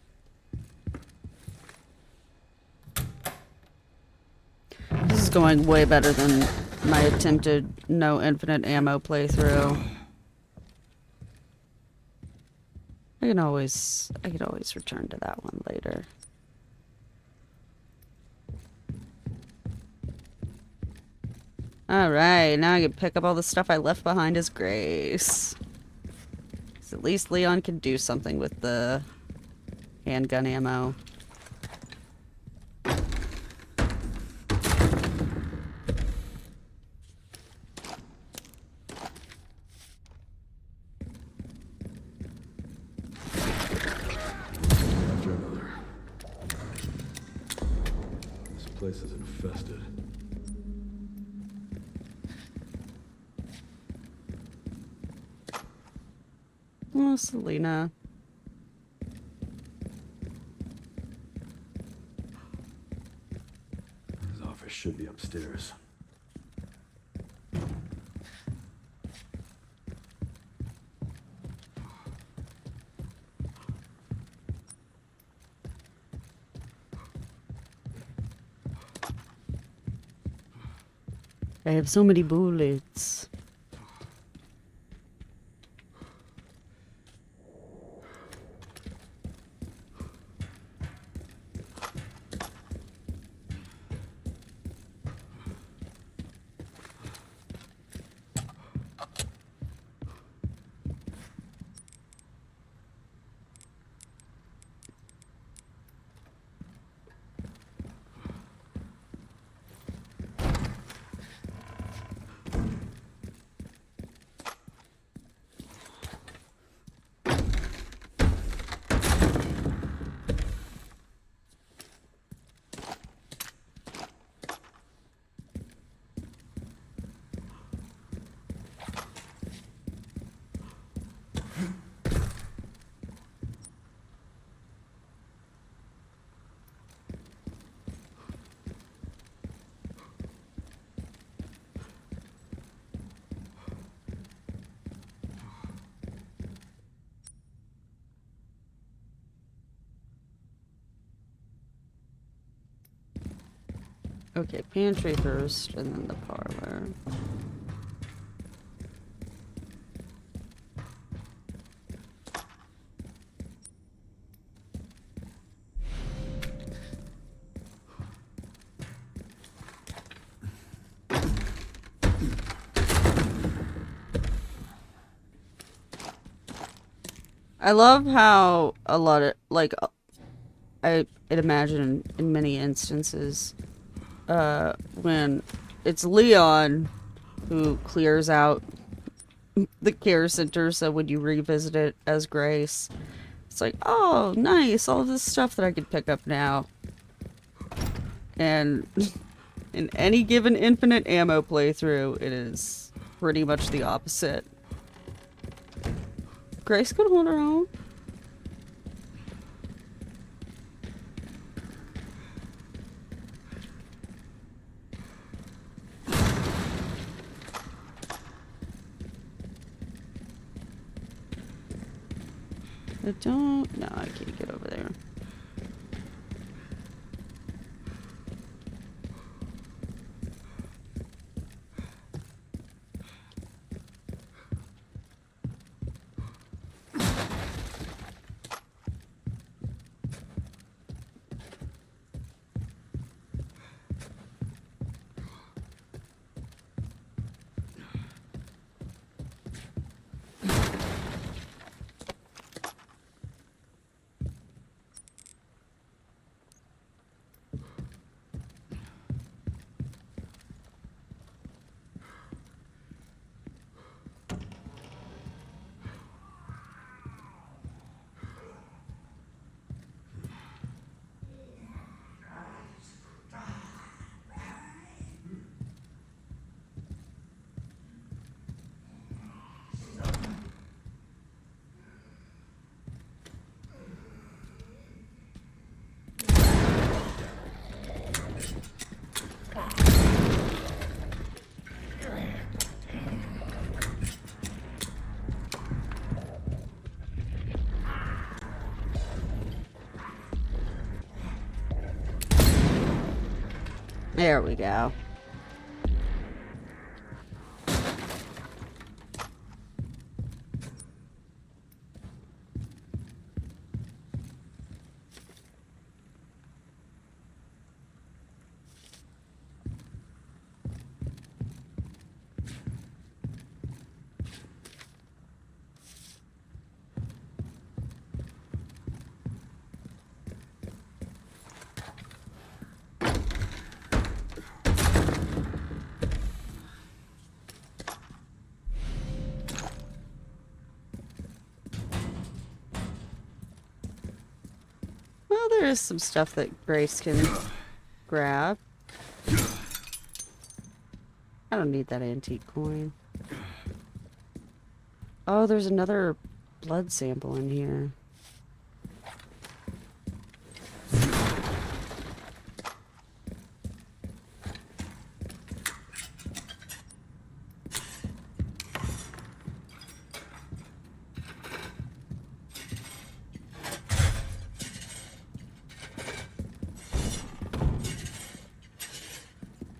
This is going way better than my attempted no infinite ammo playthrough. I can always return to that one later. Alright, now I can pick up all the stuff I left behind as Grace. So at least Leon can do something with the handgun ammo. After another. This place is infested. Oh, Selena. His office should be upstairs. I have so many bullets. Okay, pantry first, and then the parlor. I love how a lot of, like, I'd imagine in many instances, when it's Leon who clears out the care center, so when you revisit it as Grace, it's like, oh, nice, all this stuff that I could pick up now. And in any given infinite ammo playthrough, it is pretty much the opposite. Grace can hold her own. I don't... No, I can't get over there. There we go. there is some stuff that Grace can grab. I don't need that antique coin. Oh, there's another blood sample in here.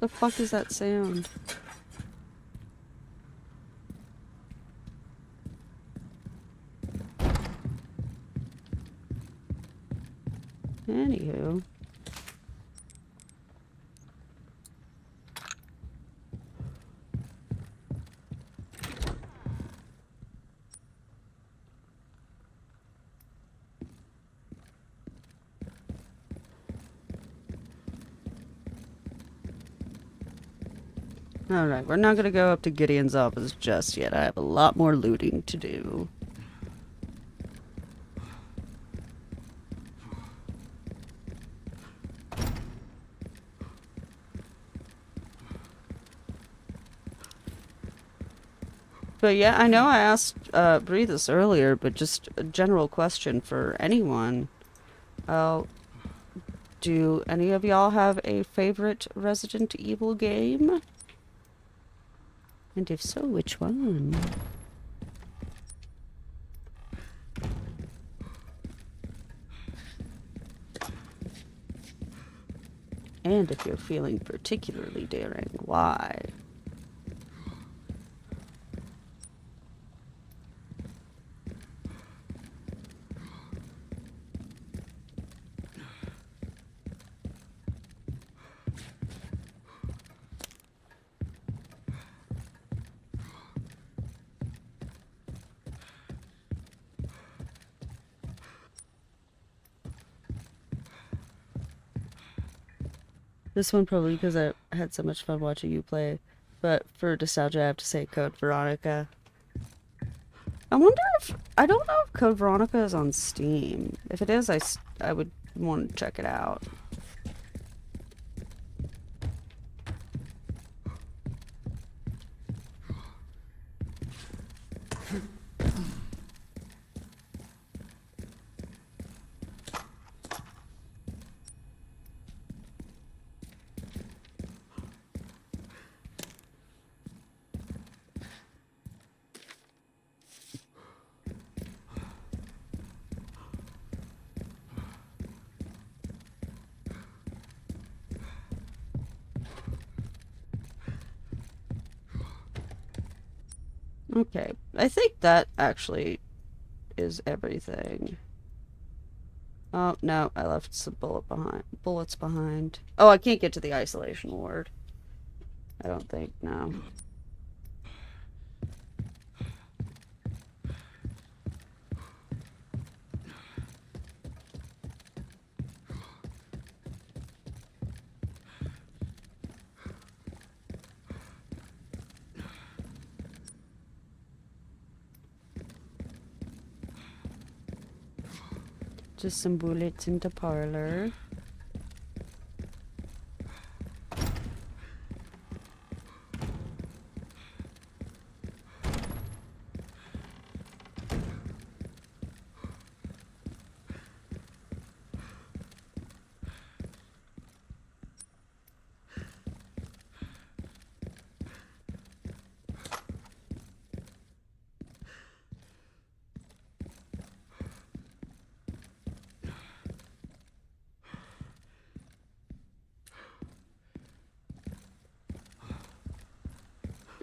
The fuck is that sound? Anywho. Alright, we're not gonna go up to Gideon's office just yet. I have a lot more looting to do. But yeah, I know I asked Bree this earlier, but just a general question for anyone. Do any of y'all have a favorite Resident Evil game? And if so, which one? And if you're feeling particularly daring, why? This one probably because I had so much fun watching you play. But for nostalgia, I have to say Code Veronica. I wonder if... I don't know if Code Veronica is on Steam. If it is, I would want to check it out. Okay, I think that actually is everything. Oh, no, I left some bullets behind. Oh, I can't get to the isolation ward. I don't think, no. Just some bullets in the parlor.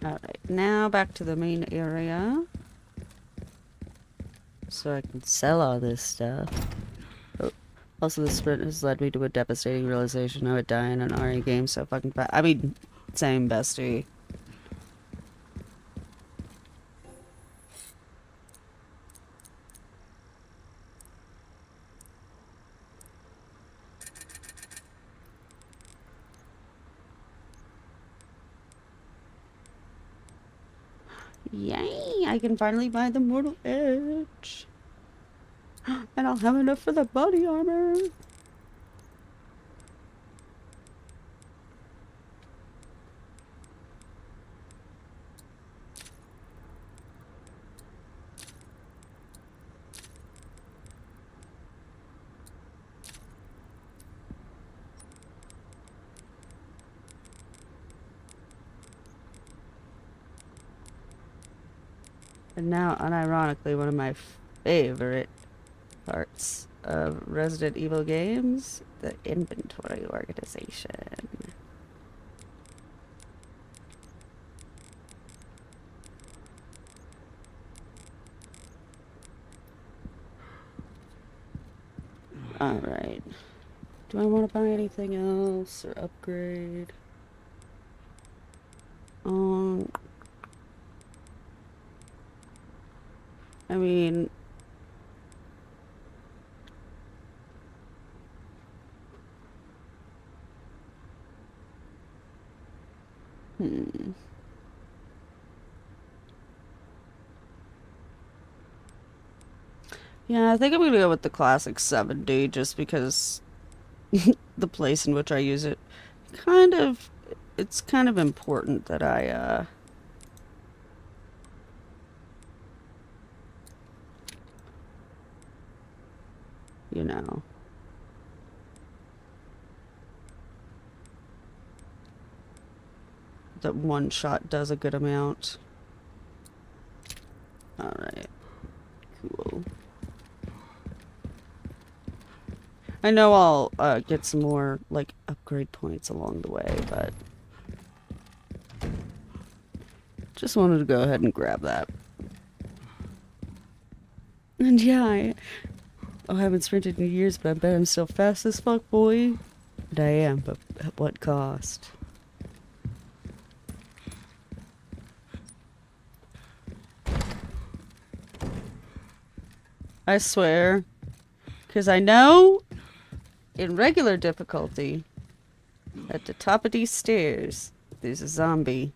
Alright, now back to the main area. So I can sell all this stuff. Oh, also, this sprint has led me to a devastating realization I would die in an RE game so fucking fast. I mean, same, bestie. Yay! I can finally buy the Mortal Edge. And I'll have enough for the body armor. And now, unironically, one of my favorite parts of Resident Evil games, the inventory organization. Alright. Do I want to buy anything else or upgrade? I mean... Yeah, I think I'm gonna go with the classic 70 just because the place in which I use it it's kind of important that I you know, that one shot does a good amount. Alright. Cool. I know I'll get some more, like, upgrade points along the way, but... just wanted to go ahead and grab that. And yeah, I haven't sprinted in years, but I bet I'm still fast as fuck, boy. And I am, but at what cost? I swear. Because I know, in regular difficulty, at the top of these stairs, there's a zombie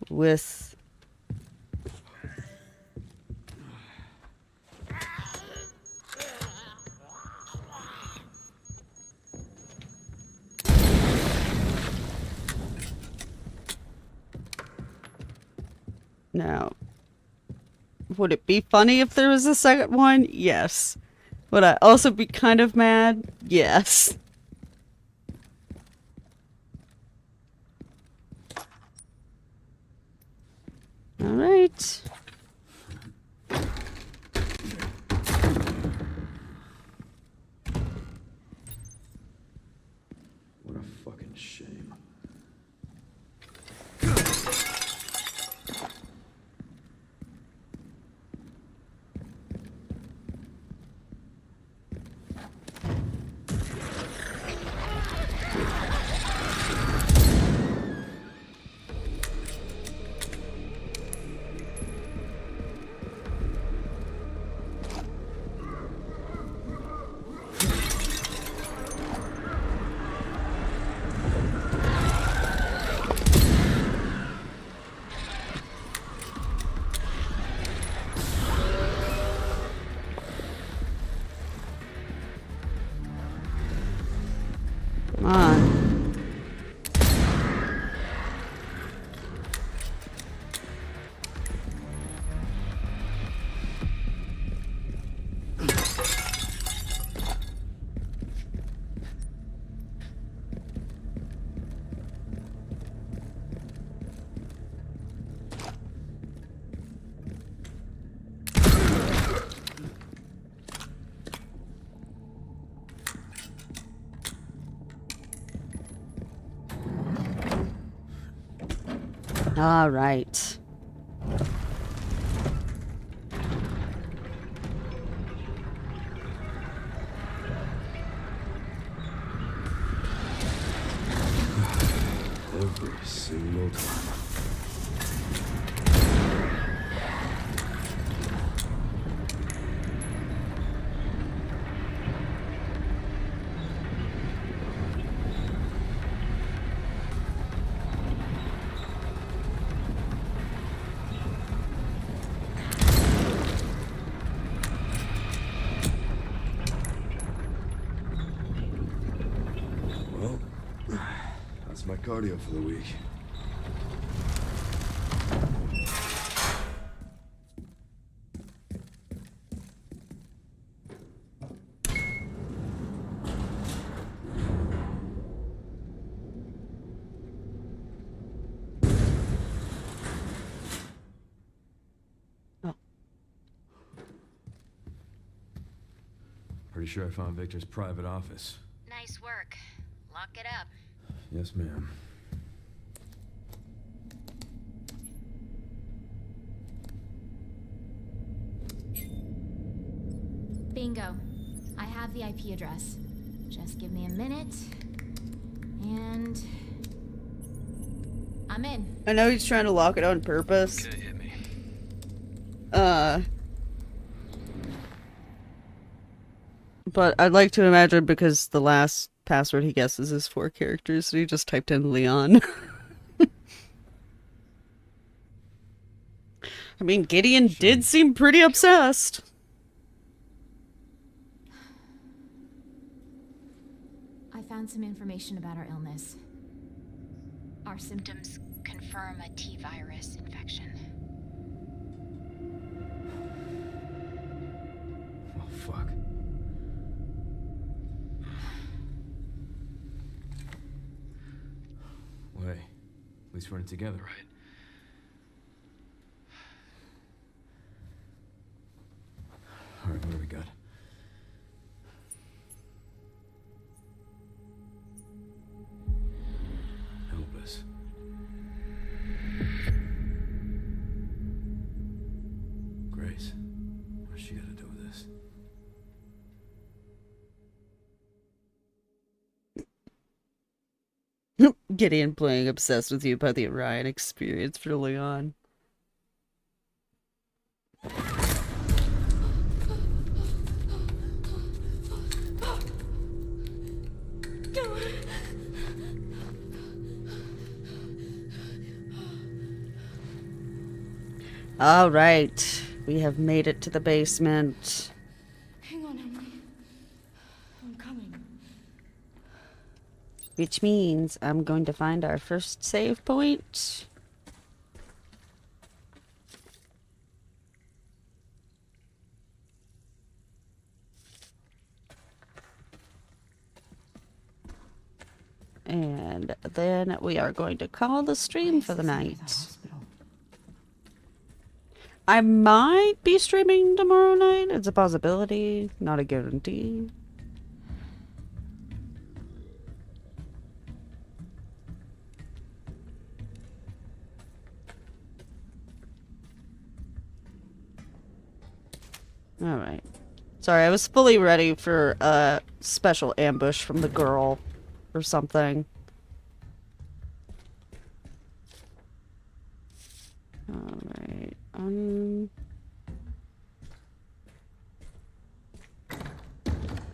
with... Now, would it be funny if there was a second one? Yes. Would I also be kind of mad? Yes. Alright. What a fucking shame. Come on. All right. Every single time. Well, that's my cardio for the week. Pretty sure I found Victor's private office. Nice work. Lock it up. Yes, ma'am. Bingo. I have the IP address. Just give me a minute. And... I'm in. I know he's trying to lock it on purpose. Okay, hit me. But I'd like to imagine because the last password he guesses is 4 characters, so he just typed in Leon. I mean, Gideon did seem pretty obsessed. I found some information about our illness. Our symptoms confirm a T-virus infection. Oh, fuck. Well, hey, at least we're in it together. Right. All right, what do we got? Helpless. Grace, what's she got to do with this? Gideon playing Obsessed with You by the Orion experience for Leon. All right, we have made it to the basement. Hang on, Emily. I'm coming. Which means I'm going to find our first save point. And then we are going to call the stream for the night. I might be streaming tomorrow night. It's a possibility, not a guarantee. Alright. Sorry, I was fully ready for a special ambush from the girl or something. Alright.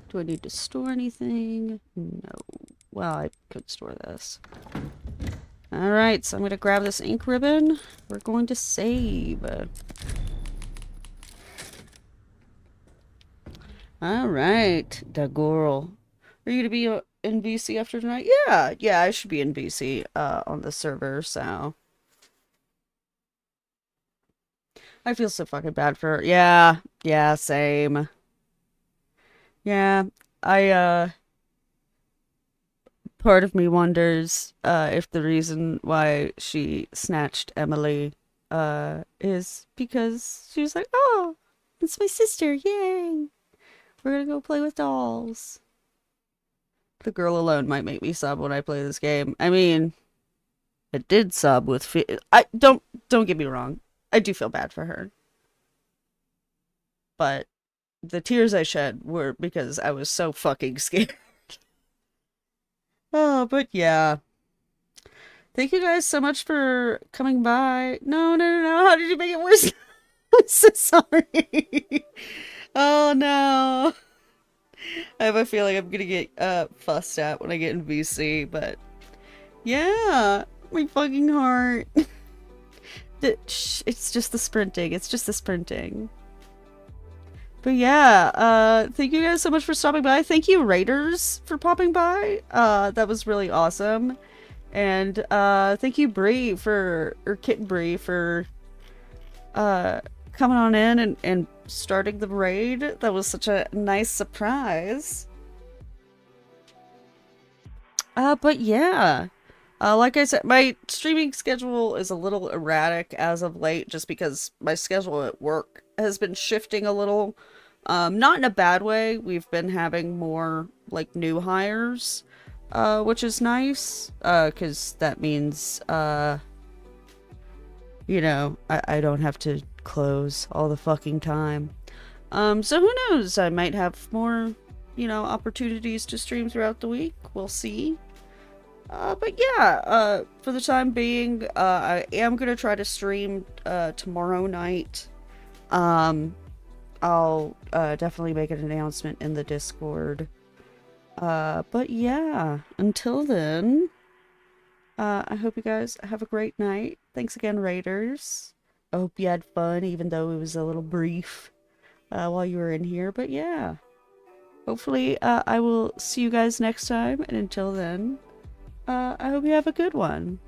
Do I need to store anything? No. Well, I could store this. Alright, so I'm going to grab this ink ribbon. We're going to save. Alright, the girl. Are you going to be in VC after tonight? Yeah, I should be in VC on the server, so. I feel so fucking bad for her. Yeah, same. Yeah, part of me wonders, if the reason why she snatched Emily, is because she was like, oh, it's my sister, yay! We're gonna go play with dolls. The girl alone might make me sub when I play this game. I mean, I did sub with don't get me wrong. I do feel bad for her. But the tears I shed were because I was so fucking scared. Oh, but yeah. Thank you guys so much for coming by. No. How did you make it worse? I'm so sorry. Oh, no. I have a feeling I'm gonna get fussed at when I get in VC, but yeah, my fucking heart. It's just the sprinting. It's just the sprinting. But yeah, thank you guys so much for stopping by. Thank you, Raiders, for popping by. That was really awesome. And thank you, Kitten Bree, for coming on in and starting the raid. That was such a nice surprise. But yeah. Like I said, my streaming schedule is a little erratic as of late just because my schedule at work has been shifting a little. Not in a bad way. We've been having more like new hires, which is nice, because that means, you know, I don't have to close all the fucking time. So who knows? I might have more, you know, opportunities to stream throughout the week. We'll see. But yeah, for the time being, I am gonna try to stream, tomorrow night. I'll, definitely make an announcement in the Discord. But yeah, until then, I hope you guys have a great night. Thanks again, Raiders. I hope you had fun, even though it was a little brief, while you were in here. But yeah, hopefully, I will see you guys next time. And until then, I hope you have a good one.